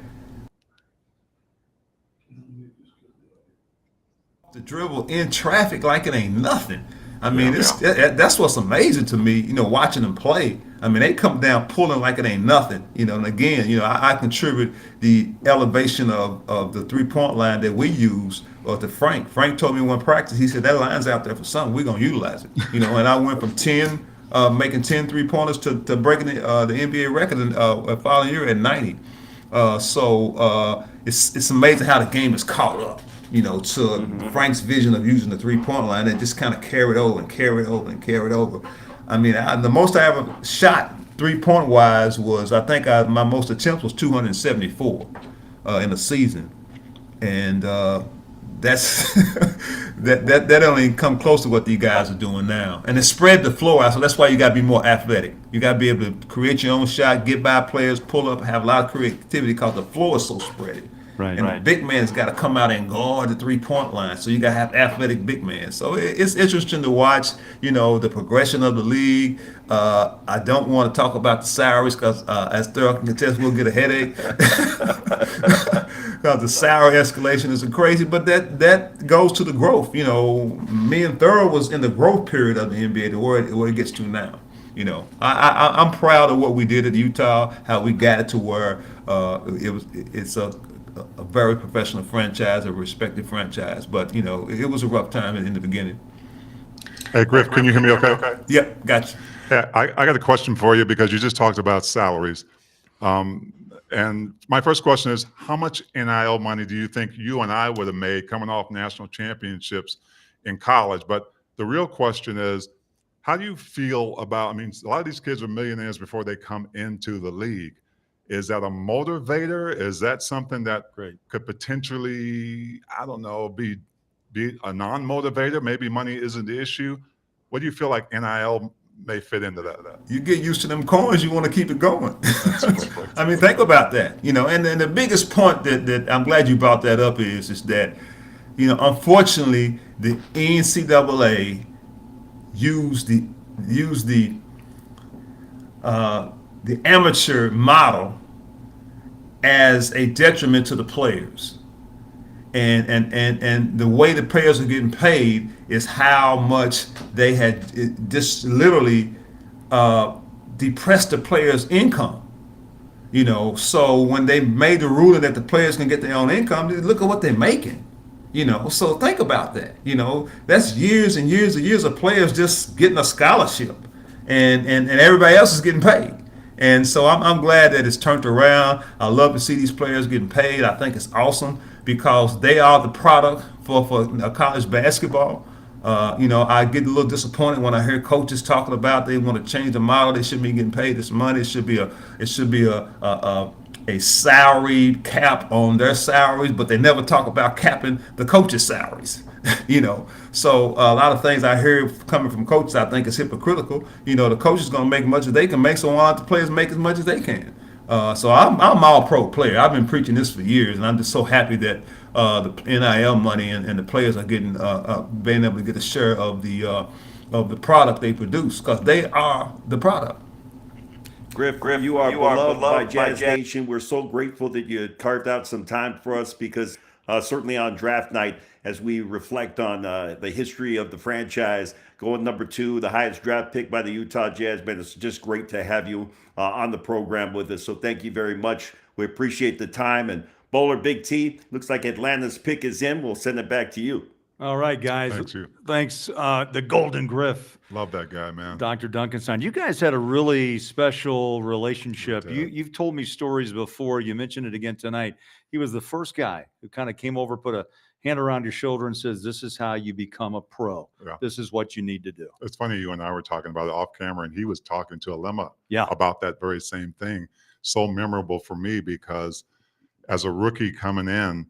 the dribble in traffic like it ain't nothing. I mean, that's what's amazing to me, you know, watching them play. I mean, they come down pulling like it ain't nothing, you know. And again, you know, I contribute the elevation of the 3-point line that we use to Frank. Frank told me one practice, he said, that line's out there for something, we're going to utilize it. You know, and I went from making 10 3-pointers to breaking the NBA record the following year at 90. It's amazing how the game is caught up, you know, to Frank's vision of using the 3-point line, and just kind of carried over. I mean, the most I ever shot 3-point wise was, I think my most attempts was 274 in a season, and that's that only come close to what these guys are doing now. And it spread the floor out, so that's why you got to be more athletic. You got to be able to create your own shot, get by players, pull up, have a lot of creativity, because the floor is so spread.
Right.
The big man's got to come out and guard the 3-point line. So you got to have athletic big men. So it's interesting to watch, you know, the progression of the league. I don't want to talk about the salaries, because as Daryl can contest, we'll get a headache. Because the salary escalation is crazy. But that goes to the growth. You know, me and Daryl was in the growth period of the NBA to where it gets to now. You know, I'm proud of what we did at Utah, how we got it to where it's a very professional franchise, a respected franchise. But, you know, it was a rough time in the beginning.
Hey, Griff, can you hear me okay?
Yep, gotcha.
Yeah, I got a question for you, because you just talked about salaries. And my first question is, how much NIL money do you think you and I would have made coming off national championships in college? But the real question is, how do you feel about, I mean, a lot of these kids are millionaires before they come into the league. Is that a motivator? Is that something that could potentially, I don't know, be a non-motivator? Maybe money isn't the issue. What do you feel like NIL may fit into that.
You get used to them coins, you want to keep it going. I mean, think about that, and then the biggest point that I'm glad you brought that up is that, unfortunately, the NCAA used the amateur model as a detriment to the players. And the way the players are getting paid is how much they had just literally depressed the players' income. So when they made the ruling that the players can get their own income, look at what they're making. So think about that. That's years and years and years of players just getting a scholarship, and everybody else is getting paid. And so I'm glad that it's turned around. I love to see these players getting paid. I think it's awesome because they are the product for college basketball. I get a little disappointed when I hear coaches talking about they want to change the model. They shouldn't be getting paid this money. It should be a salary cap on their salaries, but they never talk about capping the coaches' salaries. So a lot of things I hear coming from coaches I think is hypocritical. The coach is going to make as much as they can make, so why don't the players make as much as they can? So I'm all pro player. I've been preaching this for years, and I'm just so happy that the NIL money and the players are getting being able to get a share of the product they produce, because they are the product.
Griff, you are beloved by Jazz Nation. We're so grateful that you carved out some time for us, because certainly on draft night, as we reflect on the history of the franchise, going number 2, the highest draft pick by the Utah Jazz, man, it's just great to have you on the program with us. So thank you very much. We appreciate the time. And Bowler Big T, looks like Atlanta's pick is in. We'll send it back to you.
All right, guys. Thanks. The Golden Griff.
Love that guy, man.
Dr. Duncanstein. You guys had a really special relationship. You've told me stories before. You mentioned it again tonight. He was the first guy who kind of came over, put a hand around your shoulder and says, this is how you become a pro.
Yeah.
This is what you need to do.
It's funny, you and I were talking about it off camera, and he was talking to Alema
Yeah.
about that very same thing. So memorable for me, because as a rookie coming in,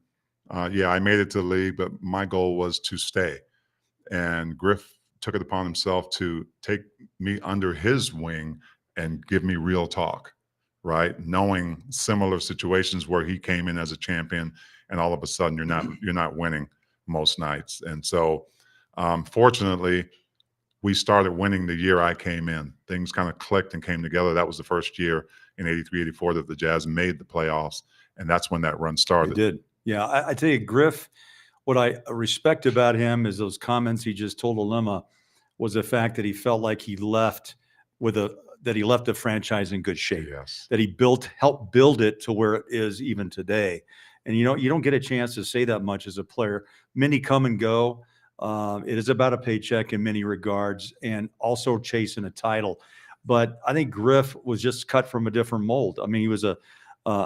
I made it to the league, but my goal was to stay. And Griff took it upon himself to take me under his wing and give me real talk, right? Knowing similar situations where he came in as a champion, and all of a sudden you're not winning most nights. And so, fortunately, we started winning the year I came in. Things kind of clicked and came together. That was the first year in 83, 84 that the Jazz made the playoffs, and that's when that run started.
It did. Yeah, I tell you, Griff, what I respect about him is those comments he just told Alema was the fact that he felt like he left the franchise in good shape.
Yes.
That he helped build it to where it is even today. And you don't get a chance to say that much as a player. Many come and go. It is about a paycheck in many regards, and also chasing a title. But I think Griff was just cut from a different mold. I mean, he was a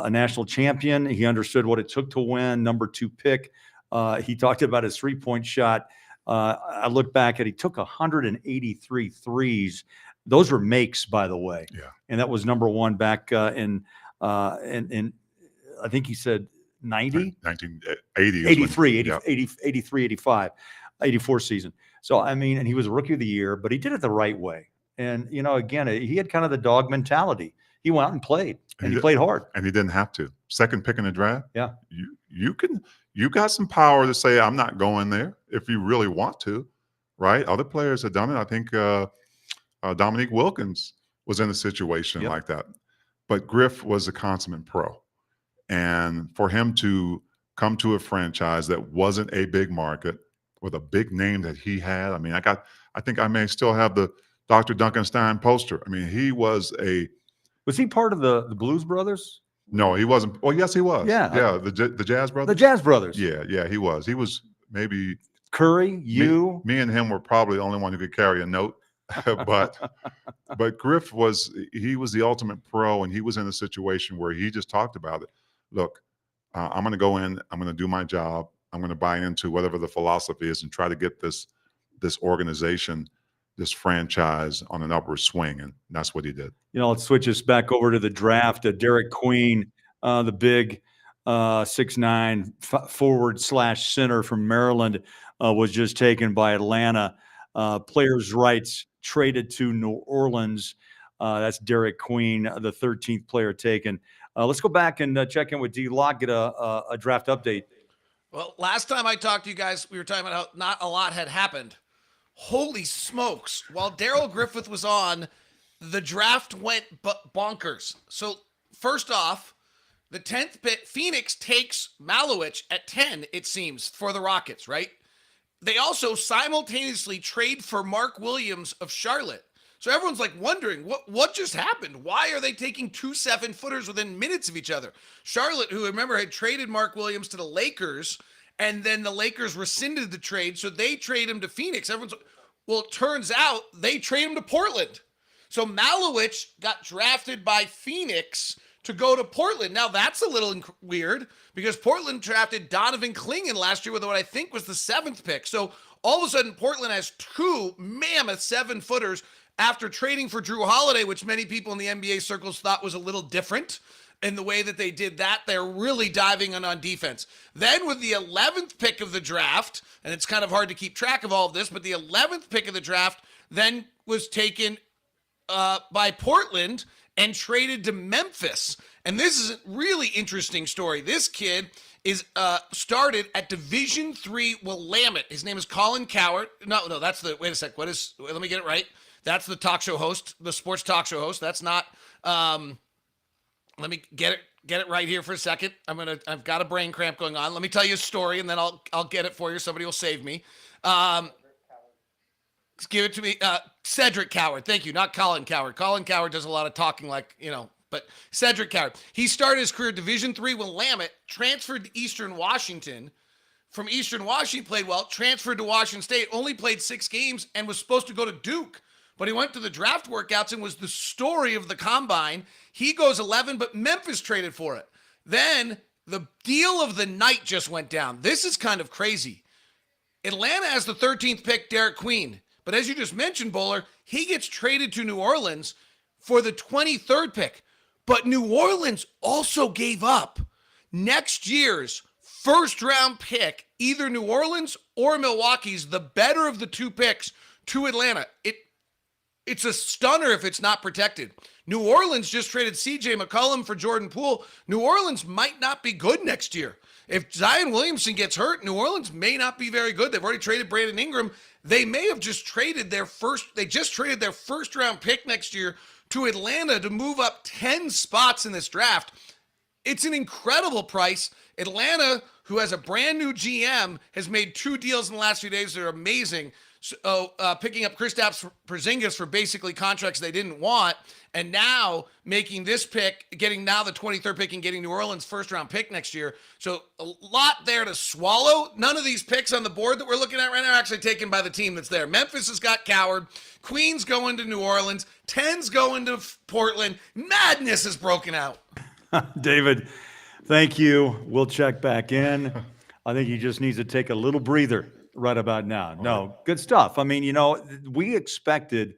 national champion. He understood what it took to win, number 2 pick. He talked about his 3-point shot. I look back at, he took 183 threes. Those were makes, by the way.
Yeah.
And that was number 1 back in I think he said 90?
1980.
83,
Yeah.
83, 85, 84 season. So, I mean, and he was rookie of the year, but he did it the right way. And, again, he had kind of the dog mentality. He went out and played, and he played hard.
And he didn't have to. Second pick in the draft.
Yeah.
You got some power to say, I'm not going there if you really want to, right? Other players have done it. I think Dominique Wilkins was in a situation like that. But Griff was a consummate pro. And for him to come to a franchise that wasn't a big market with a big name that he had, I mean, I think I may still have the Dr. Duncanstein poster. I mean, he was
Was he part of the Blues Brothers?
No, he wasn't. Oh, yes, he was.
Yeah.
Yeah, the Jazz Brothers.
The Jazz Brothers.
Yeah, he was. He was maybe
Curry,
me and him were probably the only one who could carry a note. but Griff was the ultimate pro, and he was in a situation where he just talked about it. Look, I'm going to go in, I'm going to do my job, I'm going to buy into whatever the philosophy is and try to get this organization, this franchise on an upward swing, and that's what he did.
Let's switch us back over to the draft. Derek Queen, the big 6'9" forward/center from Maryland, was just taken by Atlanta. Players' rights traded to New Orleans. That's Derek Queen, the 13th player taken. Let's go back and check in with D-Lock, get a draft update.
Well, last time I talked to you guys, we were talking about how not a lot had happened. Holy smokes. While Daryl Griffith was on, the draft went bonkers. So, first off, the 10th pick, Phoenix takes Malowich at 10, it seems, for the Rockets, right? They also simultaneously trade for Mark Williams of Charlotte. So everyone's like wondering, what just happened? Why are they taking 2 7-footers within minutes of each other? Charlotte, who remember had traded Mark Williams to the Lakers, and then the Lakers rescinded the trade, so they trade him to Phoenix. Well, it turns out they trade him to Portland. So Malowich got drafted by Phoenix to go to Portland. Now that's a little weird because Portland drafted Donovan Clingan last year with what I think was the 7th pick. So all of a sudden Portland has 2 mammoth 7-footers after trading for Drew Holiday, which many people in the NBA circles thought was a little different in the way that they did that. They're really diving on defense. Then with the 11th pick of the draft, and it's kind of hard to keep track of all of this, but the 11th pick of the draft then was taken by Portland and traded to Memphis. And this is a really interesting story. This kid is started at Division III Willamette. His name is Colin Coward. No, that's the, wait a sec. Let me get it right. That's the talk show host, the sports talk show host. That's not, let me get it right here for a second. I've got a brain cramp going on. Let me tell you a story and then I'll get it for you. Somebody will save me. Give it to me. Cedric Coward. Thank you. Not Colin Coward. Colin Coward does a lot of talking but Cedric Coward. He started his career Division III Willamette, transferred to Eastern Washington. From Eastern Washington, played well, transferred to Washington State, only played 6 games and was supposed to go to Duke. But he went to the draft workouts and was the story of the combine. He goes 11, but Memphis traded for it. Then the deal of the night just went down. This is kind of crazy. Atlanta has the 13th pick, Derek Queen. But as you just mentioned, Bowler, he gets traded to New Orleans for the 23rd pick. But New Orleans also gave up next year's first-round pick, either New Orleans or Milwaukee's, the better of the 2 picks, to Atlanta. It's a stunner if it's not protected. New Orleans just traded C.J. McCollum for Jordan Poole. New Orleans might not be good next year. If Zion Williamson gets hurt, New Orleans may not be very good. They've already traded Brandon Ingram. They may have just traded their first-round pick next year to Atlanta to move up 10 spots in this draft. It's an incredible price. Atlanta, who has a brand new GM, has made 2 deals in the last few days that are amazing. So, picking up Kristaps Porzingis for basically contracts they didn't want, and now making this pick, getting now the 23rd pick and getting New Orleans' first-round pick next year. So a lot there to swallow. None of these picks on the board that we're looking at right now are actually taken by the team that's there. Memphis has got Coward. Queen's going to New Orleans. 10's going to Portland. Madness has broken out.
David, thank you. We'll check back in. I think he just needs to take a little breather right about now. No, good stuff. I mean, we expected,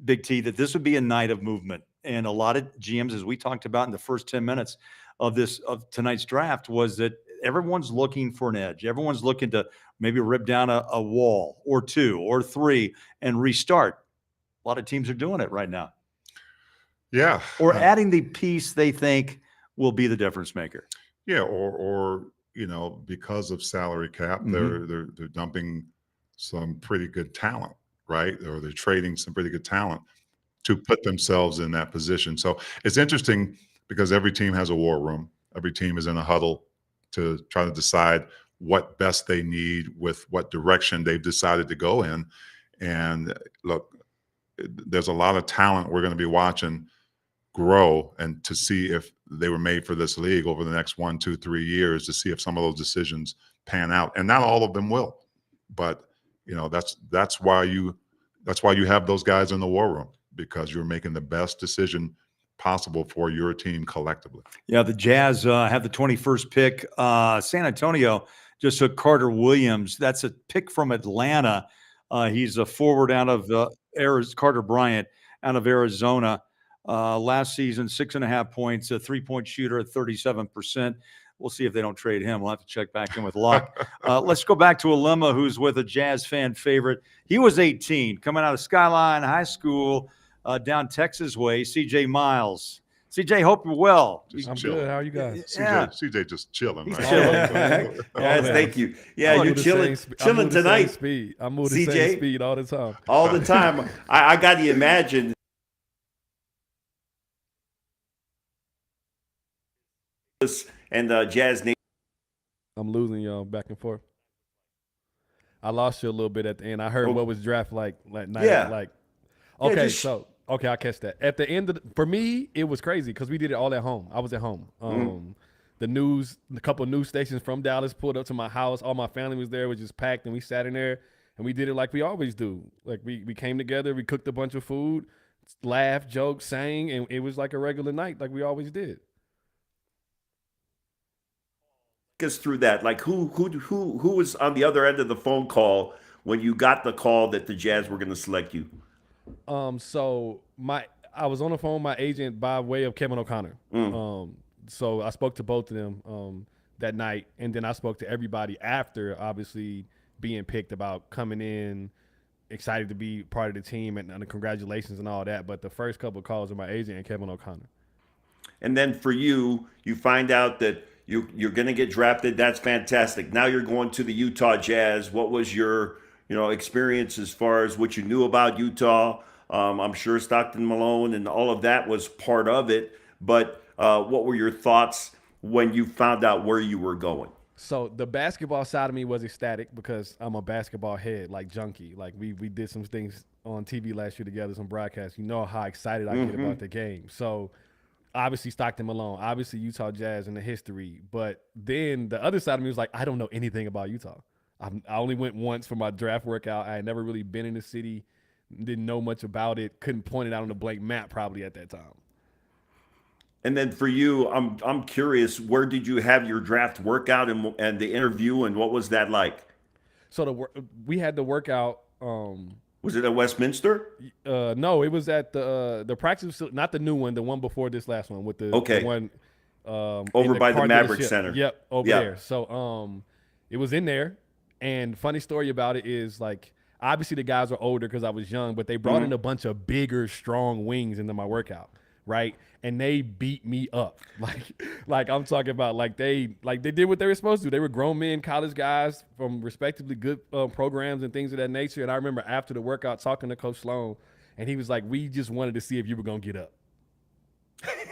Big T, that this would be a night of movement. And a lot of GMs, as we talked about in the first 10 minutes of tonight's draft, was that everyone's looking for an edge. Everyone's looking to maybe rip down a wall or 2 or 3 and restart. A lot of teams are doing it right now.
Yeah.
Or adding the piece they think will be the difference maker.
Yeah, or because of salary cap, they're dumping some pretty good talent, right? Or they're trading some pretty good talent to put themselves in that position. So it's interesting because every team has a war room. Every team is in a huddle to try to decide what best they need with what direction they've decided to go in. And look, there's a lot of talent we're going to be watching grow and to see if they were made for this league over the next 1, 2, 3 years, to see if some of those decisions pan out. And not all of them will, but that's why you have those guys in the war room, because you're making the best decision possible for your team collectively.
Yeah, the Jazz have the 21st pick. San Antonio just took Carter Williams. That's a pick from Atlanta. He's a forward out of Carter Bryant out of Arizona. Last season, 6.5 points, a 3-point shooter at 37%. We'll see if they don't trade him. We'll have to check back in with Luck. Let's go back to Alema, who's with a Jazz fan favorite. He was 18, coming out of Skyline High School down Texas way. CJ Miles. CJ, hope you're well.
I'm good. How are you guys? CJ just chilling.
He's
man.
chilling.
Yes, thank you. Yeah, you're chilling tonight.
Speed. I move the
CJ?
same speed all the time.
All the time. I got to imagine. And Jazz Nation.
I'm losing y'all back and forth. I lost you a little bit at the end. I heard what was draft like night.
Yeah.
Like,
Yeah,
okay,
just-
okay, I'll catch that. At the end of for me, it was crazy because we did it all at home. I was at home. A couple of news stations from Dallas pulled up to my house. All my family was there. It was just packed, and we sat in there and we did it like we always do. Like we came together, we cooked a bunch of food, laughed, joked, sang, and it was like a regular night, like we always did.
Take us through that. Like who was on the other end of the phone call when you got the call that the Jazz were going to select you?
So I was on the phone with my agent by way of Kevin O'Connor. So I spoke to both of them that night, and then I spoke to everybody after, obviously being picked, about coming in, excited to be part of the team, and the congratulations and all that. But the first couple of calls were my agent and Kevin O'Connor.
And then for you, you find out that you're going to get drafted. That's fantastic. Now you're going to the Utah Jazz. What was your experience as far as what you knew about Utah? I'm sure Stockton Malone and all of that was part of it. But what were your thoughts when you found out where you were going?
So the basketball side of me was ecstatic because I'm a basketball head, like junkie. Like we did some things on TV last year together, some broadcasts. You know how excited I get about the game. So obviously Stockton Malone, obviously Utah Jazz and the history. But then the other side of me was like, I don't know anything about Utah. I only went once for my draft workout. I had never really been in the city, didn't know much about it, couldn't point it out on a blank map probably at that time.
And then for you, I'm curious, where did you have your draft workout and the interview, and what was that like?
So we had the workout.
Was it at Westminster?
No, it was at the practice facility, not the new one, the one before this last one with the one
over by the Maverick Center.
Yep, over there. So it was in there. And funny story about it is, like, obviously the guys were older because I was young, but they brought in a bunch of bigger, strong wings into my workout, right? And they beat me up. Like I'm talking about, like they did what they were supposed to do. They were grown men, college guys from respectively good programs and things of that nature. And I remember after the workout talking to Coach Sloan, and he was like, "We just wanted to see if you were gonna get up."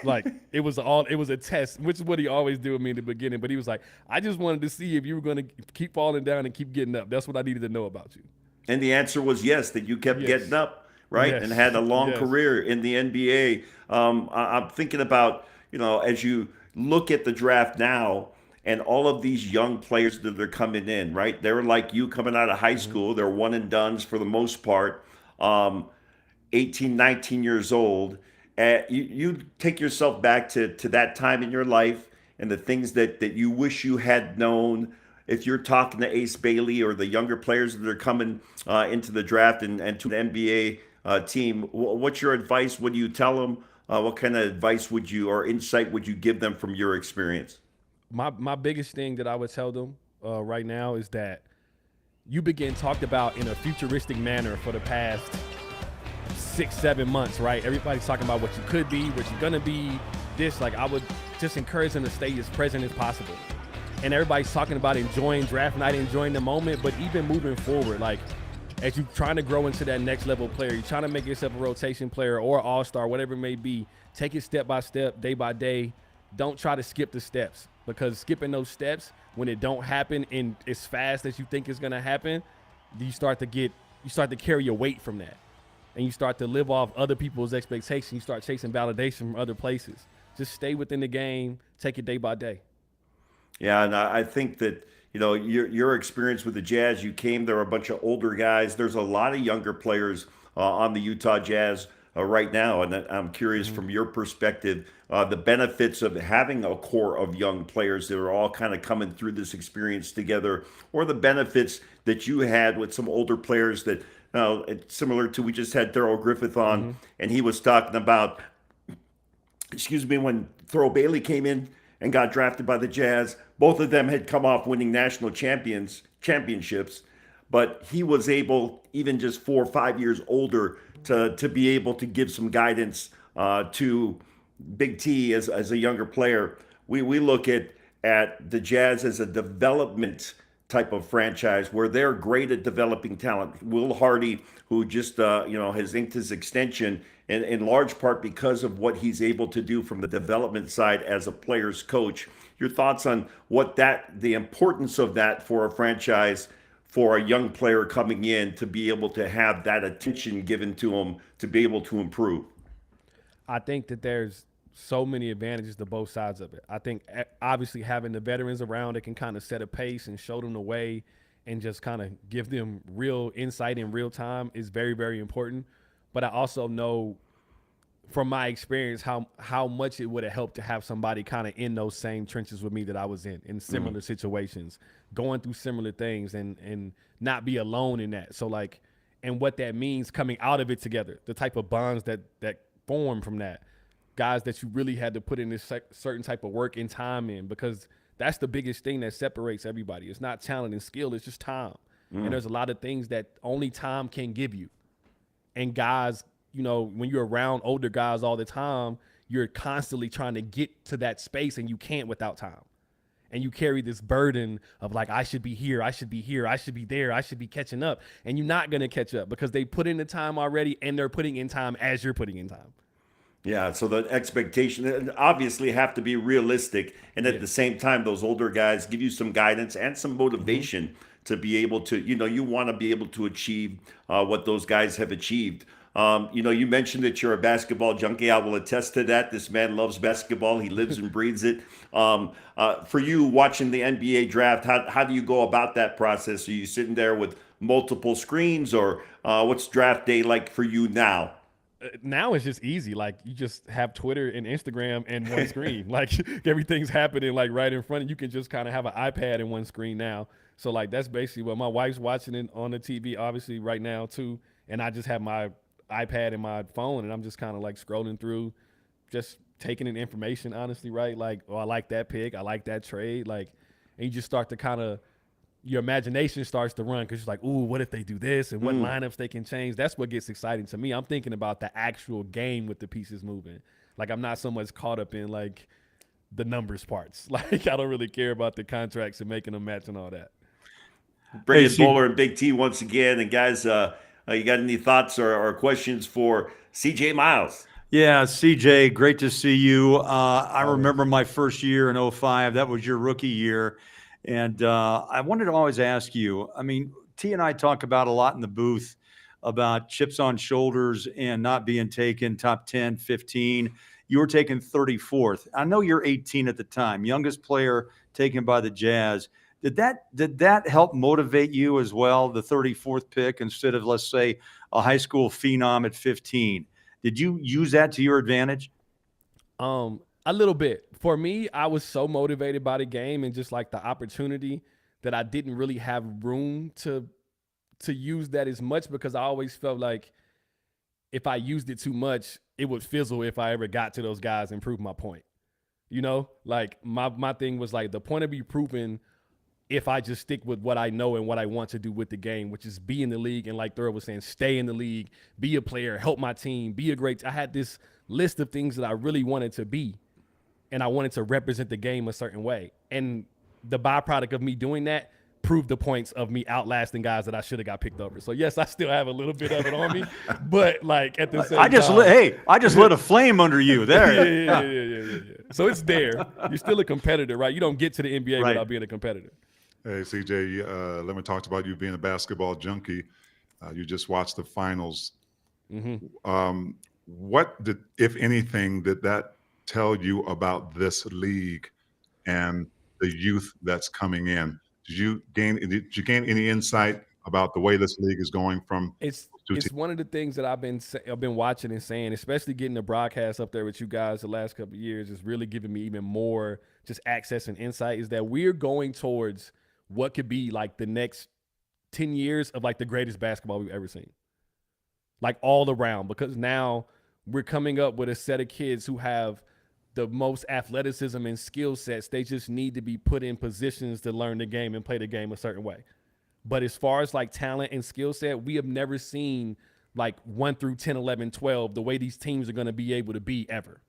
Like it was a test, which is what he always do with me in the beginning. But he was like, "I just wanted to see if you were going to keep falling down and keep getting up. That's what I needed to know about you."
And the answer was yes, that you kept getting up, right?
Yes.
And had a long career in the NBA. I'm thinking about, as you look at the draft now and all of these young players that are coming in, right? They're like you coming out of high school. They're one and dones for the most part, 18, 19 years old. You take yourself back to that time in your life and the things that you wish you had known. If you're talking to Ace Bailey or the younger players that are coming into the draft and to the NBA team, what's your advice? What do you tell them? What kind of advice or insight would you give them from your experience?
My biggest thing that I would tell them right now is that you've been talked about in a futuristic manner for the past 6-7 months, right? Everybody's talking about what you could be, what you're gonna be, this. Like, I would just encourage them to stay as present as possible. And everybody's talking about enjoying draft night, enjoying the moment, but even moving forward, like, as you're trying to grow into that next level player, you're trying to make yourself a rotation player or all-star, whatever it may be, take it step by step, day by day. Don't try to skip the steps, because skipping those steps, when it don't happen in as fast as you think it's gonna happen, you start to carry your weight from that. And you start to live off other people's expectations. You start chasing validation from other places. Just stay within the game. Take it day by day.
Yeah, and I think that, your experience with the Jazz, you came, there were a bunch of older guys. There's a lot of younger players on the Utah Jazz right now. And I'm curious from your perspective, the benefits of having a core of young players that are all kind of coming through this experience together, or the benefits that you had with some older players that, it's similar to, we just had Daryl Griffith on, and he was talking about, when Thurl Bailey came in and got drafted by the Jazz. Both of them had come off winning national championships, but he was able, even just 4 or 5 years older, to be able to give some guidance to Big T as a younger player. We look at the Jazz as a development type of franchise where they're great at developing talent. Will Hardy, who just has inked his extension in large part because of what he's able to do from the development side as a player's coach. Your thoughts on the importance of that for a franchise, for a young player coming in to be able to have that attention given to him to be able to improve?
I think that there's so many advantages to both sides of it. I think obviously having the veterans around that can kind of set a pace and show them the way and just kind of give them real insight in real time is very, very important. But I also know from my experience how much it would have helped to have somebody kind of in those same trenches with me that I was in similar situations, going through similar things and not be alone in that. So like, and what that means coming out of it together, the type of bonds that form from that. Guys that you really had to put in this certain type of work and time in, because that's the biggest thing that separates everybody. It's not talent and skill, it's just time. And there's a lot of things that only time can give you. And guys, when you're around older guys all the time, you're constantly trying to get to that space and you can't without time. And you carry this burden of like, I should be here, I should be here, I should be there, I should be catching up. And you're not going to catch up because they put in the time already and they're putting in time as you're putting in time.
Yeah, so the expectation obviously have to be realistic. And at the same time, those older guys give you some guidance and some motivation to be able to, you want to be able to achieve what those guys have achieved. You mentioned that you're a basketball junkie. I will attest to that. This man loves basketball. He lives and breathes it. For you watching the NBA draft, how do you go about that process? Are you sitting there with multiple screens, or what's draft day like for you now?
Now it's just easy. Like, you just have Twitter and Instagram and one screen. Like, everything's happening like right in front of you. You can just kind of have an iPad and one screen now. So like, that's basically what my wife's watching it on the TV, obviously right now too. And I just have my iPad and my phone, and I'm just kind of like scrolling through, just taking in information, honestly, right? Like, oh, I like that pick, I like that trade, like, and you just start to kind of, your imagination starts to run because you're like, ooh, what if they do this and what lineups they can change? That's what gets exciting to me. I'm thinking about the actual game with the pieces moving. Like, I'm not so much caught up in like the numbers parts. Like, I don't really care about the contracts and making them match and all that.
Brilliant Bowler and Big T once again. And guys, you got any thoughts or questions for CJ Miles?
Yeah, CJ, great to see you. I remember my first year in 05. That was your rookie year. And I wanted to always ask you, I mean, T and I talk about a lot in the booth about chips on shoulders and not being taken top 10, 15. You were taken 34th. I know you're 18 at the time, youngest player taken by the Jazz. Did that help motivate you as well, the 34th pick, instead of, let's say, a high school phenom at 15? Did you use that to your advantage?
A little bit. For me, I was so motivated by the game and just like the opportunity that I didn't really have room to use that as much, because I always felt like if I used it too much, it would fizzle if I ever got to those guys and prove my point. Like my thing was like, the point will be proven if I just stick with what I know and what I want to do with the game, which is be in the league. And like Daryl was saying, stay in the league, be a player, help my team, be a great. I had this list of things that I really wanted to be. And I wanted to represent the game a certain way. And the byproduct of me doing that proved the points of me outlasting guys that I should have got picked over. So yes, I still have a little bit of it on me, but like at the same time,
I just lit a flame under you there.
Yeah. So it's there. You're still a competitor, right? You don't get to the NBA without being a competitor.
Hey, CJ, let me talk about you being a basketball junkie. You just watched the finals. What did, if anything, did that tell you about this league and the youth that's coming in? Did you gain any insight about the way this league is going from?
It's one of the things that I've been watching and saying, especially getting the broadcast up there with you guys the last couple of years, is really giving me even more just access and insight, is that we're going towards what could be like the next 10 years of like the greatest basketball we've ever seen. Like all around, because now we're coming up with a set of kids who have the most athleticism and skill sets. They just need to be put in positions to learn the game and play the game a certain way. But as far as like talent and skill set, we have never seen like 1 through 10, 11, 12, the way these teams are going to be able to be ever.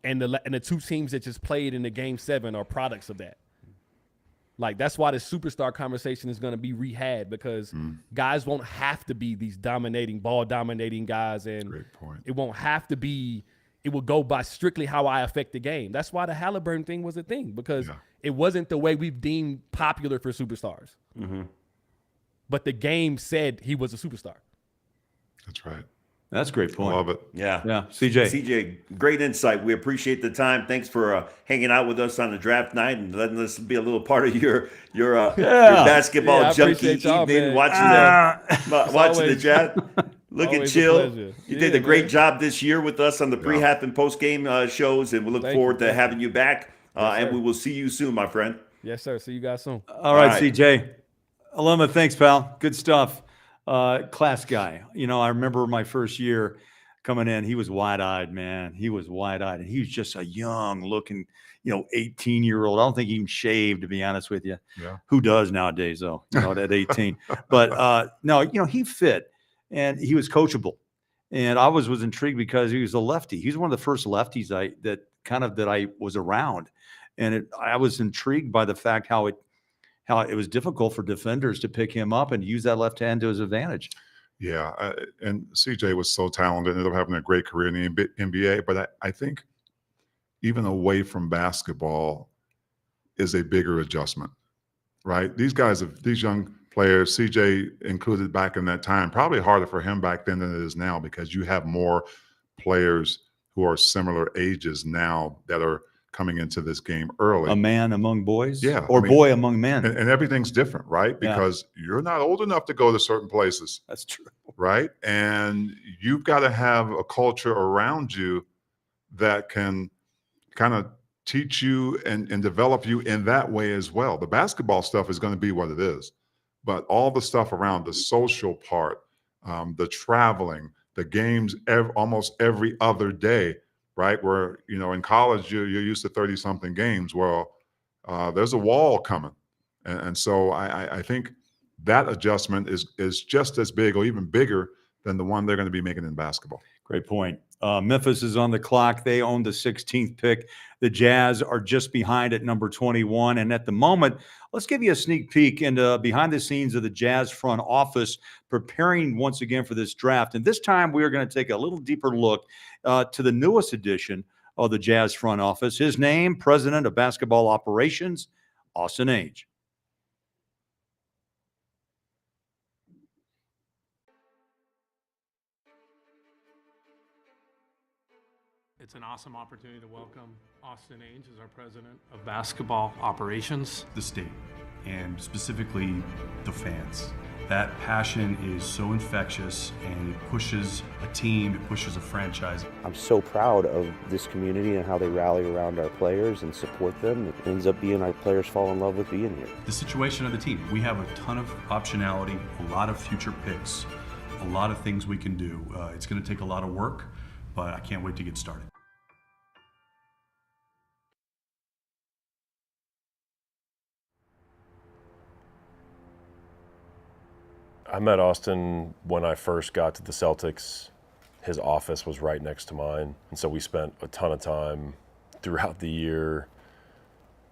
And the two teams that just played in the Game 7 are products of that. Like, that's why the superstar conversation is going to be rehad, because guys won't have to be these ball-dominating guys. And
Great point.
it won't have to be, it will go by strictly how I affect the game. That's why the Halliburton thing was a thing, because it wasn't the way we've deemed popular for superstars. But the game said he was a superstar.
That's right.
That's a great point.
Love it.
Yeah.
Yeah. CJ.
CJ, great insight. We appreciate the time. Thanks for hanging out with us on the draft night and letting us be a little part of your basketball junkie evening, watching the draft. Looking chill. You did a great job this year with us on the pre-half and post-game shows, and we look forward to having you back. And we will see you soon, my friend.
Yes, sir. See you guys soon.
All right, CJ. Aloma, thanks, pal. Good stuff. Class guy. You know, I remember my first year coming in, he was wide-eyed, man. He was wide-eyed, and he was just a young-looking, 18-year-old. I don't think he even shaved, to be honest with you.
Yeah.
Who does nowadays, though, at 18? But, no, he fit, and he was coachable. And I was intrigued because he was a lefty. He's one of the first lefties that I was around. And I was intrigued by the fact how it was difficult for defenders to pick him up and use that left hand to his advantage.
Yeah, and CJ was so talented, ended up having a great career in the NBA. But I think even away from basketball is a bigger adjustment, right? These young players, CJ included back in that time, probably harder for him back then than it is now, because you have more players who are similar ages now that are coming into this game early.
A man among boys?
Yeah.
Or boy among men.
And everything's different, right? Because you're not old enough to go to certain places.
That's true.
Right? And you've got to have a culture around you that can kind of teach you and develop you in that way as well. The basketball stuff is going to be what it is. But all the stuff around the social part, the traveling, the games almost every other day, right? Where, in college, you're used to 30-something games. Well, there's a wall coming. And so I think that adjustment is just as big or even bigger than the one they're going to be making in basketball.
Great point. Memphis is on the clock. They own the 16th pick. The Jazz are just behind at number 21. And at the moment, let's give you a sneak peek into behind the scenes of the Jazz front office preparing once again for this draft. And this time we are going to take a little deeper look to the newest edition of the Jazz front office. His name, President of Basketball Operations, Austin Ainge.
It's an awesome opportunity to welcome Austin Ainge as our President of Basketball Operations.
The state, and specifically the fans. That passion is so infectious, and it pushes a team, it pushes a franchise.
I'm so proud of this community and how they rally around our players and support them. It ends up being our players fall in love with being here.
The situation of the team, we have a ton of optionality, a lot of future picks, a lot of things we can do. It's going to take a lot of work, but I can't wait to get started.
I met Austin when I first got to the Celtics. His office was right next to mine. And so we spent a ton of time throughout the year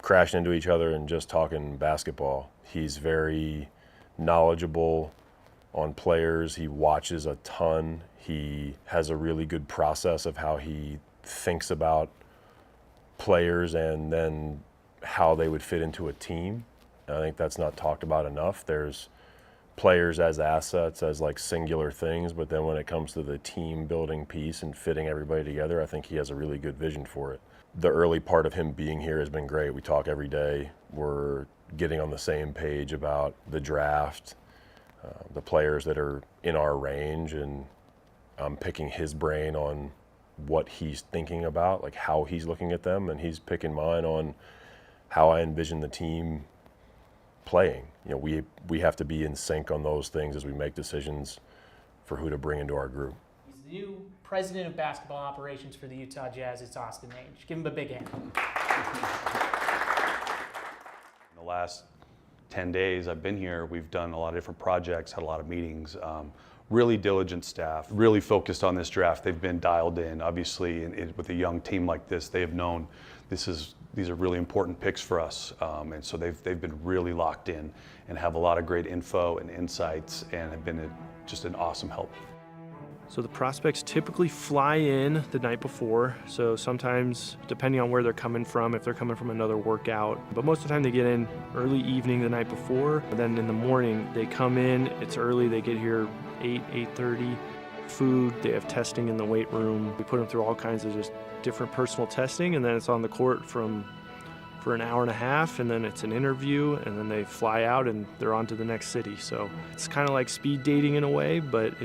crashing into each other and just talking basketball. He's very knowledgeable on players. He watches a ton. He has a really good process of how he thinks about players and then how they would fit into a team. And I think that's not talked about enough. There's players as assets, as like singular things, but then when it comes to the team building piece and fitting everybody together, I think he has a really good vision for it. The early part of him being here has been great. We talk every day. We're getting on the same page about the draft, the players that are in our range, and I'm picking his brain on what he's thinking about, like how he's looking at them, and he's picking mine on how I envision the team playing. We have to be in sync on those things as we make decisions for who to bring into our group.
He's
new president of basketball operations for the Utah Jazz. It's Austin Ainge. Give him a big hand.
In the last 10 days I've been here, we've done a lot of different projects, had a lot of meetings, really diligent staff, really focused on this draft. They've been dialed in. Obviously, with a young team like this, they have known these are really important picks for us, and so they've been really locked in and have a lot of great info and insights and have been just an awesome help.
So the prospects typically fly in the night before. So sometimes, depending on where they're coming from, if they're coming from another workout, but most of the time they get in early evening the night before. And then in the morning, they come in, it's early, they get here 8:30. Food, they have testing in the weight room. We put them through all kinds of just different personal testing, and then it's on the court for an hour and a half, and then it's an interview, and then they fly out and they're on to the next city. So it's kind of like speed dating in a way, but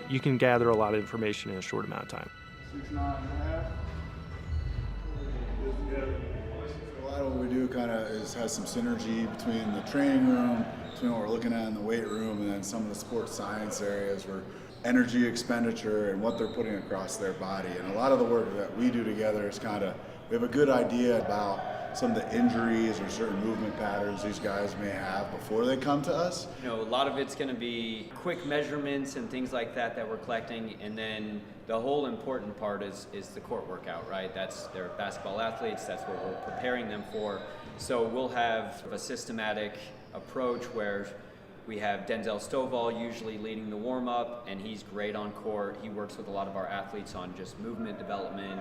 you can gather a lot of information in a short amount of time.
6'9.5". A lot of what we do kind of has some synergy between the training room, between what we're looking at in the weight room, and then some of the sports science areas where energy expenditure and what they're putting across their body. And a lot of the work that we do together is we have a good idea about some of the injuries or certain movement patterns these guys may have before they come to us.
A lot of it's going to be quick measurements and things like that we're collecting, and then the whole important part is the court workout, right? They're basketball athletes, that's what we're preparing them for. So we'll have a systematic approach where we have Denzel Stovall usually leading the warm-up, and he's great on court. He works with a lot of our athletes on just movement development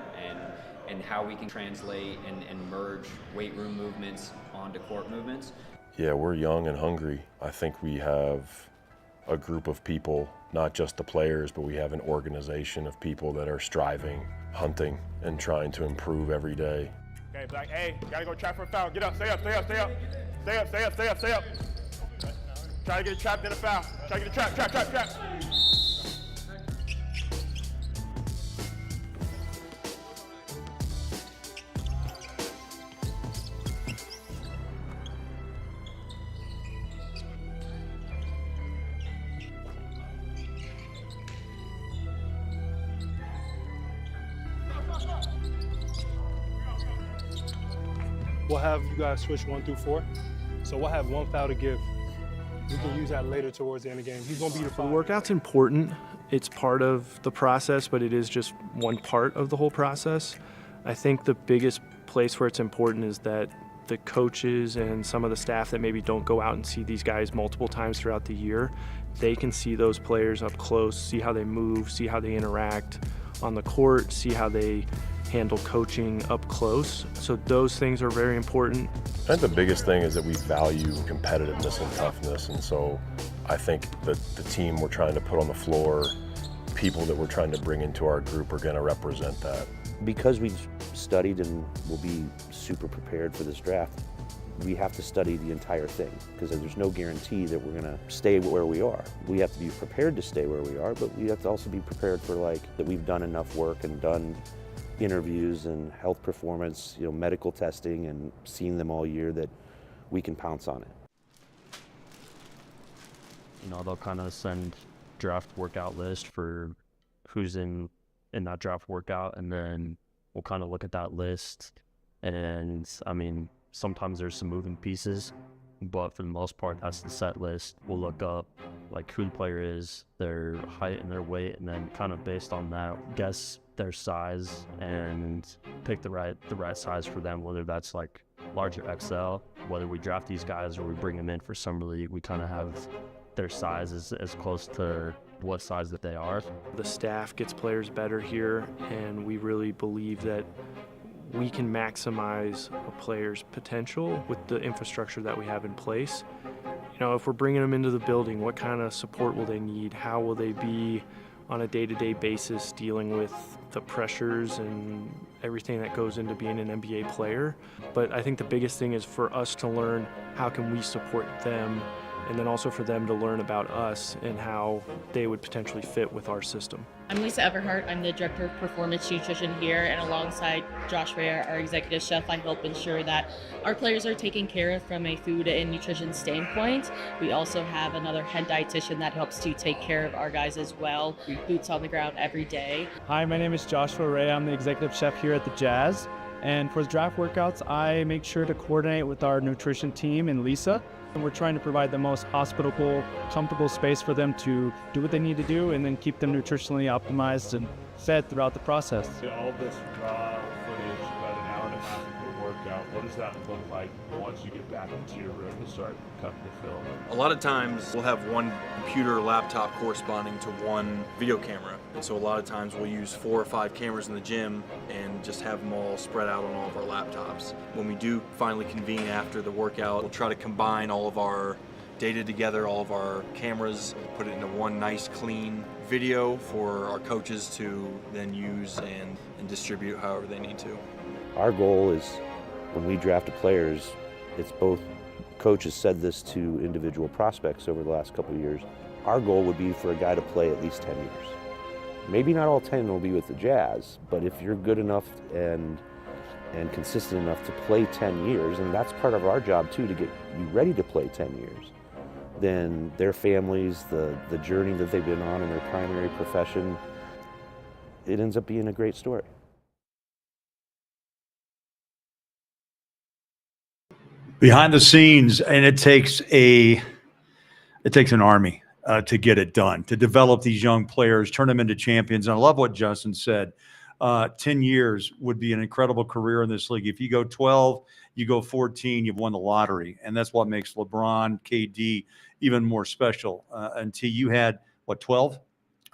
and how we can translate and merge weight room movements onto court movements.
Yeah, we're young and hungry. I think we have a group of people, not just the players, but we have an organization of people that are striving, hunting, and trying to improve every day.
Okay, Black, hey, gotta go trap for a foul. Get up, stay up, stay up, stay up. Stay up, stay up, stay up, stay up. Try to get it trapped in a foul. Try to get it trap.
We'll have you guys switch 1 through 4. So we'll have 1 foul to give. We can use that later towards the end of the game. He's going to be the
The
foul.
workout's important. It's part of the process, but it is just one part of the whole process. I think the biggest place where it's important is that the coaches and some of the staff that maybe don't go out and see these guys multiple times throughout the year, they can see those players up close, see how they move, see how they interact on the court, see how they handle coaching up close. So those things are very important.
I think the biggest thing is that we value competitiveness and toughness, and so I think that the team we're trying to put on the floor, people that we're trying to bring into our group are going to represent that.
Because we've studied and will be super prepared for this draft, we have to study the entire thing because there's no guarantee that we're going to stay where we are. We have to be prepared to stay where we are, but we have to also be prepared for that we've done enough work and done interviews and health performance, medical testing, and seen them all year that we can pounce on it.
They'll kind of send draft workout list for who's in that draft workout, and then we'll kind of look at that list. And sometimes there's some moving pieces, but for the most part, that's the set list. We'll look up who the player is, their height and their weight, and then kind of based on that, guess their size and pick the right size for them, whether that's larger XL, whether we draft these guys or we bring them in for summer league, we kind of have their size as close to what size that they are.
The staff gets players better here, and we really believe that we can maximize a player's potential with the infrastructure that we have in place. If we're bringing them into the building, what kind of support will they need? How will they be on a day-to-day basis dealing with the pressures and everything that goes into being an NBA player? But I think the biggest thing is for us to learn how can we support them and then also for them to learn about us and how they would potentially fit with our system.
I'm Lisa Everhart. I'm the Director of Performance Nutrition here, and alongside Josh Ray, our Executive Chef, I help ensure that our players are taken care of from a food and nutrition standpoint. We also have another head dietitian that helps to take care of our guys as well, boots on the ground every day.
Hi, my name is Joshua Ray. I'm the Executive Chef here at the Jazz. And for the draft workouts, I make sure to coordinate with our nutrition team and Lisa. And we're trying to provide the most hospitable, comfortable space for them to do what they need to do and then keep them nutritionally optimized and fed throughout the process.
All this raw footage, about an hour and a half of the workout, what does that look like once you get back into your room to start cutting the film?
A lot of times we'll have one computer or laptop corresponding to one video camera. And so a lot of times we'll use 4 or 5 cameras in the gym and just have them all spread out on all of our laptops. When we do finally convene after the workout, we'll try to combine all of our data together, all of our cameras, put it into one nice clean video for our coaches to then use and distribute however they need to.
Our goal is, when we draft players, it's both, coaches said this to individual prospects over the last couple of years, our goal would be for a guy to play at least 10 years. Maybe not all 10 will be with the Jazz, but if you're good enough and consistent enough to play 10 years, and that's part of our job too, to get you ready to play 10 years, then their families, the journey that they've been on in their primary profession, it ends up being a great story.
Behind the scenes, and it takes an army to get it done, to develop these young players, turn them into champions. And I love what Justin said. 10 years would be an incredible career in this league. If you go 12, you go 14, you've won the lottery. And that's what makes LeBron, KD even more special. Until you had, what, 12?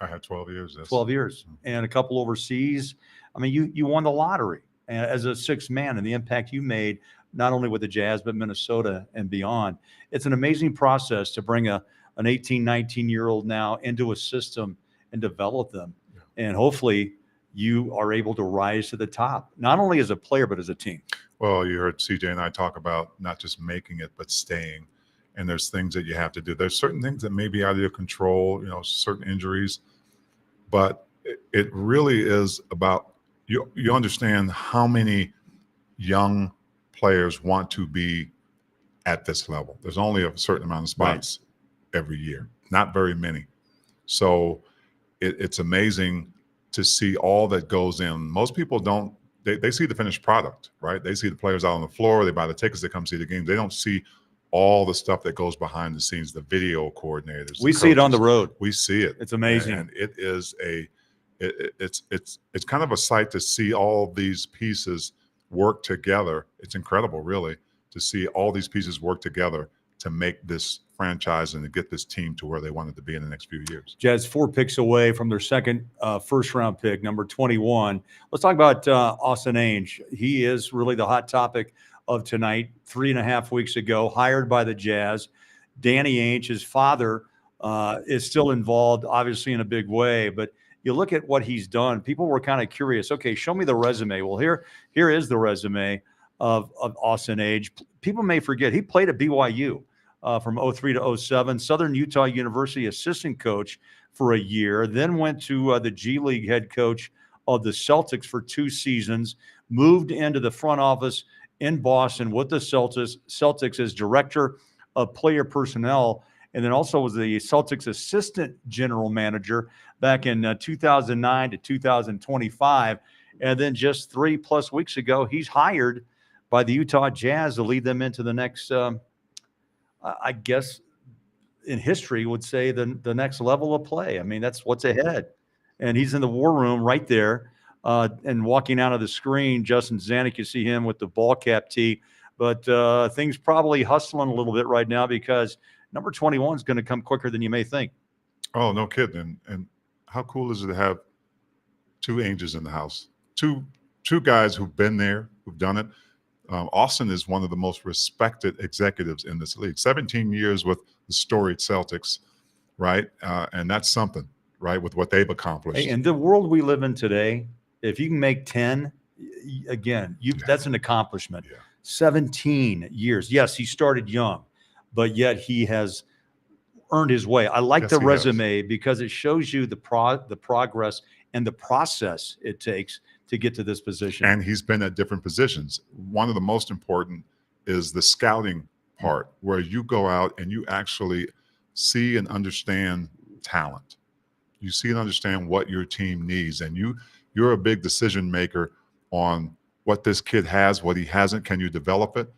I had 12 years. Yes.
12 years. And a couple overseas. I mean, you won the lottery as a sixth man, and the impact you made, not only with the Jazz, but Minnesota and beyond. It's an amazing process to bring an 18, 19-year-old now into a system and develop them. Yeah. And hopefully you are able to rise to the top, not only as a player, but as a team.
Well, you heard CJ and I talk about not just making it, but staying. And there's things that you have to do. There's certain things that may be out of your control, certain injuries, but it really is about, you understand how many young players want to be at this level. There's only a certain amount of spots every year, not very many. So it's amazing to see all that goes in. Most people don't, they see the finished product, right? They see the players out on the floor, they buy the tickets, they come see the game. They don't see all the stuff that goes behind the scenes, the video coordinators.
We see it on the road.
We see it.
It's amazing.
And it is it's kind of a sight to see all these pieces work together. It's incredible, really, to see all these pieces work together to make this franchise and to get this team to where they wanted to be in the next few years.
Jazz 4 picks away from their second first-round pick, number 21. Let's talk about Austin Ainge. He is really the hot topic of tonight. 3.5 weeks ago, hired by the Jazz. Danny Ainge, his father, is still involved, obviously, in a big way, but you look at what he's done, people were kind of curious. Okay, show me the resume. Well, here is the resume of Austin Ainge. People may forget, he played at BYU from 03 to 07, Southern Utah University assistant coach for a year, then went to the G League head coach of the Celtics for 2 seasons, moved into the front office in Boston with the Celtics as director of player personnel, and then also was the Celtics assistant general manager back in 2009 to 2025. And then just 3+ weeks ago, he's hired by the Utah Jazz to lead them into the next, I guess, in history would say the next level of play. I mean, that's what's ahead. And he's in the war room right there. And walking out of the screen, Justin Zanuck, you see him with the ball cap tee. But things probably hustling a little bit right now because number 21 is going to come quicker than you may think.
Oh, no kidding. And how cool is it to have 2 Ainges in the house? Two guys who've been there, who've done it. Austin is one of the most respected executives in this league. 17 years with the storied Celtics, right? And that's something, right, with what they've accomplished.
Hey, in the world we live in today, if you can make 10, again, that's an accomplishment. 17 years. Yes, he started young, but yet he has earned his way. I like
Yes,
the
he has.
resume because it shows you the progress and the process it takes to get to this position.
And he's been at different positions. One of the most important is the scouting part, where you go out and you actually see and understand talent. You see and understand what your team needs, and you're a big decision maker on what this kid has, what he hasn't. Can you develop it?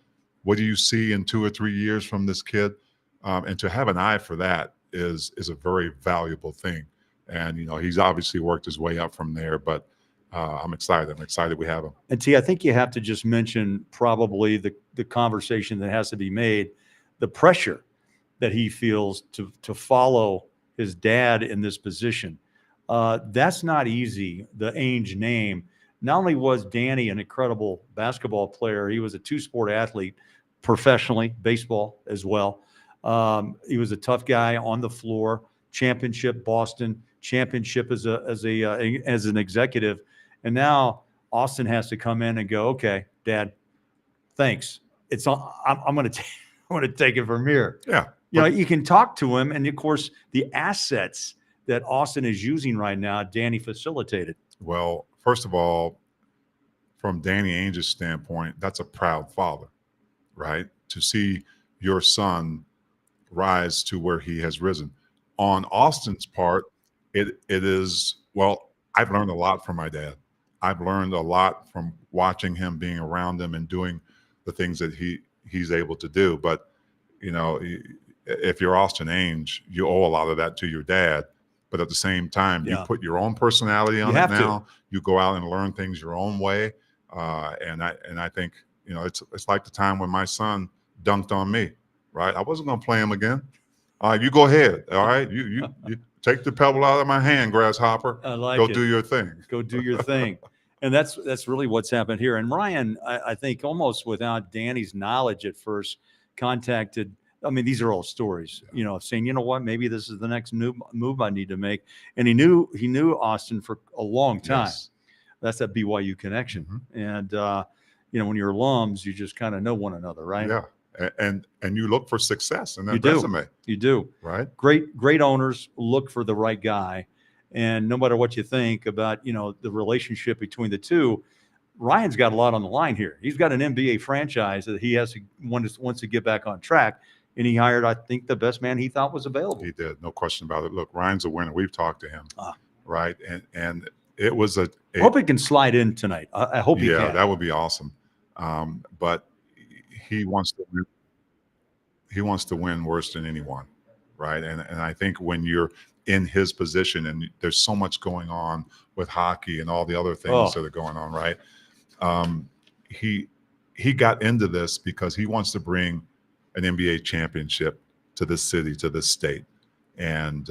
What do you see in 2 or 3 years from this kid? And to have an eye for that is a very valuable thing. And he's obviously worked his way up from there, but I'm excited. I'm excited we have him.
And T, I think you have to just mention probably the conversation that has to be made, the pressure that he feels to follow his dad in this position. That's not easy. The Ainge name. Not only was Danny an incredible basketball player, he was a two-sport athlete professionally, baseball as well. He was a tough guy on the floor. Championship Boston, championship as an executive, and now Austin has to come in and go, okay, Dad, thanks. I'm going to take it from here.
Yeah.
You can talk to him, and of course, the assets that Austin is using right now, Danny facilitated.
Well, first of all, from Danny Ainge's standpoint, that's a proud father, right? To see your son rise to where he has risen. On Austin's part, it is, well, I've learned a lot from my dad. I've learned a lot from watching him, being around him, and doing the things that he's able to do. But, if you're Austin Ainge, you owe a lot of that to your dad. But at the same time, you put your own personality on it now. You go out and learn things your own way. And I think, it's like the time when my son dunked on me, right? I wasn't going to play him again. All right, you go ahead. All right, you take the pebble out of my hand, grasshopper.
I like
Go
it.
do your thing.
Go do your thing. And that's really what's happened here. And Ryan, I think almost without Danny's knowledge at first, contacted. I mean, these are all stories, saying, what, maybe this is the next move I need to make. And he knew Austin for a long time.
Yes.
That's that BYU connection. And, when you're alums, you just kind of know one another, right?
Yeah. And you look for success in that
You do.
resume.
You do.
Right.
Great owners look for the right guy. And no matter what you think about, the relationship between the two, Ryan's got a lot on the line here. He's got an NBA franchise that he wants to get back on track. And he hired, I think, the best man he thought was available.
He did. No question about it. Look, Ryan's a winner. We've talked to him. Right. And it was I
hope he can slide in tonight. I hope he can.
Yeah, that would be awesome. But he wants to win. He wants to win worse than anyone. Right. And I think when you're in his position and there's so much going on with hockey and all the other things that are going on, right? He got into this because he wants to bring an NBA championship to this city, to this state. And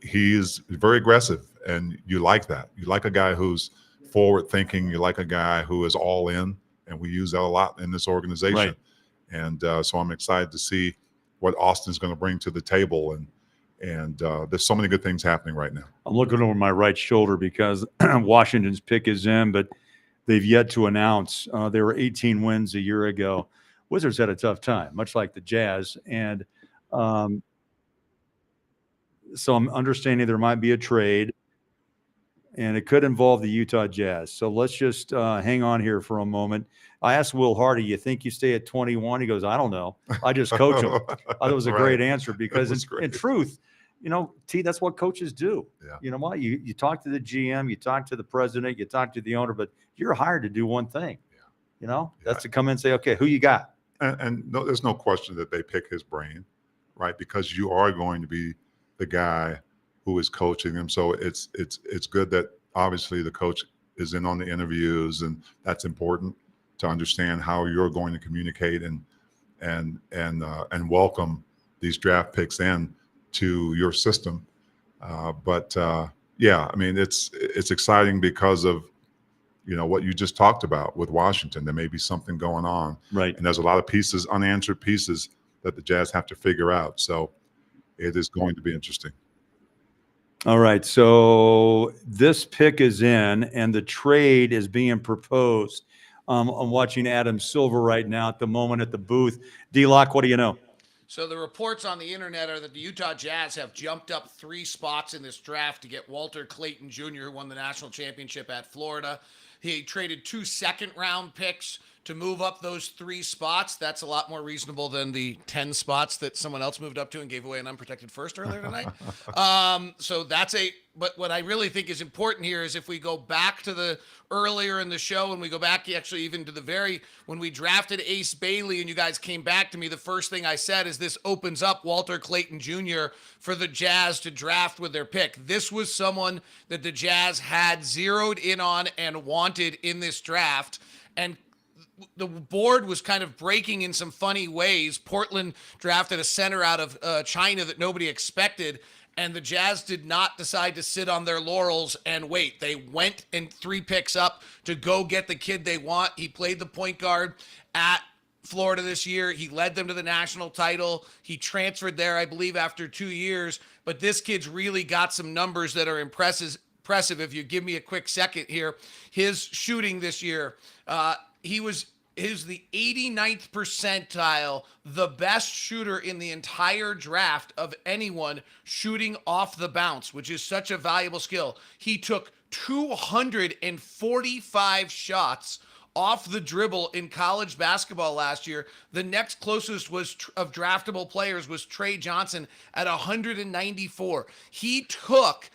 he is very aggressive, and you like that. You like a guy who's forward thinking. You like a guy who is all in, and we use that a lot in this organization.
Right.
And so I'm excited to see what Austin's going to bring to the table. And there's so many good things happening right now.
I'm looking over my right shoulder because Washington's pick is in, but they've yet to announce. There were 18 wins a year ago. Wizards had a tough time, much like the Jazz. And so I'm understanding there might be a trade, and it could involve the Utah Jazz. So let's just hang on here for a moment. I asked Will Hardy, you think you stay at 21? He goes, I don't know. I just coach them. I thought it was a great answer because in truth, T, that's what coaches do.
Yeah.
You know what? You talk to the GM, you talk to the president, you talk to the owner, but you're hired to do one thing. That's to come in and say, okay, who you got?
And no, there's no question that they pick his brain, right? Because you are going to be the guy who is coaching them. So it's good that obviously the coach is in on the interviews, and that's important to understand how you're going to communicate and welcome these draft picks in to your system. But I mean, it's exciting because of what you just talked about with Washington. There may be something going on.
Right.
And there's a lot of pieces, unanswered pieces that the Jazz have to figure out. So it is going to be interesting.
All right. So this pick is in and the trade is being proposed. I'm watching Adam Silver right now at the moment at the booth. D-Lock, what do you know?
So the reports on the internet are that the Utah Jazz have jumped up 3 spots in this draft to get Walter Clayton Jr., who won the national championship at Florida. He traded 2 second-round picks to move up those 3 spots. That's a lot more reasonable than the 10 spots that someone else moved up to and gave away an unprotected first earlier tonight. So that's but what I really think is important here is if we go back to the earlier in the show, and we go back actually even to when we drafted Ace Bailey and you guys came back to me, the first thing I said is this opens up Walter Clayton Jr. for the Jazz to draft with their pick. This was someone that the Jazz had zeroed in on and wanted in this draft. And the board was kind of breaking in some funny ways. Portland drafted a center out of China that nobody expected, and the Jazz did not decide to sit on their laurels and wait. They went and 3 picks up to go get the kid they want. He played the point guard at Florida this year. He led them to the national title. He transferred there, I believe, after 2 years. But this kid's really got some numbers that are impressive. If you give me a quick second here, his shooting this year, he was the 89th percentile, the best shooter in the entire draft of anyone shooting off the bounce, which is such a valuable skill. He took 245 shots off the dribble in college basketball last year. The next closest of draftable players was Trey Johnson at 194. He took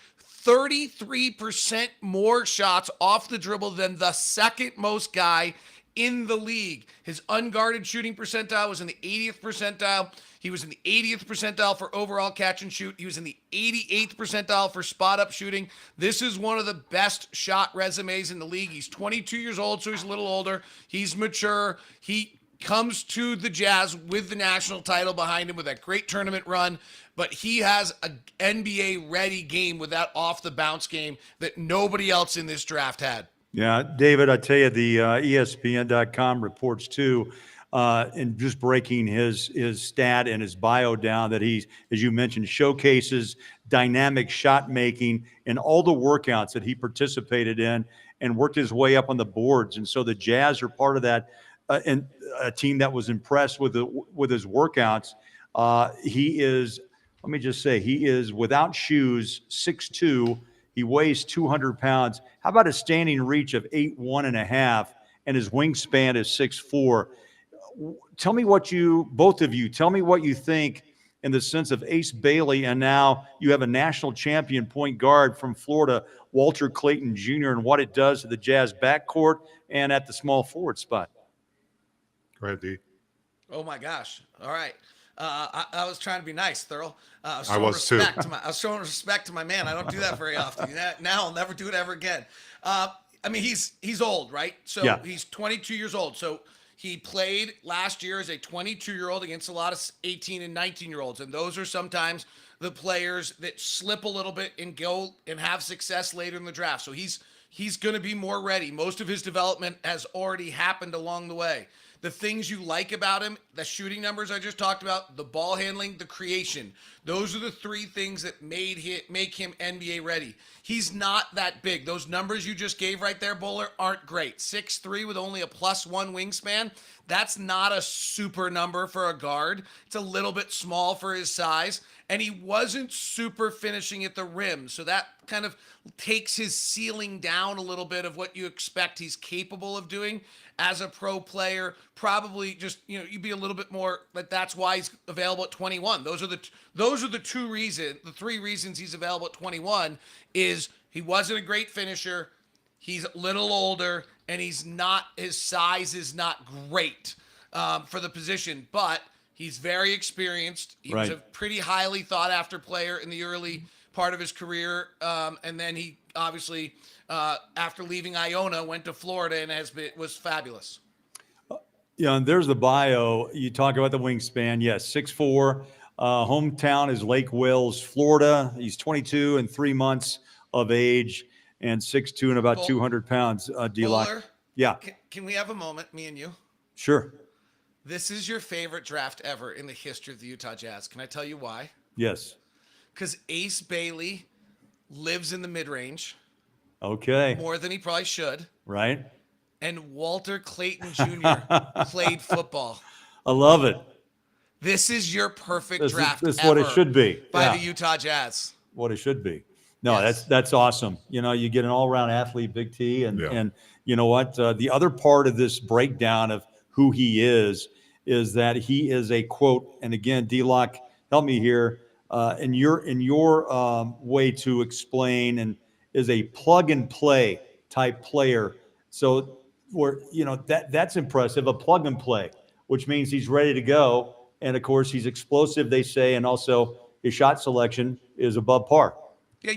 33% more shots off the dribble than the second most guy in the league. His unguarded shooting percentile was in the 80th percentile. He was in the 80th percentile for overall catch and shoot. He was in the 88th percentile for spot up shooting. This is one of the best shot resumes in the league. He's 22 years old, so he's a little older. He's mature. He comes to the Jazz with the national title behind him with that great tournament run, but he has an NBA ready game with that off the bounce game that nobody else in this draft had.
Yeah, David, I tell you, the ESPN.com reports too, and just breaking his stat and his bio down that he's, as you mentioned, showcases dynamic shot making in all the workouts that he participated in and worked his way up on the boards. And so the Jazz are part of that, and a team that was impressed with his workouts. He is, let me just say, he is without shoes, 6'2". He weighs 200 pounds. How about a standing reach of 8'1.5", and his wingspan is 6'4"? Tell me both of you, tell me what you think in the sense of Ace Bailey, and now you have a national champion point guard from Florida, Walter Clayton Jr., and what it does to the Jazz backcourt and at the small forward spot.
Go ahead, D.
Oh my gosh. All right. I was trying to be nice, Thurl.
I was too.
I was showing respect to my man. I don't do that very often. Now I'll never do it ever again. I mean, he's old, right? So yeah. He's 22 years old. So he played last year as a 22-year-old against a lot of 18 and 19-year-olds. And those are sometimes the players that slip a little bit and go and have success later in the draft. So he's going to be more ready. Most of his development has already happened along the way. The things you like about him, the shooting numbers I just talked about, the ball handling, the creation. Those are the 3 things that make him NBA ready. He's not that big. Those numbers you just gave right there, Bowler, aren't great. 6'3" with only a +1 wingspan. That's not a super number for a guard. It's a little bit small for his size. And he wasn't super finishing at the rim. So that kind of takes his ceiling down a little bit of what you expect he's capable of doing as a pro player. Probably just, you'd be a little bit more, but that's why he's available at 21. Those are the 3 reasons he's available at 21 is he wasn't a great finisher, he's a little older, and his size is not great for the position, but he's very experienced. He was a pretty highly thought after player in the early part of his career. And then he obviously, after leaving Iona, went to Florida and was fabulous.
Yeah, and there's the bio. You talk about the wingspan. Yes, 6'4". Hometown is Lake Wales, Florida. He's 22 and 3 months of age and 6'2" and about 200 pounds.
Bowler,
yeah.
Can we have a moment, me and you?
Sure.
This is your favorite draft ever in the history of the Utah Jazz. Can I tell you why?
Yes.
Because Ace Bailey lives in the mid-range.
Okay.
More than he probably should.
Right.
And Walter Clayton Jr. played football.
I love it.
This is your perfect draft
This is
ever
what it should be.
by
Yeah.
the Utah Jazz.
What it should be. No, that's awesome. You know, you get an all-around athlete, Big T, and you know what? The other part of this breakdown of who he is that he is a quote. And again, D-Lock, help me here. In your way to explain, and is a plug and play type player. So that's impressive. A plug and play, which means he's ready to go, and of course he's explosive, they say, and also his shot selection is above par.
Yeah,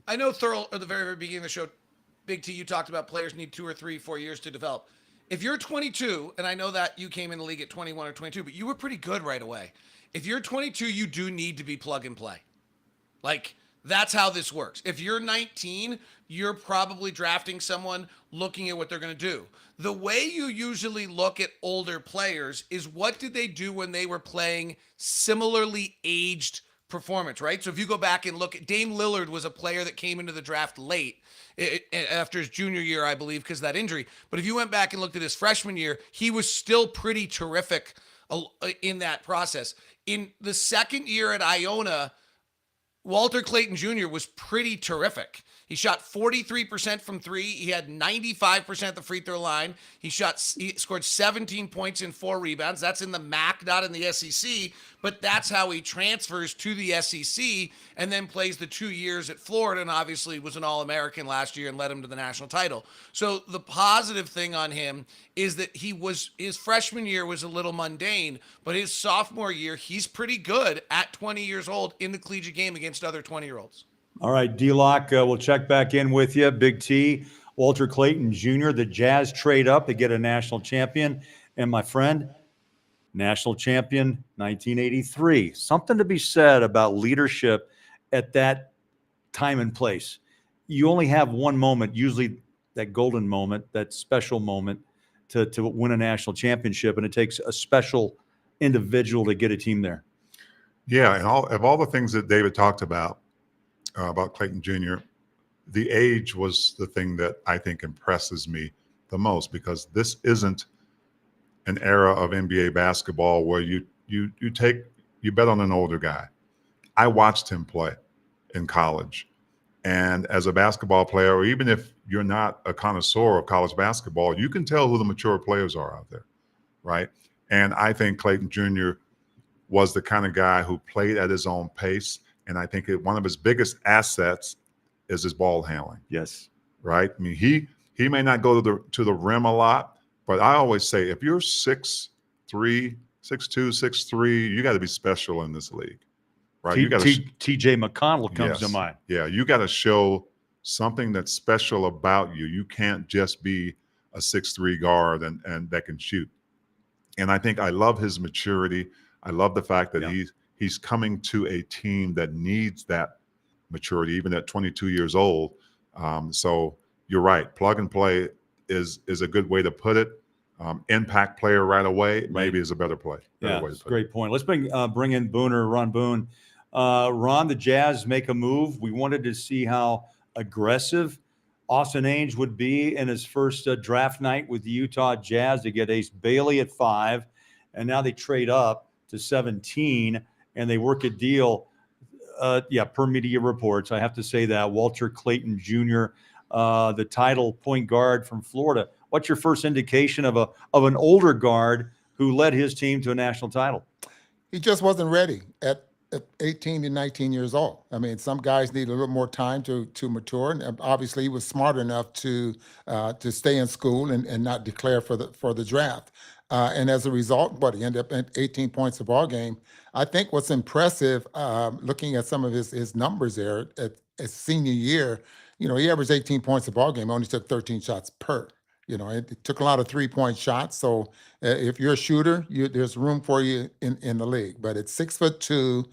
I know Thurl at the very, very beginning of the show, Big T, you talked about players need 2 or 3, 4 years to develop. If you're 22, and I know that you came in the league at 21 or 22, but you were pretty good right away. If you're 22, you do need to be plug and play. Like, that's how this works. If you're 19, you're probably drafting someone looking at what they're going to do. The way you usually look at older players is what did they do when they were playing similarly aged performance, right? So if you go back and look at Dame Lillard was a player that came into the draft late after his junior year, I believe, because of that injury. But if you went back and looked at his freshman year, he was still pretty terrific in that process. In the second year at Iona, Walter Clayton Jr. was pretty terrific. He shot 43% from three. He had 95% at the free throw line. He scored 17 points and 4 rebounds. That's in the MAC, not in the SEC, but that's how he transfers to the SEC and then plays the 2 years at Florida, and obviously was an All-American last year and led him to the national title. So the positive thing on him is that his freshman year was a little mundane, but his sophomore year, he's pretty good at 20 years old in the collegiate game against other 20-year-olds.
All right, D-Lock, we'll check back in with you. Big T, Walter Clayton Jr., the Jazz trade up to get a national champion. And my friend, national champion 1983. Something to be said about leadership at that time and place. You only have one moment, usually that golden moment, that special moment to win a national championship, and it takes a special individual to get a team there.
Yeah, and all the things that David talked about Clayton Jr., the age was the thing that I think impresses me the most, because this isn't an era of NBA basketball where you bet on an older guy. I watched him play in college, and as a basketball player, or even if you're not a connoisseur of college basketball, you can tell who the mature players are out there, right? And I think Clayton Jr. was the kind of guy who played at his own pace. And I think one of his biggest assets is his ball handling.
Yes.
Right? I mean, he may not go to the rim a lot, but I always say if you're 6'3", 6'2", 6'3", you got to be special in this league. Right? You got
TJ McConnell comes to mind.
Yeah, you got to show something that's special about you. You can't just be a 6'3" guard and that can shoot. And I think I love his maturity. I love the fact that he's coming to a team that needs that maturity, even at 22 years old. So you're right. Plug and play is a good way to put it. Impact player right away maybe is a better play.
Yeah, that's a great point. Let's bring in Ron Boone. Ron, the Jazz make a move. We wanted to see how aggressive Austin Ainge would be in his first draft night with the Utah Jazz to get Ace Bailey at 5, and now they trade up to 17. And they work a deal, per media reports. I have to say that Walter Clayton Jr., the title point guard from Florida. What's your first indication of an older guard who led his team to a national title?
He just wasn't ready at 18 to 19 years old. I mean, some guys need a little more time to mature, and obviously he was smart enough to stay in school and not declare for the draft. And as a result, he ended up at 18 points a ball game. I think what's impressive, looking at some of his numbers there at senior year, he averaged 18 points a ball game, only took 13 shots per. It took a lot of 3-point shots. So if you're a shooter, there's room for you in the league. But at 6'2",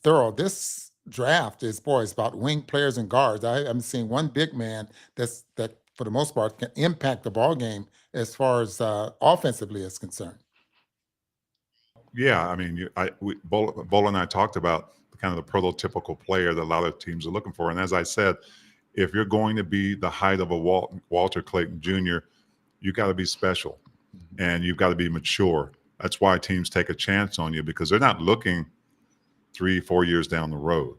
thorough, this draft is about wing players and guards. I haven't seen one big man that for the most part can impact the ball game as far as offensively is concerned.
Yeah, I mean, Bola and I talked about kind of the prototypical player that a lot of teams are looking for. And as I said, if you're going to be the height of a Walter Clayton Jr., you got to be special, and you've got to be mature. That's why teams take a chance on you, because they're not looking 3-4 years down the road.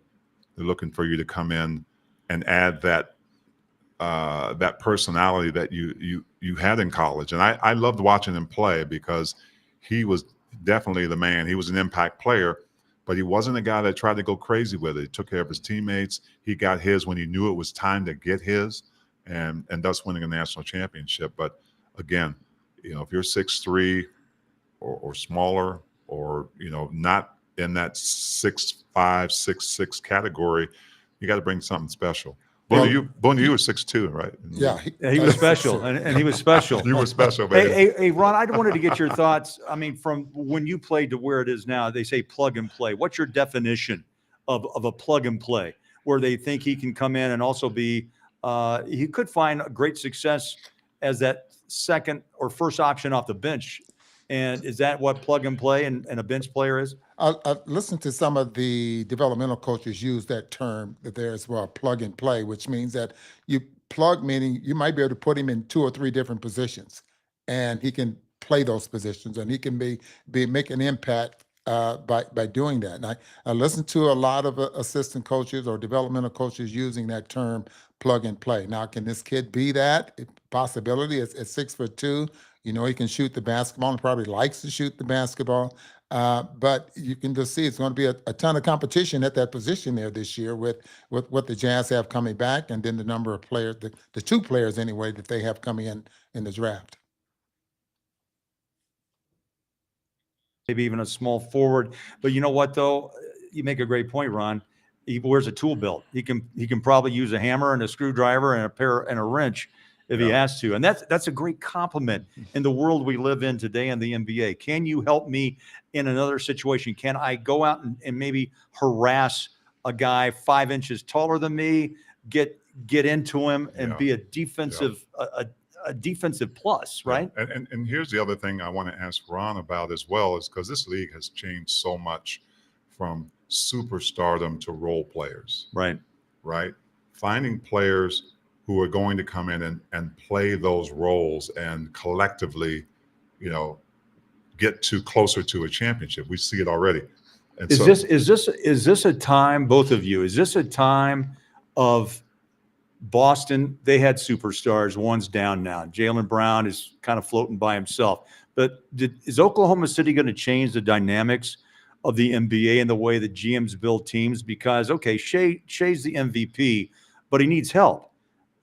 They're looking for you to come in and add that that personality that you had in college. And I loved watching him play because he was definitely the man. He was an impact player, but he wasn't a guy that tried to go crazy with it. He took care of his teammates. He got his when he knew it was time to get his, and thus winning a national championship. But again, you know, if you're 6'3" or smaller, or, you know, not in that 6'5", 6'6" category, you got to bring something special. Boone, you were 6'2", right?
Yeah,
he was special, and he was special.
You were special, baby.
Hey, Ron, I wanted to get your thoughts. I mean, from when you played to where it is now, they say plug and play. What's your definition of a plug and play, where they think he can come in and also be, he could find great success as that second or first option off the bench? And is that what plug and play and a bench player is?
I listened to some of the developmental coaches use that term that there as well, plug and play, which means that you plug, meaning you might be able to put him in 2 or 3 different positions, and he can play those positions, and he can be make an impact by doing that. And I listened to a lot of assistant coaches or developmental coaches using that term, plug and play. Now, can this kid be that? Possibility at 6'2". You know, he can shoot the basketball and probably likes to shoot the basketball. But you can just see it's going to be a ton of competition at that position there this year with what the Jazz have coming back, and then the number of players, the 2 players anyway, that they have coming in the draft.
Maybe even a small forward. But you know what, though? You make a great point, Ron. He wears a tool belt. He can probably use a hammer and a screwdriver and a wrench if he has to. And that's a great compliment in the world we live in today in the NBA. Can you help me in another situation? Can I go out and maybe harass a guy 5 inches taller than me, get into him and be a defensive a defensive plus, right?
And here's the other thing I want to ask Ron about as well, is because this league has changed so much from superstardom to role players.
Right.
Finding players who are going to come in and play those roles and collectively, you know, get closer to a championship. We see it already. And
is this a time, both of you, is this a time of Boston? They had superstars. One's down now. Jaylen Brown is kind of floating by himself. But is Oklahoma City going to change the dynamics of the NBA and the way the GMs build teams? Because, okay, Shea's the MVP, but he needs help.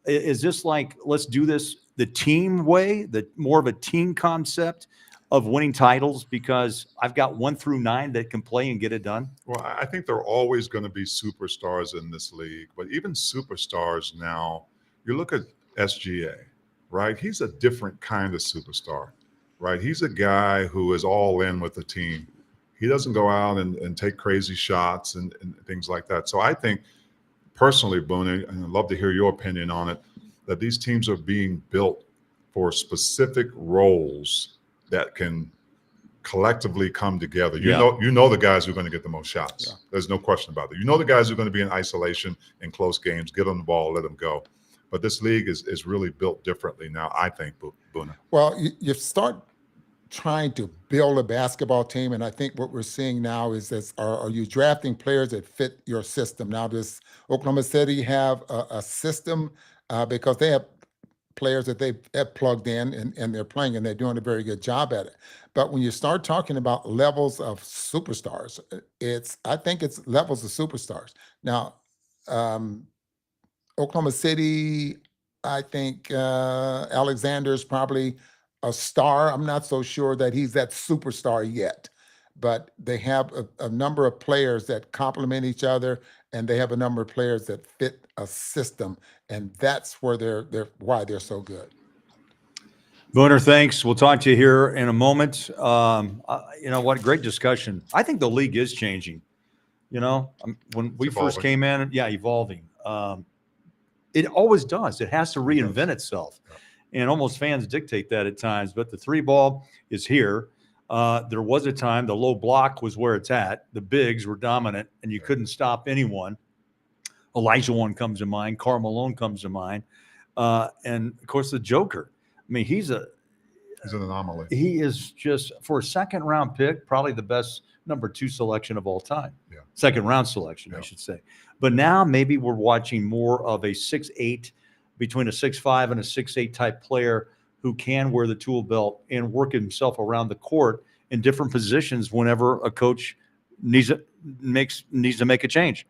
Is this like, let's do this the team way, more of a team concept of winning titles, because I've got 1 through 9 that can play and get it done?
Well, I think there are always going to be superstars in this league, but even superstars now, you look at SGA, right? He's a different kind of superstar, right? He's a guy who is all in with the team. He doesn't go out and take crazy shots and things like that. So I think, personally, Boone, and I'd love to hear your opinion on it, that these teams are being built for specific roles that can collectively come together. You know the guys who are going to get the most shots. Yeah. There's no question about it. You know the guys who are going to be in isolation in close games, get on the ball, let them go. But this league is really built differently now, I think, Boone.
Well, you start trying to build a basketball team, and I think what we're seeing now is this: are you drafting players that fit your system? Now, does Oklahoma City have a system because they have players that they've plugged in and they're playing, and they're doing a very good job at it. But when you start talking about levels of superstars, I think it's levels of superstars. Now, Oklahoma City, I think Alexander is probably a star. I'm not so sure that he's that superstar yet, but they have a number of players that complement each other, and they have a number of players that fit a system, and that's where why they're so good.
Booner, thanks. We'll talk to you here in a moment. You know what? Great discussion. I think the league is changing. You know, when we first came in, evolving. It always does. It has to reinvent itself. And almost fans dictate that at times. But the 3-ball is here. There was a time the low block was where it's at. The bigs were dominant, and you couldn't stop anyone. Elijah One comes to mind. Karl Malone comes to mind. And, of course, the Joker. I mean,
He's an anomaly.
He is just, for a second round pick, probably the best number 2 selection of all time.
Yeah.
Second round selection, I should say. But now maybe we're watching more of a 6'8", between a 6'5" and a 6'8" type player who can wear the tool belt and work himself around the court in different positions whenever a coach needs to make a change.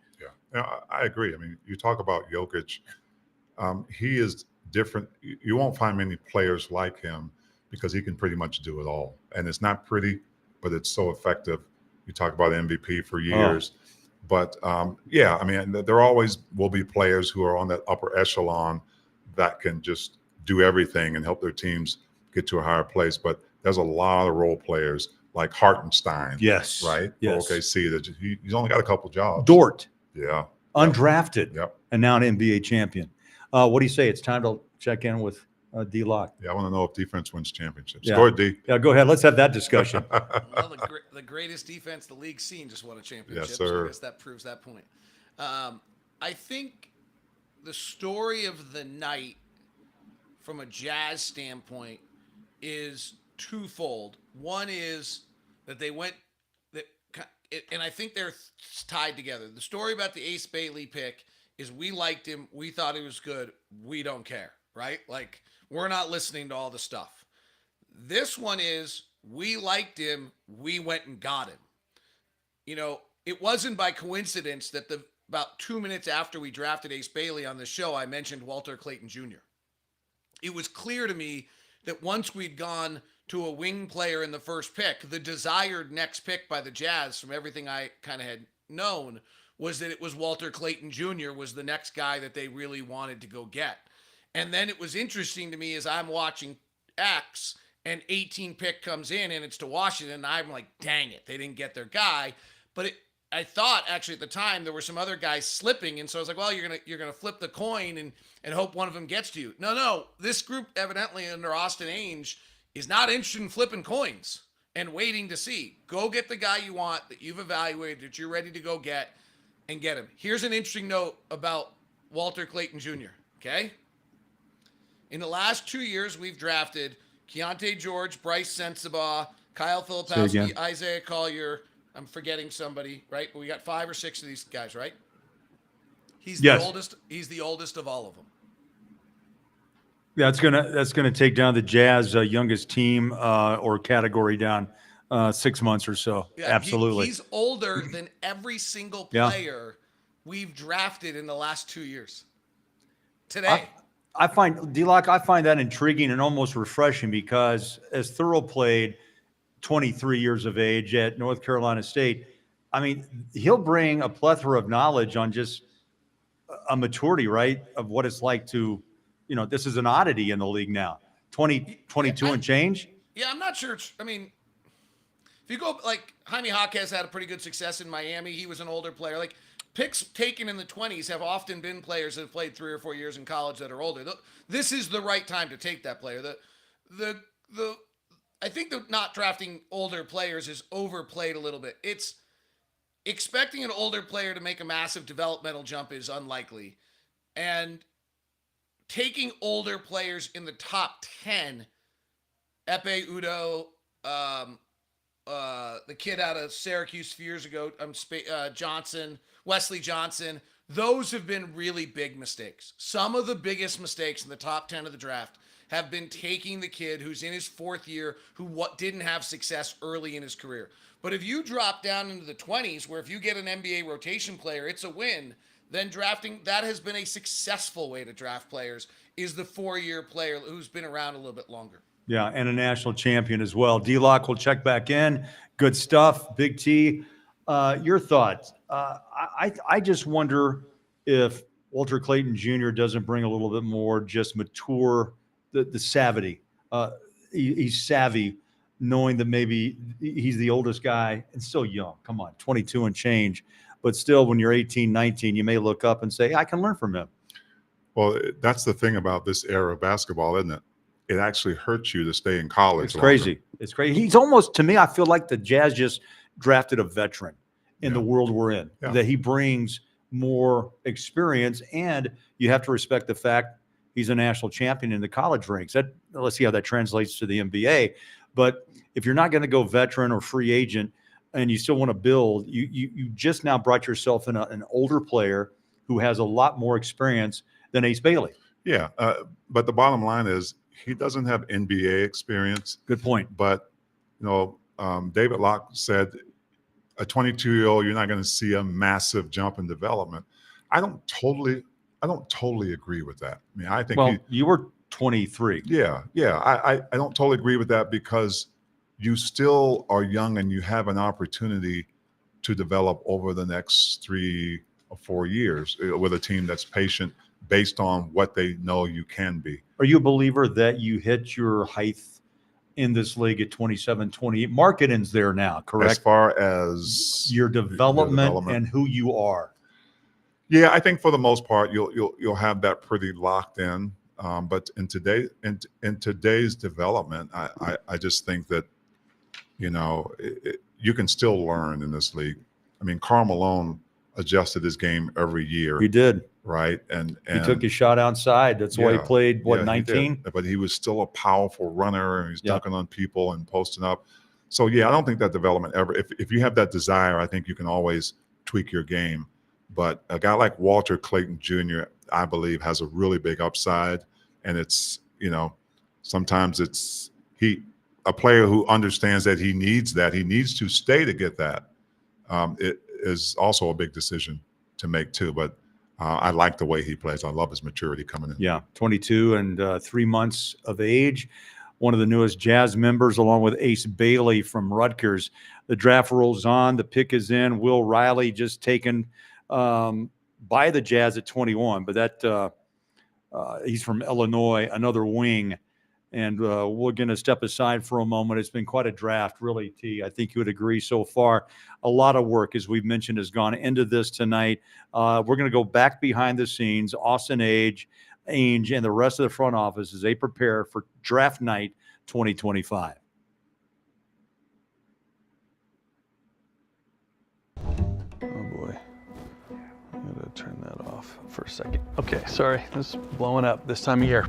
Yeah, I agree. I mean, you talk about Jokic. He is different. You won't find many players like him because he can pretty much do it all. And it's not pretty, but it's so effective. You talk about MVP for years. But yeah, I mean, there always will be players who are on that upper echelon that can just do everything and help their teams get to a higher place. But there's a lot of role players like Hartenstein.
Yes.
Right?
Yes.
For OKC, that he's only got a couple jobs.
Dort.
Yeah.
Undrafted.
Yep.
And now an NBA champion. What do you say? It's time to check in with D-Lock.
Yeah, I want to know if defense wins championships.
Yeah.
Go ahead, D.
Yeah, go ahead. Let's have that discussion.
Well, the greatest defense the league's seen just won a championship.
Yes,
So
sir.
I guess that proves that point. I think the story of the night from a Jazz standpoint is twofold. One is that they went, and I think they're tied together. The story about the Ace Bailey pick is we liked him. We thought he was good. We don't care, right? Like, we're not listening to all the stuff. This one is we liked him. We went and got him. You know, it wasn't by coincidence that about 2 minutes after we drafted Ace Bailey on the show, I mentioned Walter Clayton Jr. It was clear to me that once we'd gone to a wing player in the first pick, the desired next pick by the Jazz, from everything I kind of had known, was that it was Walter Clayton Jr. was the next guy that they really wanted to go get. And then it was interesting to me as I'm watching X and 18 pick comes in and it's to Washington. And I'm like, dang it, they didn't get their guy. But I thought actually at the time there were some other guys slipping. And so I was like, well, you're gonna flip the coin and hope one of them gets to you. No. This group evidently under Austin Ainge is not interested in flipping coins and waiting to see. Go get the guy you want, that you've evaluated, that you're ready to go get, and get him. Here's an interesting note about Walter Clayton Jr., okay? In the last 2 years, we've drafted Keontae George, Bryce Sensabaugh, Kyle Filipowski, Isaiah Collier. I'm forgetting somebody, right? But we got 5 or 6 of these guys, right? He's the oldest. He's the oldest of all of them.
That's gonna take down the Jazz youngest team or category down 6 months or so.
Yeah,
Absolutely.
He's older than every single player we've drafted in the last 2 years. Today.
I find D-Lock, I find that intriguing and almost refreshing because as Thurl played 23 years of age at North Carolina State, I mean, he'll bring a plethora of knowledge on just a maturity, right, of what it's like to, you know, this is an oddity in the league now. 22 and change?
Yeah, I'm not sure. I mean, if you go, like, Jaime Jaquez had a pretty good success in Miami. He was an older player. Like, picks taken in the 20s have often been players that have played 3 or 4 years in college that are older. This is the right time to take that player. I think that not drafting older players is overplayed a little bit. It's expecting an older player to make a massive developmental jump is unlikely. And taking older players in the top 10, Epe Udo, the kid out of Syracuse a few years ago, Wesley Johnson, those have been really big mistakes. Some of the biggest mistakes in the top 10 of the draft have been taking the kid who's in his 4th year, who didn't have success early in his career. But if you drop down into the 20s, where if you get an NBA rotation player, it's a win, then drafting, that has been a successful way to draft players, is the 4-year player who's been around a little bit longer.
Yeah, and a national champion as well. D-Lock will check back in. Good stuff. Big T, your thoughts? I just wonder if Walter Clayton Jr. doesn't bring a little bit more just mature, the savvy. He's savvy, knowing that maybe he's the oldest guy and still young. Come on, 22 and change. But still, when you're 18, 19, you may look up and say, I can learn from him.
Well, that's the thing about this era of basketball, isn't it? It actually hurts you to stay in college.
It's crazy. It's crazy. He's almost, to me, I feel like the Jazz just drafted a veteran in the world we're in, that he brings more experience. And you have to respect the fact he's a national champion in the college ranks. Let's see how that translates to the NBA. But if you're not going to go veteran or free agent and you still want to build, you just now brought yourself in an older player who has a lot more experience than Ace Bailey.
Yeah, but the bottom line is he doesn't have NBA experience.
Good point.
But, David Locke said a 22-year-old, you're not going to see a massive jump in development. I don't totally agree with that. I mean, I think
you were 23.
Yeah. I don't totally agree with that because you still are young and you have an opportunity to develop over the next 3 or 4 years with a team that's patient based on what they know you can be.
Are you a believer that you hit your height in this league at 27, 28? Marketing's there now, correct?
As far as
your development and who you are.
Yeah, I think for the most part you'll have that pretty locked in. But in today's development, I just think that you can still learn in this league. I mean, Karl Malone adjusted his game every year.
He did.
Right. And
he took his shot outside. That's why he played, 19?
But he was still a powerful runner and he's dunking on people and posting up. So, I don't think that development ever, if you have that desire, I think you can always tweak your game. But a guy like Walter Clayton Jr., I believe, has a really big upside. And it's, sometimes it's a player who understands that he needs to stay to get that. It is also a big decision to make too. But I like the way he plays. I love his maturity coming in.
Yeah, 22 and 3 months of age. One of the newest Jazz members, along with Ace Bailey from Rutgers. The draft rolls on. The pick is in. Will Riley just taken by the Jazz at 21. But that he's from Illinois, another wing. And we're going to step aside for a moment. It's been quite a draft, really, T. I think you would agree so far. A lot of work, as we've mentioned, has gone into this tonight. We're going to go back behind the scenes. Austin Ainge, and the rest of the front office as they prepare for draft night 2025.
Oh, boy. I'm going to turn that off for a second. Okay, sorry. It's blowing up this time of year.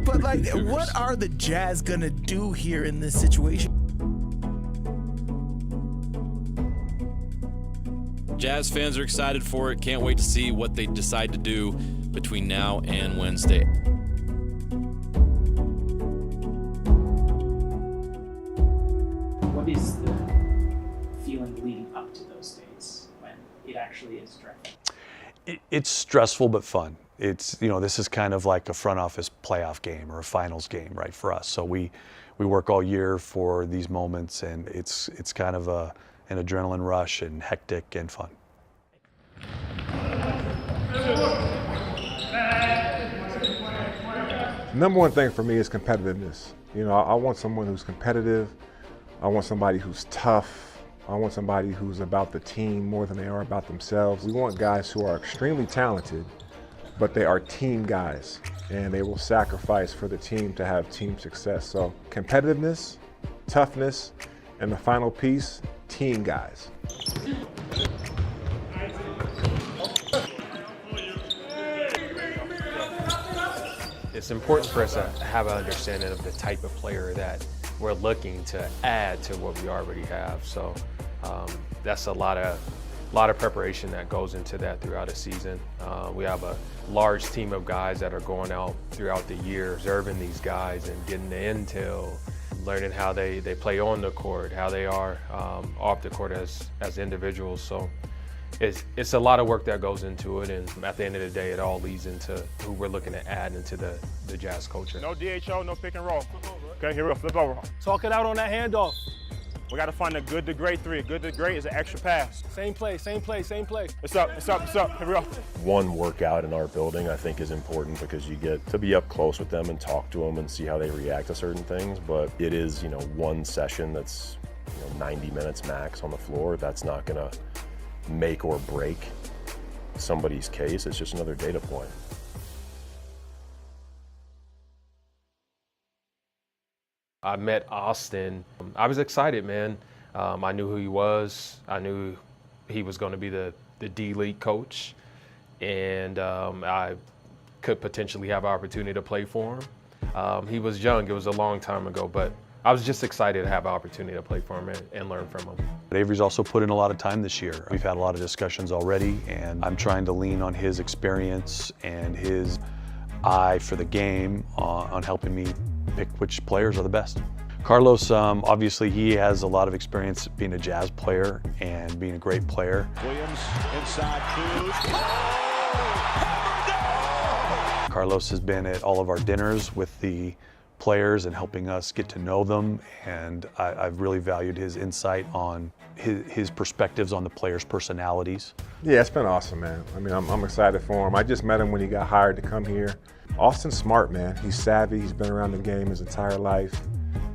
But, what are the Jazz gonna do here in this situation?
Jazz fans are excited for it. Can't wait to see what they decide to do between now and Wednesday.
What is the feeling leading up to those days when it actually is draft?
It's stressful but fun. It's, this is kind of like a front office playoff game or a finals game, right, for us. So we work all year for these moments, and it's kind of an adrenaline rush and hectic and fun.
Number one thing for me is competitiveness. I want someone who's competitive. I want somebody who's tough. I want somebody who's about the team more than they are about themselves. We want guys who are extremely talented, but they are team guys, and they will sacrifice for the team to have team success. So competitiveness, toughness, and the final piece, team guys.
It's important for us to have an understanding of the type of player that we're looking to add to what we already have. So that's a lot of preparation that goes into that throughout a season. We have a large team of guys that are going out throughout the year, observing these guys and getting the intel, learning how they play on the court, how they are off the court as individuals. So it's a lot of work that goes into it, and at the end of the day, it all leads into who we're looking to add into the Jazz culture.
No DHO, no pick and roll. Okay, here we go, flip over.
Talk it out on that handoff.
We got to find a good to great three. A good to great is an extra pass.
Same play, same play, same play.
It's up. Here we go.
One workout in our building I think is important because you get to be up close with them and talk to them and see how they react to certain things. But it is, one session that's 90 minutes max on the floor. That's not going to make or break somebody's case. It's just another data point.
I met Austin. I was excited, man. I knew who he was. I knew he was going to be the D-League coach. And I
could potentially have an opportunity to play for him. He was young, it was a long time ago, but I was just excited to have an opportunity to play for him and learn from him.
Avery's also put in a lot of time this year. We've had a lot of discussions already, and I'm trying to lean on his experience and his eye for the game on helping me pick which players are the best. Carlos, obviously he has a lot of experience being a Jazz player and being a great player.
Williams inside Cruz.
Carlos has been at all of our dinners with the players and helping us get to know them, and I've really valued his insight on his perspectives on the players' personalities.
Yeah, it's been awesome, man. I mean, I'm excited for him. I just met him when he got hired to come here. Austin's smart, man. He's savvy. He's been around the game his entire life.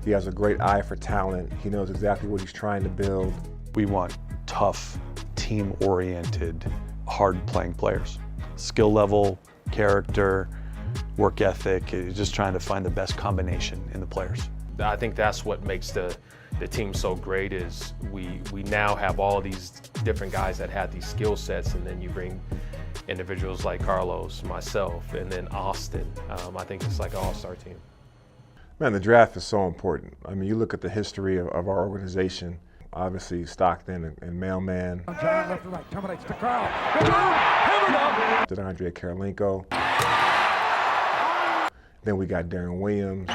He has a great eye for talent. He knows exactly what he's trying to build.
We want tough, team-oriented, hard-playing players. Skill level, character, work ethic, just trying to find the best combination in the players.
I think that's what makes the team so great is we now have all these different guys that have these skill sets, and then you bring individuals like Carlos, myself, and then Austin. I think it's like an all-star team.
Man, the draft is so important. I mean, you look at the history of our organization, obviously Stockton and Mailman.
John left to right, terminates the crowd.
Andre Karolinko. Then we got Darren Williams.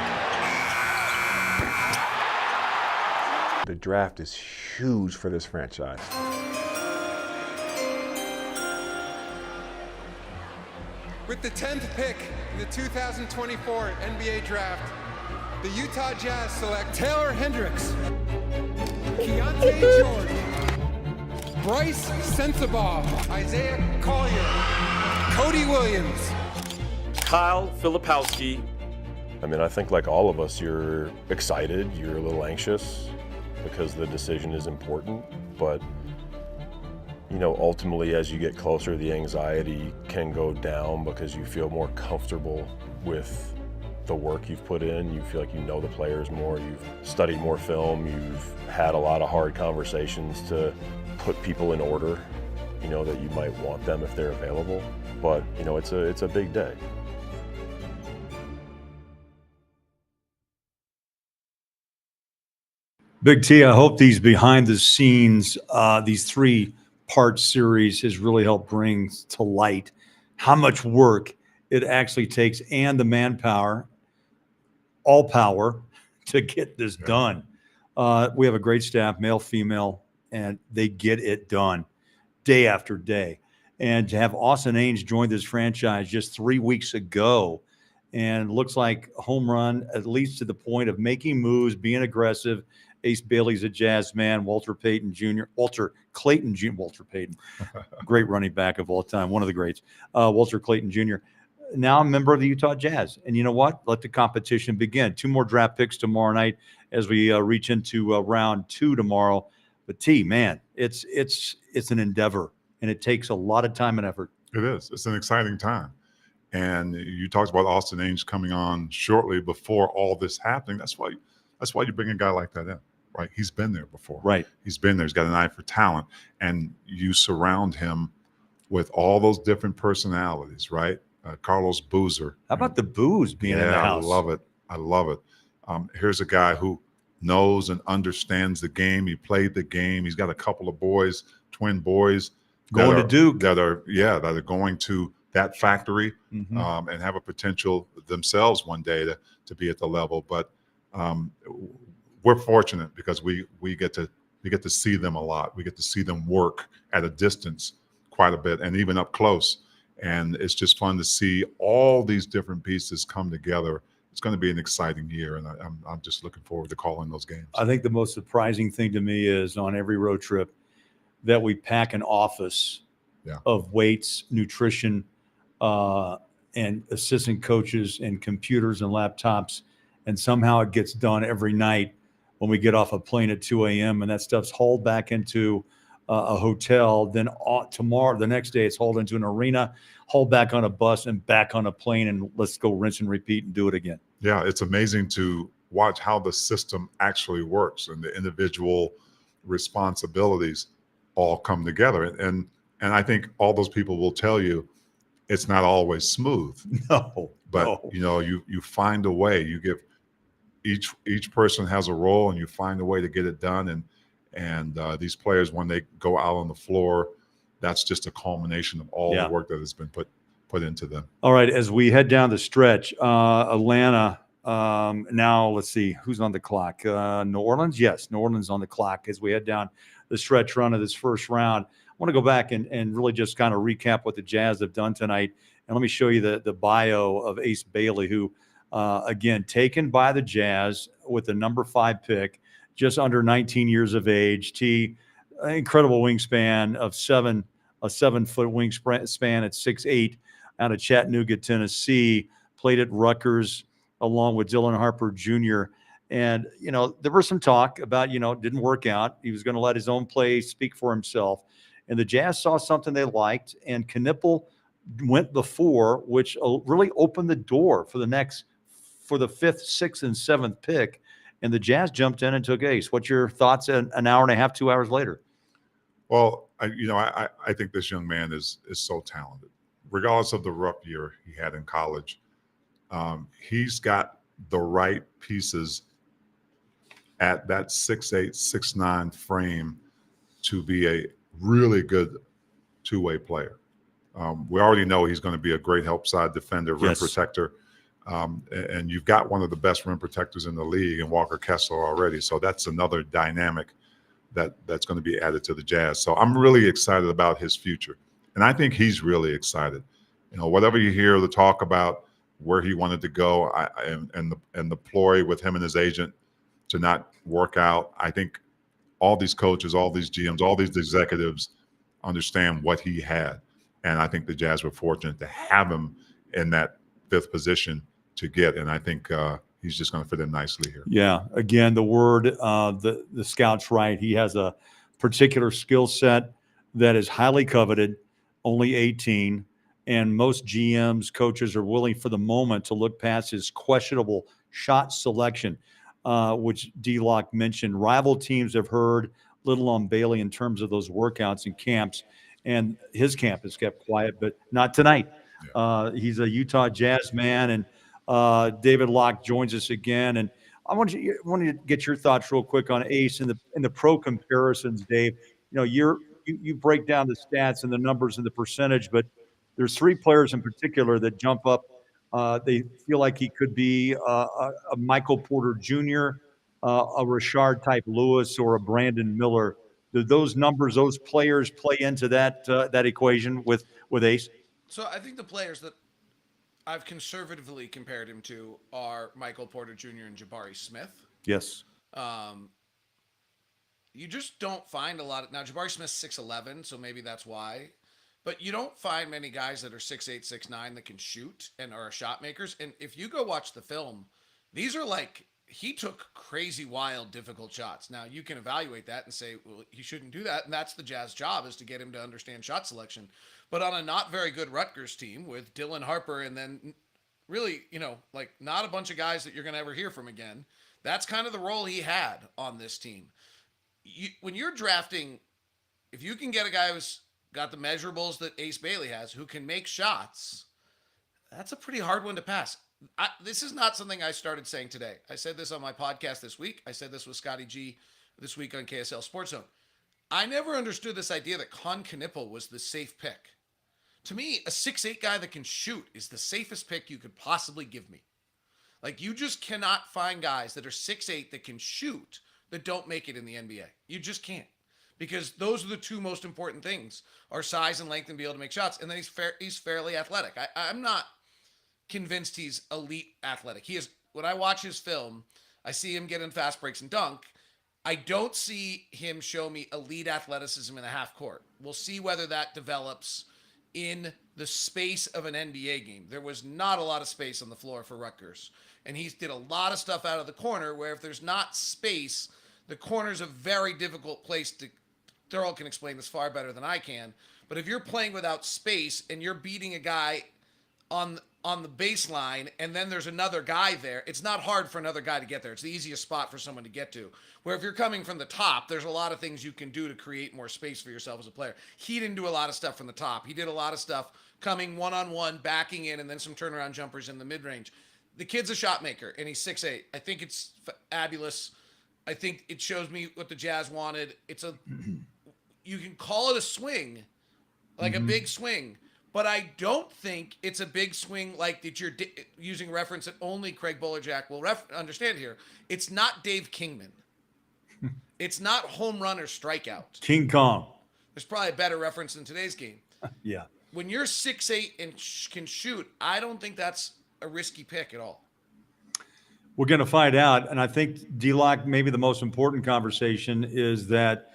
The draft is huge for this franchise.
With the 10th pick in the 2024 NBA Draft, the Utah Jazz select Taylor Hendricks, Keontae George, Bryce Sensabaugh, Isaiah Collier, Cody Williams,
Kyle Filipowski. I mean, I think like all of us, you're excited, you're a little anxious because the decision is important, but you know, ultimately as you get closer, the anxiety can go down because you feel more comfortable with the work you've put in. You feel like you know the players more, you've studied more film, you've had a lot of hard conversations to put people in order, you know, that you might want them if they're available. But, you know, it's a big day.
Big T, I hope these behind the scenes, these 3-part series has really helped bring to light how much work it actually takes and the manpower, all power, to get this done. We have a great staff, male, female, and they get it done day after day. And to have Austin Ainge join this franchise just 3 weeks ago, and looks like a home run, at least to the point of making moves, being aggressive. Ace Bailey's a Jazz man. Walter Clayton Jr., great running back of all time, one of the greats. Walter Clayton Jr., now a member of the Utah Jazz. And you know what? Let the competition begin. 2 more draft picks tomorrow night as we reach into round 2 tomorrow. But T, man, it's an endeavor, and it takes a lot of time and effort.
It is. It's an exciting time. And you talked about Austin Ainge coming on shortly before all this happening. That's why you bring a guy like that in, right? He's been there before.
Right.
He's been there. He's got an eye for talent. And you surround him with all those different personalities, right? Carlos Boozer.
How about the booze being in the house?
I love it. I love it. Here's a guy who knows and understands the game. He played the game. He's got a couple of boys, twin boys.
Going to Duke.
That are going to that factory and have a potential themselves one day to be at the level. But we're fortunate because we get to see them a lot. We get to see them work at a distance quite a bit and even up close. And it's just fun to see all these different pieces come together. It's going to be an exciting year, and I'm just looking forward to calling those games.
I think the most surprising thing to me is on every road trip that we pack an office of weights, nutrition, and assistant coaches and computers and laptops, and somehow it gets done every night when we get off a plane at 2 a.m. and that stuff's hauled back into a hotel. Then tomorrow, the next day, it's hauled into an arena, hauled back on a bus and back on a plane, and let's go rinse and repeat and do it again.
Yeah, it's amazing to watch how the system actually works and the individual responsibilities all come together. And I think all those people will tell you it's not always smooth.
No,
But
no.
you know, you find a way. You give each person has a role, and you find a way to get it done. And these players, when they go out on the floor, that's just a culmination of all
Yeah.
the work that has been put into them.
All right, as we head down the stretch, Atlanta. Now let's see who's on the clock. New Orleans, yes, New Orleans on the clock as we head down the stretch run of this first round. I want to go back and really just kind of recap what the Jazz have done tonight. And let me show you the bio of Ace Bailey, who, again, taken by the Jazz with the number 5 pick, just under 19 years of age. Incredible wingspan of a 7-foot wingspan at 6'8", out of Chattanooga, Tennessee. Played at Rutgers along with Dylan Harper Jr. And, you know, there was some talk about, you know, it didn't work out. He was going to let his own play speak for himself. And the Jazz saw something they liked, and Knueppel went before, which really opened the door for the 5th, 6th, and 7th pick. And the Jazz jumped in and took Ace. What's your thoughts an hour and a half, 2 hours later?
Well, I think this young man is so talented. Regardless of the rough year he had in college, he's got the right pieces at that 6'8", 6'9" frame to be a really good two-way player. We already know he's going to be a great help side defender, rim protector. And you've got one of the best rim protectors in the league in Walker Kessler already. So that's another dynamic that's going to be added to the Jazz. So I'm really excited about his future. And I think he's really excited. You know, whatever you hear the talk about where he wanted to go, and the ploy with him and his agent to not work out, I think all these coaches, all these GMs, all these executives understand what he had. And I think the Jazz were fortunate to have him in that 5th position to get. And I think he's just going to fit in nicely here.
Yeah. Again, the word, the scout's right. He has a particular skill set that is highly coveted, only 18. And most GMs, coaches are willing for the moment to look past his questionable shot selection, which D-Lock mentioned. Rival teams have heard little on Bailey in terms of those workouts and camps. And his camp is kept quiet, but not tonight. He's a Utah Jazz man, and David Locke joins us again. And I wanted to get your thoughts real quick on Ace and the pro comparisons, Dave. You know, you break down the stats and the numbers and the percentage, but there's 3 players in particular that jump up. They feel like he could be a Michael Porter Jr., a Rashard type Lewis, or a Brandon Miller. Do those numbers, those players play into that equation with Ace?
So I think the players that I've conservatively compared him to are Michael Porter Jr. and Jabari Smith.
Yes.
You just don't find a lot of, now Jabari Smith's 6'11", so maybe that's why. But you don't find many guys that are 6'8", 6'9" that can shoot and are shot makers. And if you go watch the film, these are like, he took crazy, wild, difficult shots. Now, you can evaluate that and say, well, he shouldn't do that. And that's the Jazz job, is to get him to understand shot selection. But on a not very good Rutgers team with Dylan Harper and then really, you know, like not a bunch of guys that you're going to ever hear from again, that's kind of the role he had on this team. When you're drafting, if you can get a guy who's got the measurables that Ace Bailey has, who can make shots, that's a pretty hard one to pass. This is not something I started saying today. I said this on my podcast this week. I said this with Scotty G this week on KSL Sports Zone. I never understood this idea that Kon Knueppel was the safe pick. To me, a 6'8" guy that can shoot is the safest pick you could possibly give me. Like, you just cannot find guys that are 6'8" that can shoot that don't make it in the NBA. You just can't. Because those are the 2 most important things, are size and length and be able to make shots. And then he's fairly athletic. I'm not convinced he's elite athletic. He is. When I watch his film, I see him get in fast breaks and dunk. I don't see him show me elite athleticism in the half court. We'll see whether that develops in the space of an NBA game. There was not a lot of space on the floor for Rutgers. And he did a lot of stuff out of the corner, where if there's not space, the corner's a very difficult place to, Daryl can explain this far better than I can, but if you're playing without space and you're beating a guy on the baseline, and then there's another guy there. It's not hard for another guy to get there. It's the easiest spot for someone to get to. Where if you're coming from the top, there's a lot of things you can do to create more space for yourself as a player. He didn't do a lot of stuff from the top. He did a lot of stuff coming one-on-one, backing in, and then some turnaround jumpers in the mid-range. The kid's a shot maker, and he's 6'8". I think it's fabulous. I think it shows me what the Jazz wanted. You can call it a swing, like a big swing, but I don't think it's a big swing like that you're using reference that only Craig Bolerjack will understand here. It's not Dave Kingman. It's not home run or strikeout.
King Kong.
There's probably a better reference in today's game.
Yeah.
When you're 6'8" and can shoot, I don't think that's a risky pick at all.
We're going to find out. And I think, D-Lock, maybe the most important conversation is that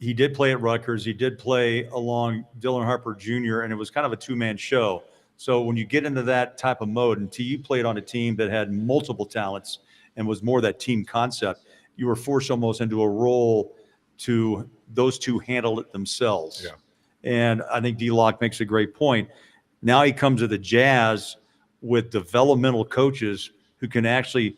he did play at Rutgers. He did play along Dylan Harper Jr., and it was kind of a two-man show. So when you get into that type of mode, and you played on a team that had multiple talents and was more that team concept, you were forced almost into a role to those two handle it themselves.
Yeah.
And I think D-Lock makes a great point. Now he comes to the Jazz with developmental coaches who can actually,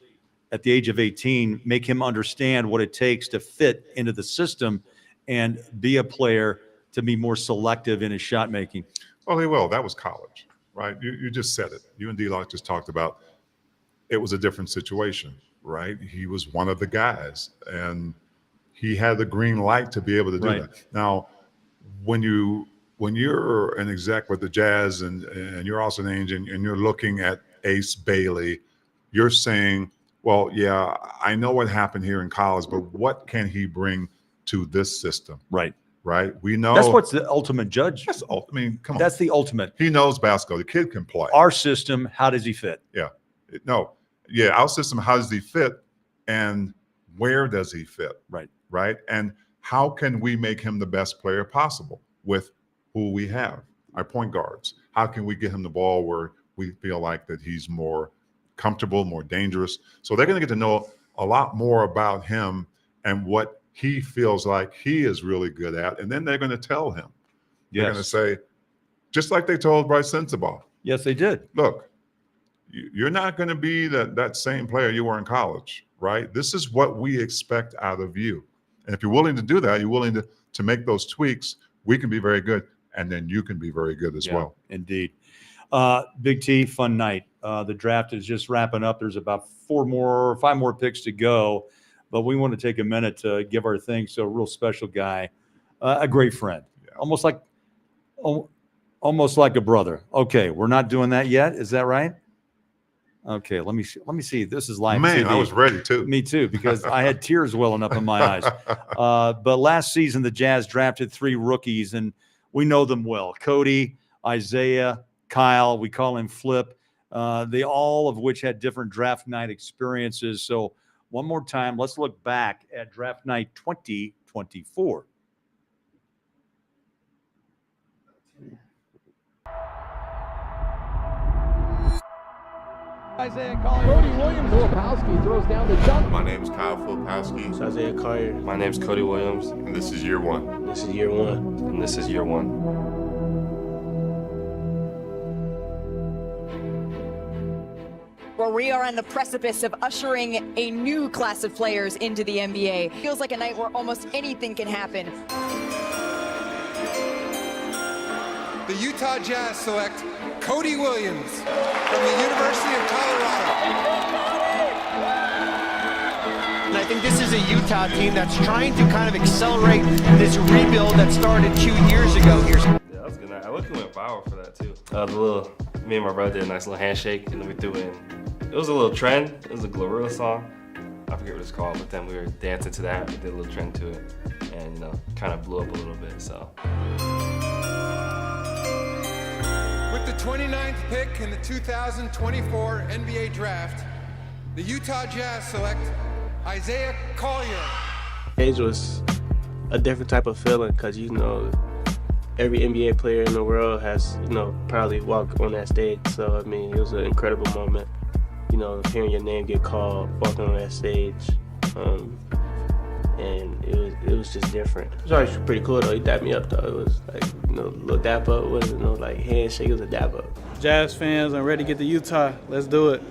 at the age of 18, make him understand what it takes to fit into the system and be a player, to be more selective in his shot making.
Well, he will. That was college, right? You just said it. You and D-Lock just talked about it was a different situation, right? He was one of the guys, and he had the green light to be able to do that. Now, when you're an exec with the Jazz and you're also an agent and you're looking at Ace Bailey, you're saying, well, yeah, I know what happened here in college, but what can he bring to this system?
Right.
Right. We know
that's what's the ultimate judge.
I mean, come on.
That's the ultimate.
He knows basketball. The kid can play.
Our system, how does he fit?
Yeah. Our system, how does he fit? And where does he fit?
Right.
Right. And how can we make him the best player possible with who we have, our point guards? How can we get him the ball where we feel like that he's more comfortable, more dangerous? So they're going to get to know a lot more about him and what he feels like he is really good at. And then they're going to tell him. They're going to say, just like they told Bryce Sensabaugh.
Yes, they did.
Look, you're not going to be that same player you were in college, right? This is what we expect out of you. And if you're willing to do that, you're willing to make those tweaks, we can be very good. And then you can be very good as well.
Indeed. Big T, fun night. The draft is just wrapping up. There's about 5 more picks to go. But we want to take a minute to give our thanks to a real special guy, a great friend, almost like a brother. Okay, we're not doing that yet. Is that right? Okay, let me see. This is live.
Man,
TV.
I was ready too.
Me too, because I had tears welling up in my eyes. But last season, the Jazz drafted 3 rookies, and we know them well. Cody, Isaiah, Kyle, we call him Flip. They all of which had different draft night experiences. So one more time, let's look back at draft night 2024.
Isaiah Collier. Cody Williams. Filipowski throws down the dunk.
My name is Kyle Filipowski.
It's Isaiah Collier.
My name is Cody Williams. And this is year 1.
This is year 1.
And this is year 1.
Well, we are on the precipice of ushering a new class of players into the NBA. Feels like a night where almost anything can happen.
The Utah Jazz select Cody Williams from the University of Colorado.
And I think this is a Utah team that's trying to kind of accelerate this rebuild that started 2 years ago here.
Yeah, that was a good night. I luckily went viral for that too. Me and my brother did a nice little handshake, and then we threw in. It was a little trend. It was a Glorilla song. I forget what it's called, but then we were dancing to that. We did a little trend to it, and kind of blew up a little bit. So.
With the 29th pick in the 2024 NBA Draft, the Utah Jazz select Isaiah Collier.
Age was a different type of feeling because, every NBA player in the world has, probably walked on that stage. So, it was an incredible moment. Hearing your name get called, walking on that stage.
and it was just different. It was actually pretty cool though. He dapped me up though. It was like, you know, a little dap up. It wasn't no like handshake. It was a dap up.
Jazz fans, I'm ready to get to Utah. Let's do it.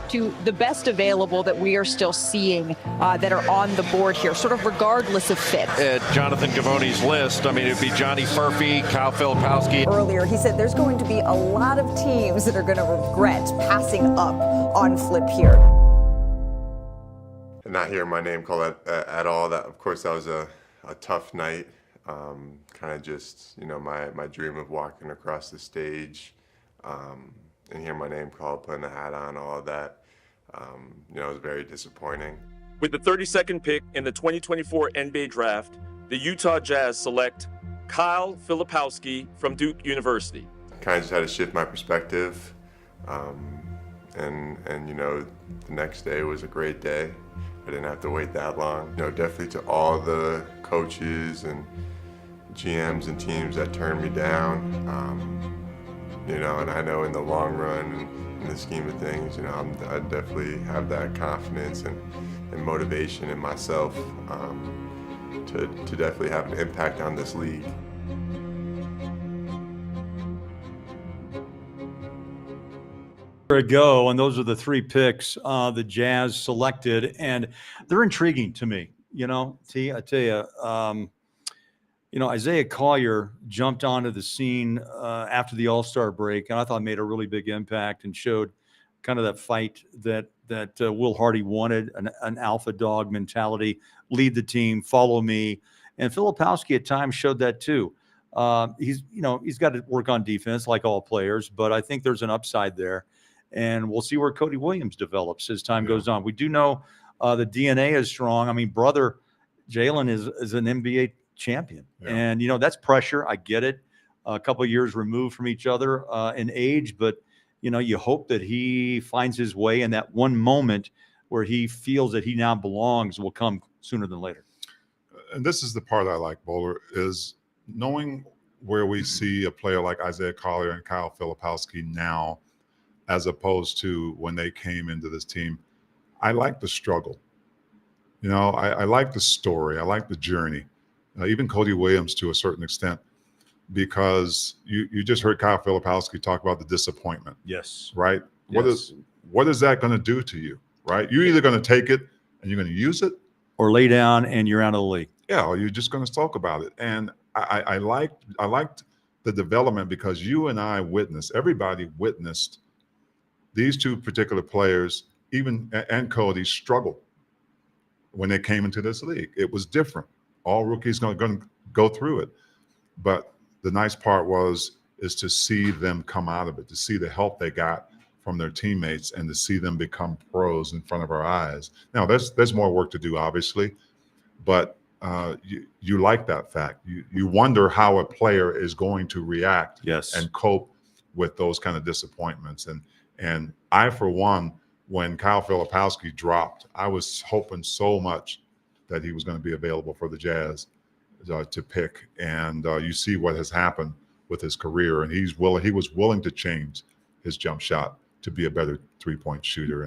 To the best available that we are still seeing that are on the board here, sort of regardless of fit.
At Jonathan Gavoni's list, I mean, it'd be Johnny Furphy, Kyle Filipowski.
Earlier, he said there's going to be a lot of teams that are going to regret passing up on Flip here.
And not hearing my name called at all, that of course that was a tough night. Kind of just, you know, my dream of walking across the stage and hearing my name called, putting the hat on, all of that. You know, it was very disappointing.
With the 32nd pick in the 2024 NBA Draft, the Utah Jazz select Kyle Filipowski from Duke University.
Kind of just had to shift my perspective, and you know, the next day was a great day. I didn't have to wait that long. You know, definitely to all the coaches and GMs and teams that turned me down. You know, and I know in the long run, in the scheme of things, you know, I definitely have that confidence and motivation in myself to definitely have an impact on this league.
There we go, and those are the three picks the Jazz selected, and they're intriguing to me. You know, I tell you, you know, Isaiah Collier jumped onto the scene after the All-Star break, and I thought made a really big impact and showed kind of that fight that Will Hardy wanted, an alpha dog mentality, lead the team, follow me. And Filipowski at times showed that too. He's got to work on defense like all players, but I think there's an upside there. And we'll see where Cody Williams develops as time goes on. We do know the DNA is strong. I mean, brother Jalen is an NBA champion. Yeah. And, you know, that's pressure. I get it. A couple of years removed from each other in age, but, you know, you hope that he finds his way, and that one moment where he feels that he now belongs will come sooner than later.
And this is the part I like, Bowler, is knowing where we see a player like Isaiah Collier and Kyle Filipowski now, as opposed to when they came into this team. I like the struggle. You know, I like the story. I like the journey. Even Cody Williams to a certain extent, because you just heard Kyle Filipowski talk about the disappointment.
Yes.
Right?
Yes.
What is that going to do to you? Right? You're either going to take it and you're going to use it,
or lay down and you're out of the league.
Yeah, or you're just going to talk about it. And I liked the development, because you and I everybody witnessed these two particular players, and Cody, struggle when they came into this league. It was different. All rookies going to go through it. But the nice part is to see them come out of it, to see the help they got from their teammates, and to see them become pros in front of our eyes. Now, there's more work to do, obviously, but you like that fact. You wonder how a player is going to react and cope with those kind of disappointments. And I, for one, when Kyle Filipowski dropped, I was hoping so much that he was going to be available for the Jazz to pick. And you see what has happened with his career, and he was willing to change his jump shot to be a better three-point shooter.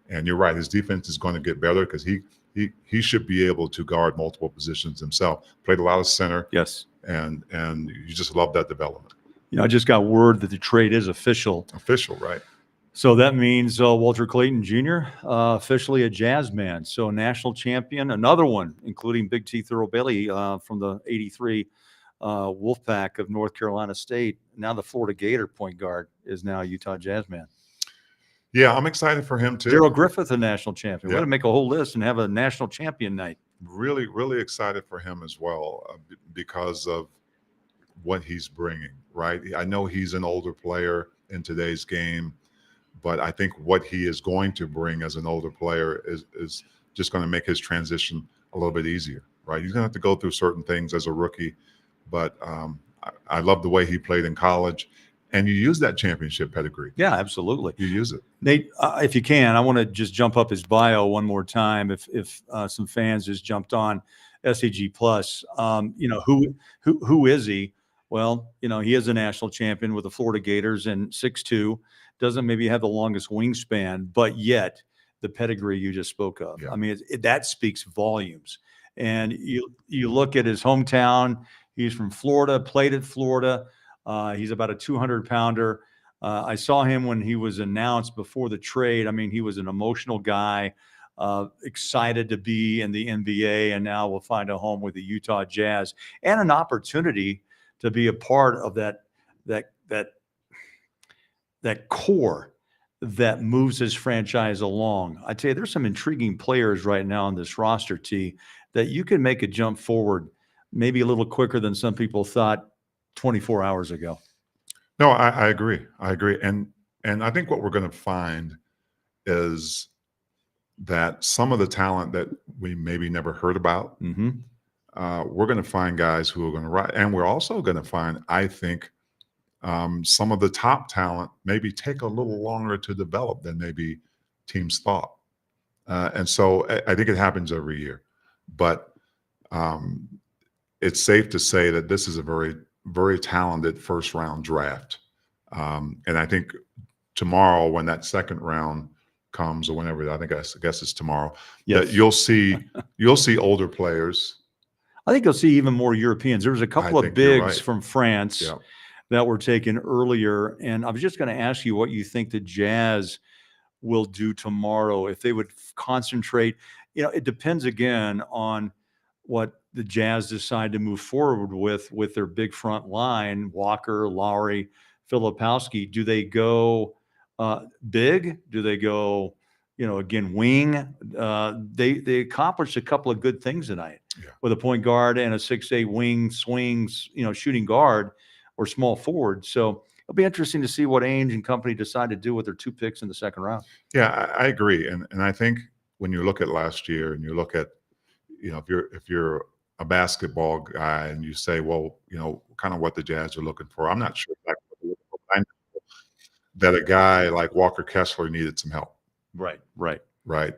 And you're right, his defense is going to get better, because he should be able to guard multiple positions himself. Played a lot of center.
Yes.
And you just love that development.
You know, I just got word that the trade is official.
Official, right?
So that means Walter Clayton Jr. Officially a Jazz man. So national champion, another one, including Big T. Thurl Bailey from the '83 Wolfpack of North Carolina State. Now the Florida Gator point guard is now a Utah Jazz man.
Yeah, I'm excited for him too.
Daryl Griffith, a national champion. We're going to make a whole list and have a national champion night.
Really, really excited for him as well, because of what he's bringing, right? I know he's an older player in today's game, but I think what he is going to bring as an older player is just going to make his transition a little bit easier, right? He's going to have to go through certain things as a rookie, but I love the way he played in college. And you use that championship pedigree.
Yeah, absolutely.
You use it.
Nate, if you can, I want to just jump up his bio one more time. If some fans just jumped on SEG Plus, you know, who is he? Well, you know, he is a national champion with the Florida Gators, and 6'2", doesn't maybe have the longest wingspan, but yet the pedigree you just spoke of. I mean, that speaks volumes. And you look at his hometown. He's from Florida, played at Florida. He's about a 200-pounder. I saw him when he was announced before the trade. I mean, he was an emotional guy, excited to be in the NBA, and now will find a home with the Utah Jazz and an opportunity to be a part of that core that moves his franchise along. I tell you, there's some intriguing players right now on this roster, T, that you can make a jump forward maybe a little quicker than some people thought 24 hours ago.
No, I agree. I agree. And I think what we're going to find is that some of the talent that we maybe never heard about, we're going to find guys who are going to rise. And we're also going to find, I think, some of the top talent maybe take a little longer to develop than maybe teams thought. And so I think it happens every year. But it's safe to say that this is a very, very talented first-round draft. And I think tomorrow, when that second round comes, or whenever, I guess it's tomorrow, that you'll see older players.
I think you'll see even more Europeans. There was a couple of bigs from France that were taken earlier. And I was just going to ask you what you think the Jazz will do tomorrow, if they would concentrate. You know, it depends again on what the Jazz decide to move forward with their big front line, Walker, Lowry, Filipowski. Do they go big? Do they go, again, wing? They accomplished a couple of good things tonight with a point guard and a 6'8" wing swings, shooting guard or small forward. So it'll be interesting to see what Ainge and company decide to do with their 2 picks in the second round.
Yeah, I agree. And I think when you look at last year and you look at, if you're a basketball guy and you say, well, kind of what the Jazz are looking for, I'm not sure exactly what they're looking for, but I know that a guy like Walker Kessler needed some help.
Right.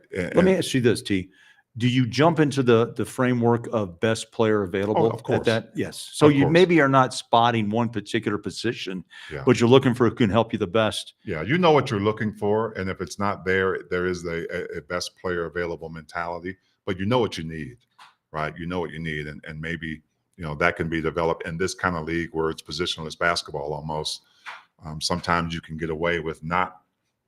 Let
me ask you this, T. Do you jump into the framework of best player available?
Of course.
At that? Yes. So you maybe are not spotting one particular position, but you're looking for who can help you the best.
Yeah, you know what you're looking for, and if it's not there, there is a best player available mentality, but you know what you need, right? You know what you need, and maybe that can be developed in this kind of league where it's positionless basketball almost. Sometimes you can get away with not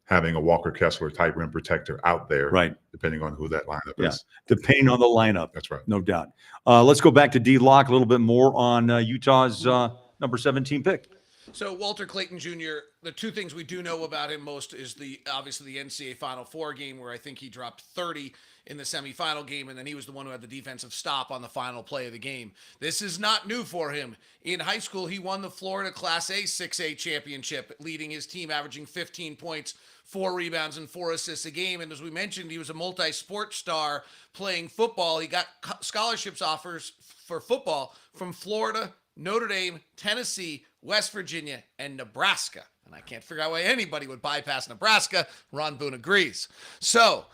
having a Walker Kessler type rim protector out there,
right?
Depending on who that lineup is.
Depending on the lineup.
That's right.
No doubt. Let's go back to D-Lock a little bit more on Utah's number 17 pick.
So Walter Clayton Jr., the 2 things we do know about him most is obviously the NCAA Final Four game, where I think he dropped 30 in the semifinal game, and then he was the one who had the defensive stop on the final play of the game. This is not new for him. In high school, he won the Florida Class A 6A championship, leading his team, averaging 15 points, 4 rebounds, and 4 assists a game. And as we mentioned, he was a multi-sport star playing football. He got scholarships offers for football from Florida, Notre Dame, Tennessee, West Virginia, and Nebraska. And I can't figure out why anybody would bypass Nebraska. Ron Boone agrees. So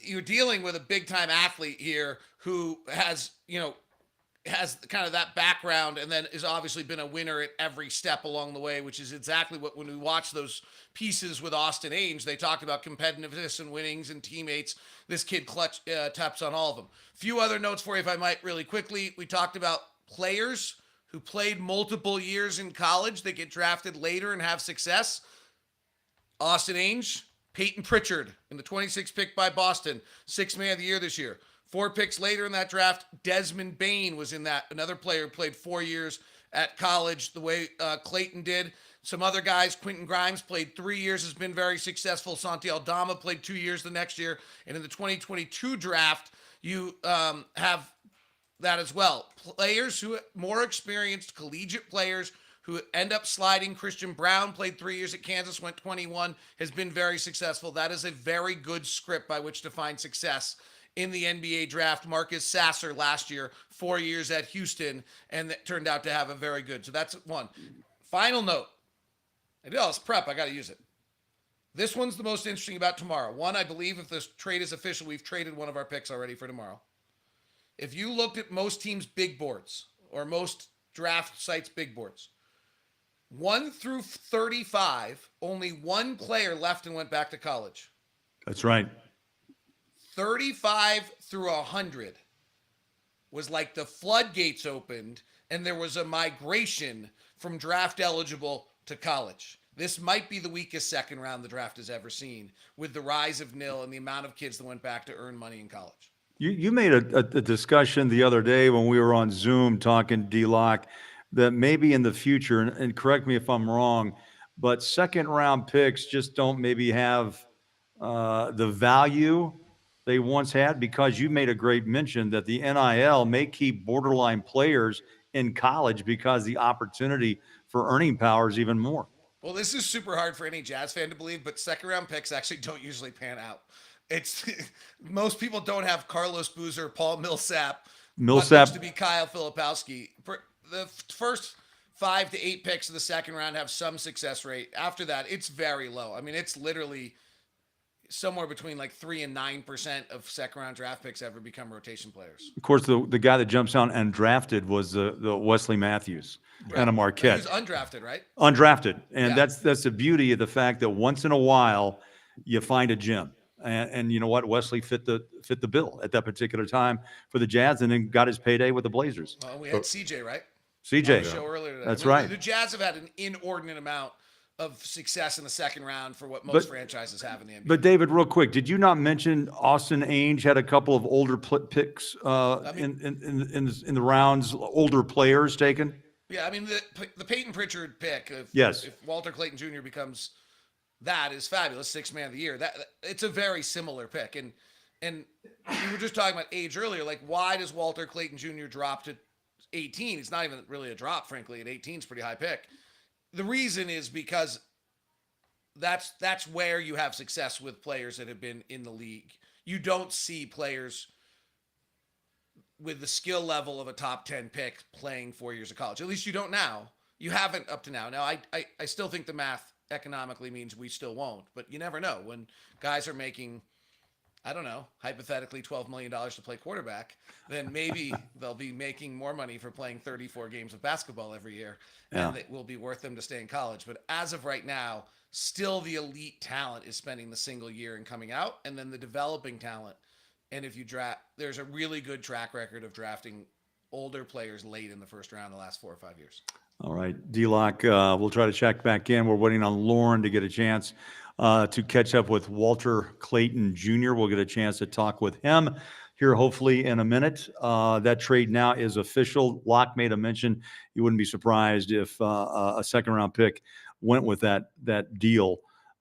you're dealing with a big-time athlete here who has kind of that background, and then has obviously been a winner at every step along the way, which is exactly what, when we watch those pieces with Austin Ainge, they talked about competitiveness and winnings and teammates. This kid taps on all of them. Few other notes for you, if I might, really quickly. We talked about players who played multiple years in college that get drafted later and have success. Austin Ainge, Peyton Pritchard in the 26th pick by Boston, 6th man of the year this year. 4 picks later in that draft, Desmond Bain was in that. Another player who played 4 years at college the way Clayton did. Some other guys, Quentin Grimes played 3 years, has been very successful. Santi Aldama played 2 years the next year. And in the 2022 draft, you have that as well. Players who more experienced, collegiate players who end up sliding. Christian Brown played 3 years at Kansas, went 21, has been very successful. That is a very good script by which to find success in the NBA draft. Marcus Sasser last year, 4 years at Houston, and that turned out to have a very good. So that's one. Final note. I did all this prep. I got to use it. This one's the most interesting about tomorrow. One, I believe if this trade is official, we've traded one of our picks already for tomorrow. If you looked at most teams' big boards or most draft sites' big boards, 1 through 35, only one player left and went back to college.
That's right.
35 through 100 was like the floodgates opened and there was a migration from draft eligible to college. This might be the weakest second round the draft has ever seen, with the rise of nil and the amount of kids that went back to earn money in college.
You made a discussion the other day when we were on Zoom talking D-Lock that maybe in the future, and correct me if I'm wrong, but second round picks just don't maybe have the value they once had, because you made a great mention that the NIL may keep borderline players in college because the opportunity for earning power is even more.
Well, this is super hard for any Jazz fan to believe, but second round picks actually don't usually pan out. It's most people don't have Carlos Boozer, Paul Millsap to be Kyle Filipowski. The first 5 to 8 picks of the second round have some success rate. After that, it's very low. I mean, it's literally somewhere between like 3 and 9% of second round draft picks ever become rotation players.
Of course, the guy that jumps out and drafted was the Wesley Matthews and a Marquette.
He was undrafted, right?
Undrafted. And that's the beauty of the fact that once in a while you find a gem. And you know what? Wesley fit the bill at that particular time for the Jazz, and then got his payday with the Blazers.
Well, we had CJ, right?
CJ.
On the show earlier today.
That's right.
The Jazz have had an inordinate amount of success in the second round for what most franchises have in the NBA.
But David, real quick, did you not mention Austin Ainge had a couple of older picks in the rounds, older players taken?
Yeah, I mean the Peyton Pritchard pick. If Walter Clayton Jr. becomes that, is fabulous, sixth man of the year. That it's a very similar pick, and we were just talking about age earlier. Like, why does Walter Clayton Jr. drop to 18? It's not even really a drop, frankly. At 18 is a pretty high pick. The reason is because that's where you have success with players that have been in the league. You don't see players with the skill level of a top 10 pick playing 4 years of college. At least you don't now. You haven't up to now. Now, I still think the math economically means we still won't, but you never know. When guys are making, I don't know, hypothetically $12 million to play quarterback, then maybe they'll be making more money for playing 34 games of basketball every year, and it will be worth them to stay in college. But as of right now, still the elite talent is spending the single year and coming out, and then the developing talent. And if you draft, there's a really good track record of drafting older players late in the first round the last 4 or 5 years.
All right, D-Lock, we'll try to check back in. We're waiting on Lauren to get a chance to catch up with Walter Clayton Jr. We'll get a chance to talk with him here hopefully in a minute. That trade now is official. Locke made a mention. You wouldn't be surprised if a second-round pick went with that deal,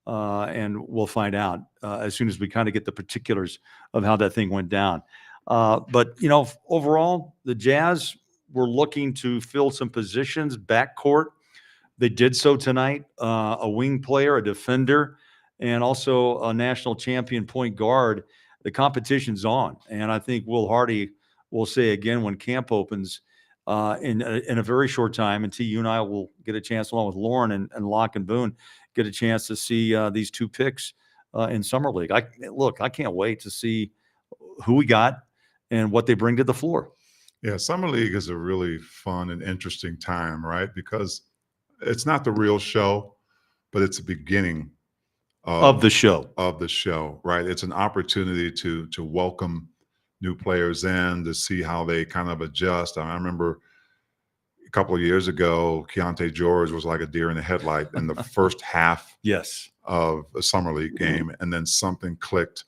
and we'll find out as soon as we kind of get the particulars of how that thing went down. But, you know, overall, the Jazz were looking to fill some positions, backcourt. They did so tonight. A wing player, a defender, and also a national champion point guard. The competition's on. And I think Will Hardy will say again when camp opens in a very short time, and you and I will get a chance, along with Lauren and Locke and Boone, get a chance to see these two picks in Summer League. I can't wait to see who we got and what they bring to the floor.
Yeah, Summer League is a really fun and interesting time, right? Because it's not the real show, but it's the beginning
of the show.
Right? It's an opportunity to welcome new players in, to see how they kind of adjust. I remember a couple of years ago, Keontae George was like a deer in the headlight in the first half of a Summer League game, and then something clicked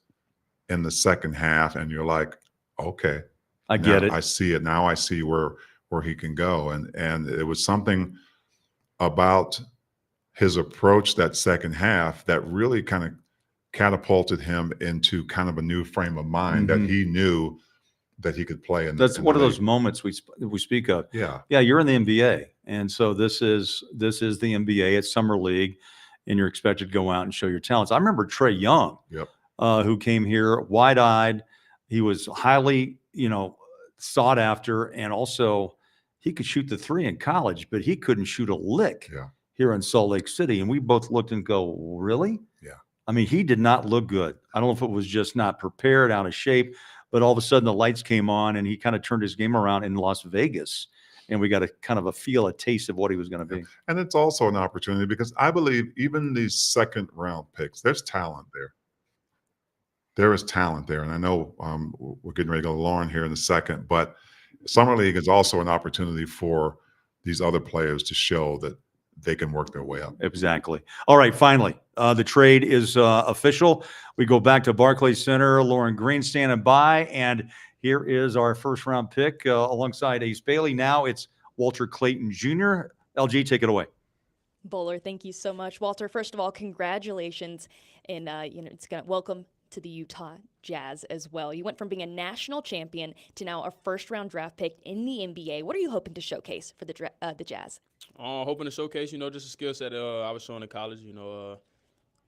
in the second half, and you're like, okay.
I get it.
I see it now. I see where he can go, and it was something about his approach that second half that really kind of catapulted him into kind of a new frame of mind that he knew that he could play.
That's one of those moments we speak of.
Yeah,
you're in the NBA, and so this is the NBA. It's Summer League, and you're expected to go out and show your talents. I remember Trae Young, who came here wide-eyed. He was highly, sought after, and also he could shoot the three in college, but he couldn't shoot a lick here in Salt Lake City. And we both looked and go, really?
Yeah.
I mean, he did not look good. I don't know if it was just not prepared, out of shape, but all of a sudden the lights came on and he kind of turned his game around in Las Vegas. And we got a taste of what he was going to be.
And it's also an opportunity because I believe even these second round picks, there's talent there. there is talent there. And I know we're getting ready to go to Lauren here in a second, but Summer League is also an opportunity for these other players to show that they can work their way up.
Exactly. All right, finally, the trade is official. We go back to Barclays Center. Lauren Green standing by, and here is our first-round pick alongside Ace Bailey. Now it's Walter Clayton Jr. LG, take it away.
Bowler, thank you so much. Walter, first of all, congratulations, and it's gonna welcome to the Utah Jazz as well. You went from being a national champion to now a first-round draft pick in the NBA. What are you hoping to showcase for the Jazz?
Hoping to showcase, just a skill set I was showing in college.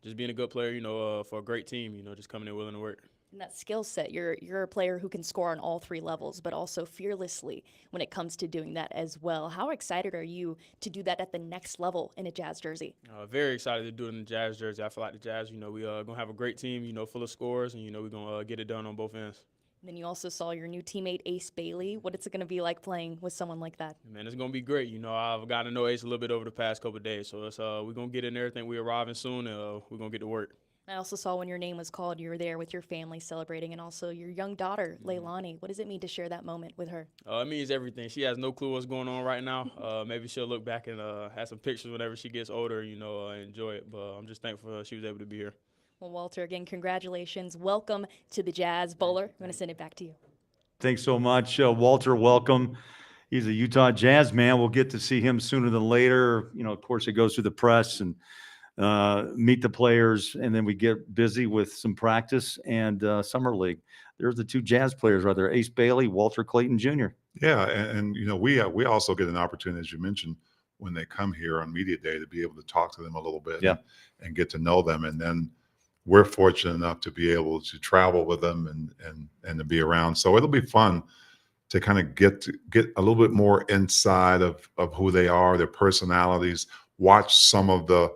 Just being a good player. For a great team. Just coming in willing to work.
And that skill set, you're a player who can score on all three levels, but also fearlessly when it comes to doing that as well. How excited are you to do that at the next level in a Jazz jersey?
Very excited to do it in the Jazz jersey. I feel like the Jazz, we gonna have a great team, full of scores, and we're gonna get it done on both ends.
And then you also saw your new teammate Ace Bailey. What is it gonna be like playing with someone like that?
Man, it's gonna be great. I've gotten to know Ace a little bit over the past couple of days, so it's we're gonna get in there. I think we're arriving soon, and we're gonna get to work.
I also saw when your name was called, you were there with your family celebrating, and also your young daughter, Leilani. What does it mean to share that moment with her?
It means everything. She has no clue what's going on right now. Maybe she'll look back and have some pictures whenever she gets older, enjoy it. But I'm just thankful she was able to be here.
Well, Walter, again, congratulations. Welcome to the Jazz. Bowler, I'm going to send it back to you.
Thanks so much, Walter. Welcome. He's a Utah Jazz man. We'll get to see him sooner than later. Of course, it goes through the press and meet the players, and then we get busy with some practice and summer league. There's the two Jazz players right there, Ace Bailey, Walter Clayton Jr.
Yeah, and we also get an opportunity, as you mentioned, when they come here on media day, to be able to talk to them a little bit, and get to know them. And then we're fortunate enough to be able to travel with them and to be around. So it'll be fun to kind of get a little bit more inside of who they are, their personalities, watch some of the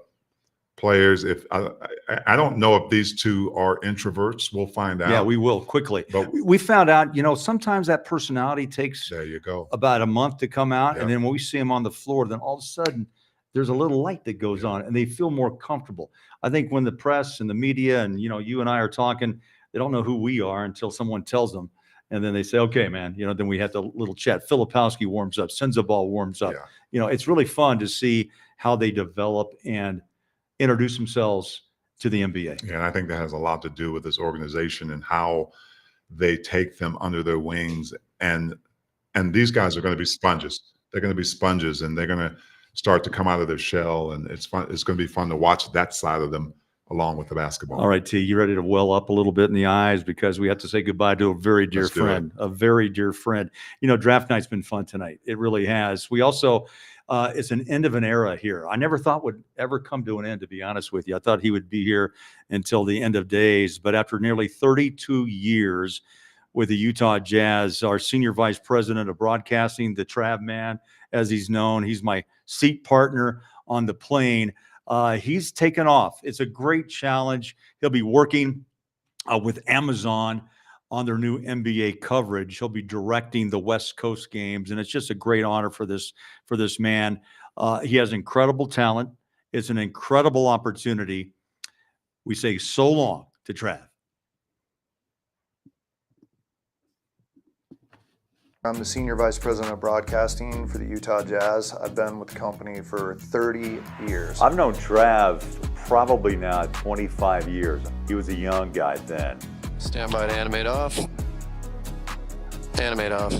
players. If I don't know if these two are introverts, we'll find out.
Yeah, we will quickly.
But
we found out, sometimes that personality takes
go
about a month to come out, and then when we see them on the floor, then all of a sudden there's a little light that goes on, and they feel more comfortable. I think when the press and the media and you and I are talking, they don't know who we are until someone tells them, and then they say, "Okay, man," then we have the little chat. Filipowski warms up, Sensabaugh warms up. It's really fun to see how they develop and introduce themselves to the NBA.
Yeah, and I think that has a lot to do with this organization and how they take them under their wings. And these guys are going to be sponges. They're going to be sponges, and they're going to start to come out of their shell. And it's fun. It's going to be fun to watch that side of them along with the basketball.
All right, T, you ready to well up a little bit in the eyes, because we have to say goodbye to a very dear friend, a very dear friend. Draft night's been fun tonight. It really has. We also, it's an end of an era here. I never thought would ever come to an end, to be honest with you. I thought he would be here until the end of days. But after nearly 32 years with the Utah Jazz, our senior vice president of broadcasting, the Trav man, as he's known, he's my seat partner on the plane. He's taken off. It's a great challenge. He'll be working with Amazon on their new NBA coverage. He'll be directing the West Coast games, and it's just a great honor for this man. He has incredible talent. It's an incredible opportunity. We say so long to Trav.
I'm the Senior Vice President of Broadcasting for the Utah Jazz. I've been with the company for 30 years.
I've known Trav probably now 25 years. He was a young guy then.
Stand by to animate off. Animate off.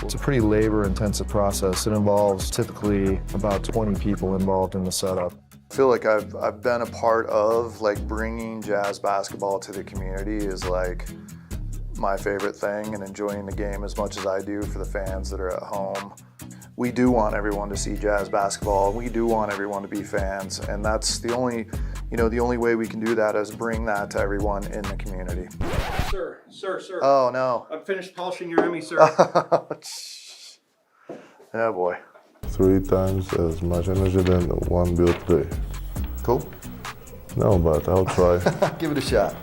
It's a pretty labor-intensive process. It involves typically about 20 people involved in the setup. I feel like I've been a part of bringing Jazz basketball to the community is my favorite thing, and enjoying the game as much as I do for the fans that are at home. We do want everyone to see Jazz basketball. We do want everyone to be fans, and that's the only way we can do that is bring that to everyone in the community.
Sir.
Oh no.
I'm finished polishing your Emmy, sir.
Oh boy.
3 times as much energy than one build today.
Cool?
No, but I'll try.
Give it a shot.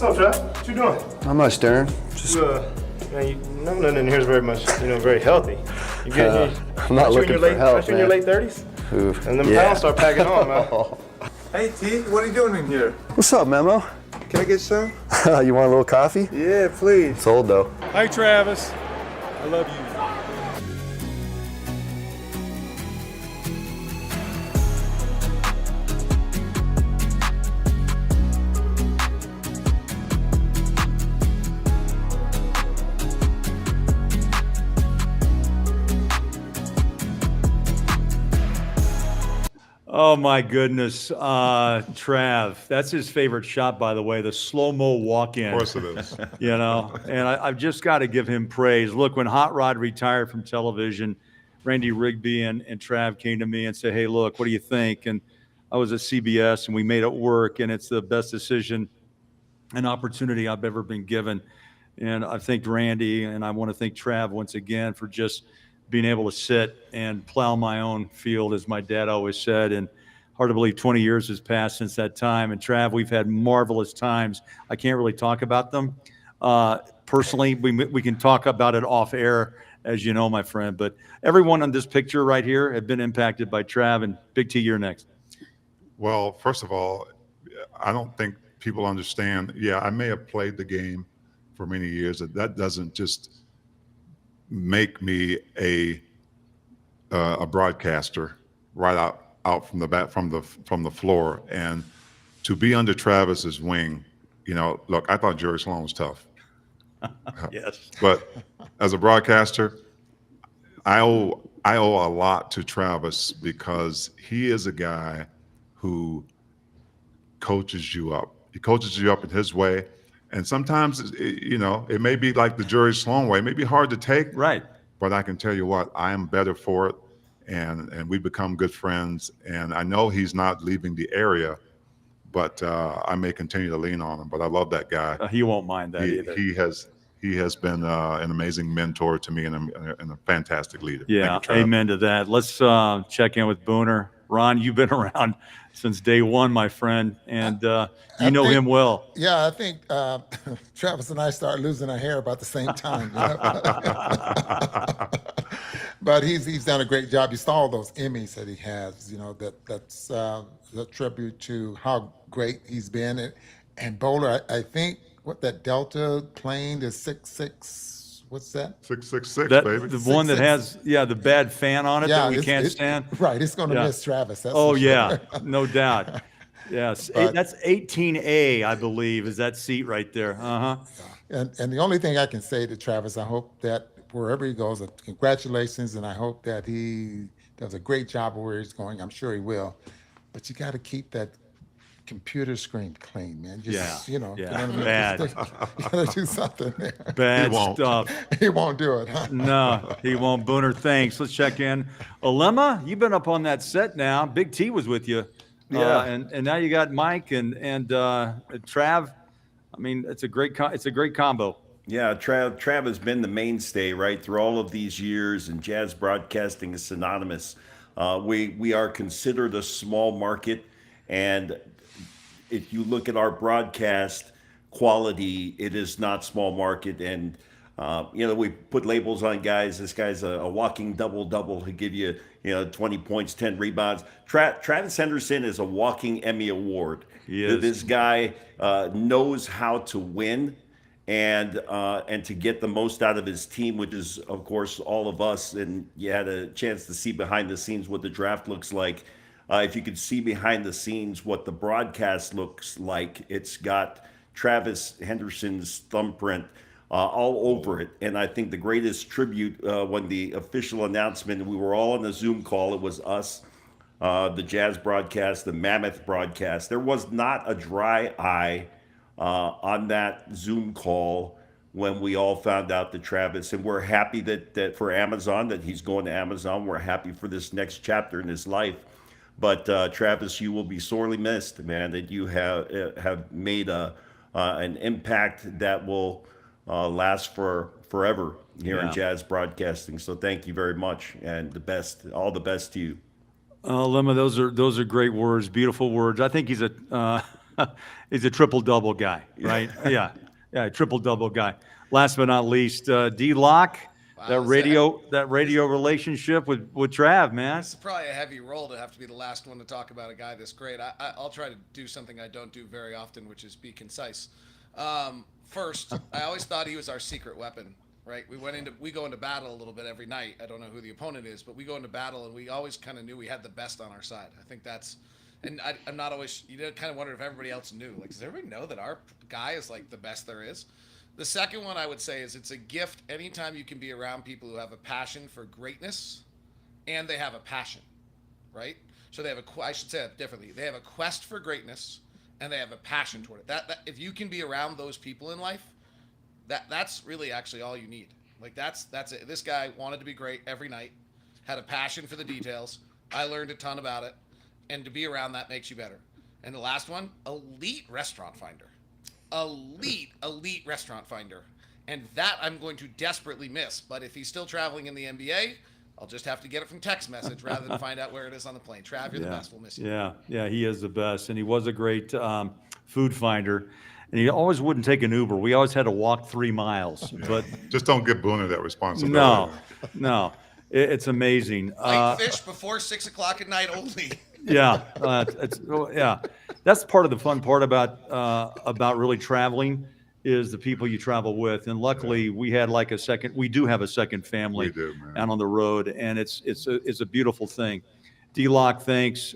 What's up, Trav? What you doing?
Not much, Darren. Just
nothing in here is very much, very healthy. You get
I'm not looking for help,
in your late 30s?
Oof.
And then pounds start packing on, man. Hey, T, what are you doing in here?
What's up, Memo?
Can I get some?
You want a little coffee?
Yeah, please.
Sold, though.
Hey, Travis. I love you.
Oh my goodness, Trav, that's his favorite shot, by the way, the slow-mo walk-in.
Of course it is.
You know, and I've just got to give him praise. Look, when Hot Rod retired from television, Randy Rigby and Trav came to me and said, hey, look, what do you think? And I was at CBS, and we made it work, and it's the best decision and opportunity I've ever been given. And I thank Randy, and I want to thank Trav once again for just being able to sit and plow my own field, as my dad always said. And hard to believe 20 years has passed since that time. And Trav, we've had marvelous times. I can't really talk about them. Personally, we can talk about it off air, as you know, my friend. But everyone on this picture right here have been impacted by Trav. And Big T, you're next.
Well, first of all, I don't think people understand. Yeah, I may have played the game for many years. That doesn't just make me a broadcaster right out from the back from the floor. And to be under Travis's wing, you know, look, I thought Jerry Sloan was tough.
Yes.
But as a broadcaster, I owe a lot to Travis, because he is a guy who coaches you up. He coaches you up in his way. And sometimes, you know, it may be like the Jerry Sloan way. It may be hard to take.
Right.
But I can tell you what, I am better for it. And we become good friends. And I know he's not leaving the area, but I may continue to lean on him. But I love that guy.
He won't mind that either.
He has been an amazing mentor to me and a fantastic leader.
Yeah,
Thank you, Trav.
amen to that. Let's check in with Booner. Ron, you've been around since day one, my friend, and you know him well.
Yeah, I think Travis and I started losing our hair about the same time. You know? But he's done a great job. You saw all those Emmys that he has. You know, that's a tribute to how great he's been. And Bowler, I think what that Delta plane is 6'6". What's that?
666, baby.
The one that has the bad fan on it that we can't stand.
Right, it's going to miss Travis. That's
oh
for sure.
yeah, no doubt. Yes, that's 18A, I believe, is that seat right there.
And the only thing I can say to Travis, I hope that wherever he goes, congratulations, and I hope that he does a great job of where he's going. I'm sure he will. But you got to keep that computer screen clean, man. Just, you know,
bad.
You gotta do something there.
Bad stuff.
He won't do it, huh?
No, he won't. Booner, thanks. Let's check in. Alema, you've been up on that set now. Big T was with you.
Yeah.
And now you got Mike and Trav. I mean, it's a great combo.
Yeah, Trav has been the mainstay, right, through all of these years, and jazz broadcasting is synonymous. We are considered a small market, and if you look at our broadcast quality, it is not small market. And, we put labels on guys. This guy's a walking double-double. He'll give you, 20 points, 10 rebounds. Travis Henderson is a walking Emmy Award.
He is.
This guy knows how to win and to get the most out of his team, which is, of course, all of us. And you had a chance to see behind the scenes what the draft looks like. If you could see behind the scenes what the broadcast looks like, it's got Travis Henderson's thumbprint all over it. And I think the greatest tribute, when the official announcement, we were all on the Zoom call, it was us, the Jazz broadcast, the Mammoth broadcast. There was not a dry eye on that Zoom call when we all found out that Travis, and we're happy that for Amazon, that he's going to Amazon. We're happy for this next chapter in his life. But Travis, you will be sorely missed, man. That you have made an impact that will last forever here in jazz broadcasting. So thank you very much, and all the best to you.
Lemma, those are great words, beautiful words. I think he's a triple-double guy, right? Yeah, triple-double guy. Last but not least, D-Lock. that radio relationship with Trav, man.
It's probably a heavy role to have to be the last one to talk about a guy this great. I'll try to do something I don't do very often, which is be concise. First, I always thought he was our secret weapon, right? We go into battle a little bit every night. I don't know who the opponent is, but we go into battle and we always kind of knew we had the best on our side. I think that's, and I'm not always, you kind of wonder if everybody else knew. Like, does everybody know that our guy is like the best there is? The second one I would say is it's a gift anytime you can be around people who have a passion for greatness and they have a passion, right? So they have I should say it differently. They have a quest for greatness and they have a passion toward it. That if you can be around those people in life, that's really actually all you need. Like that's it. This guy wanted to be great every night, had a passion for the details. I learned a ton about it, and to be around that makes you better. And the last one, elite restaurant finder. Elite restaurant finder. And that I'm going to desperately miss. But if he's still traveling in the NBA, I'll just have to get it from text message rather than find out where it is on the plane. Trav, you're the best. We'll miss you.
Yeah, he is the best. And he was a great food finder. And he always wouldn't take an Uber. We always had to walk 3 miles. But
just don't give Booner that responsibility.
No. It's amazing.
Light fish before 6 o'clock at night only.
That's part of the fun part about really traveling is the people you travel with. And luckily we had we do have a second family out on the road, and it's a beautiful thing. D-Lock, thanks.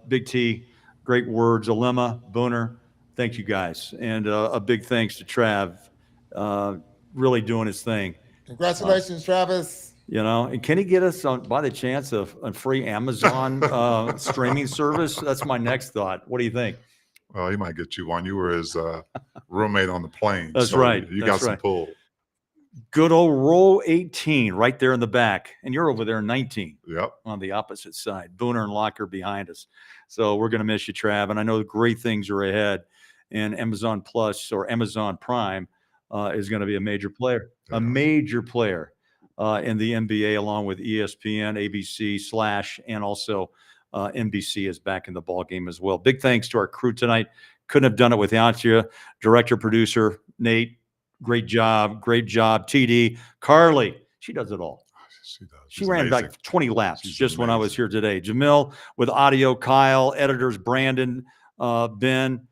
Big T, great words. Alema, Booner, thank you guys. And a big thanks to Trav, really doing his thing.
Congratulations, Travis.
And can he get us by the chance of a free Amazon streaming service? That's my next thought. What do you think?
Well, he might get you one. You were his roommate on the plane.
That's right.
You got some pull.
Good old row 18 right there in the back. And you're over there 19.
Yep.
On the opposite side. Booner and Locker behind us. So we're going to miss you, Trav. And I know great things are ahead. And Amazon Plus or Amazon Prime is going to be a major player. Yeah. A major player. In the NBA, along with ESPN, ABC, and also NBC is back in the ball game as well. Big thanks to our crew tonight. Couldn't have done it without you. Director, producer, Nate, great job. TD, Carly, she does it all.
She does.
She ran like 20 laps just when I was here today. Jamil with audio, Kyle, editors, Brandon, Ben,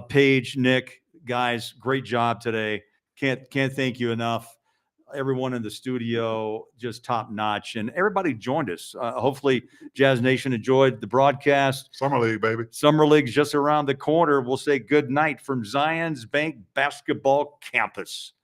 Paige, Nick, guys, great job today. Can't thank you enough. Everyone in the studio, just top notch, and everybody joined us. Hopefully Jazz Nation enjoyed the broadcast.
Summer League, baby.
Summer League's just around the corner. We'll say good night from Zions Bank Basketball Campus.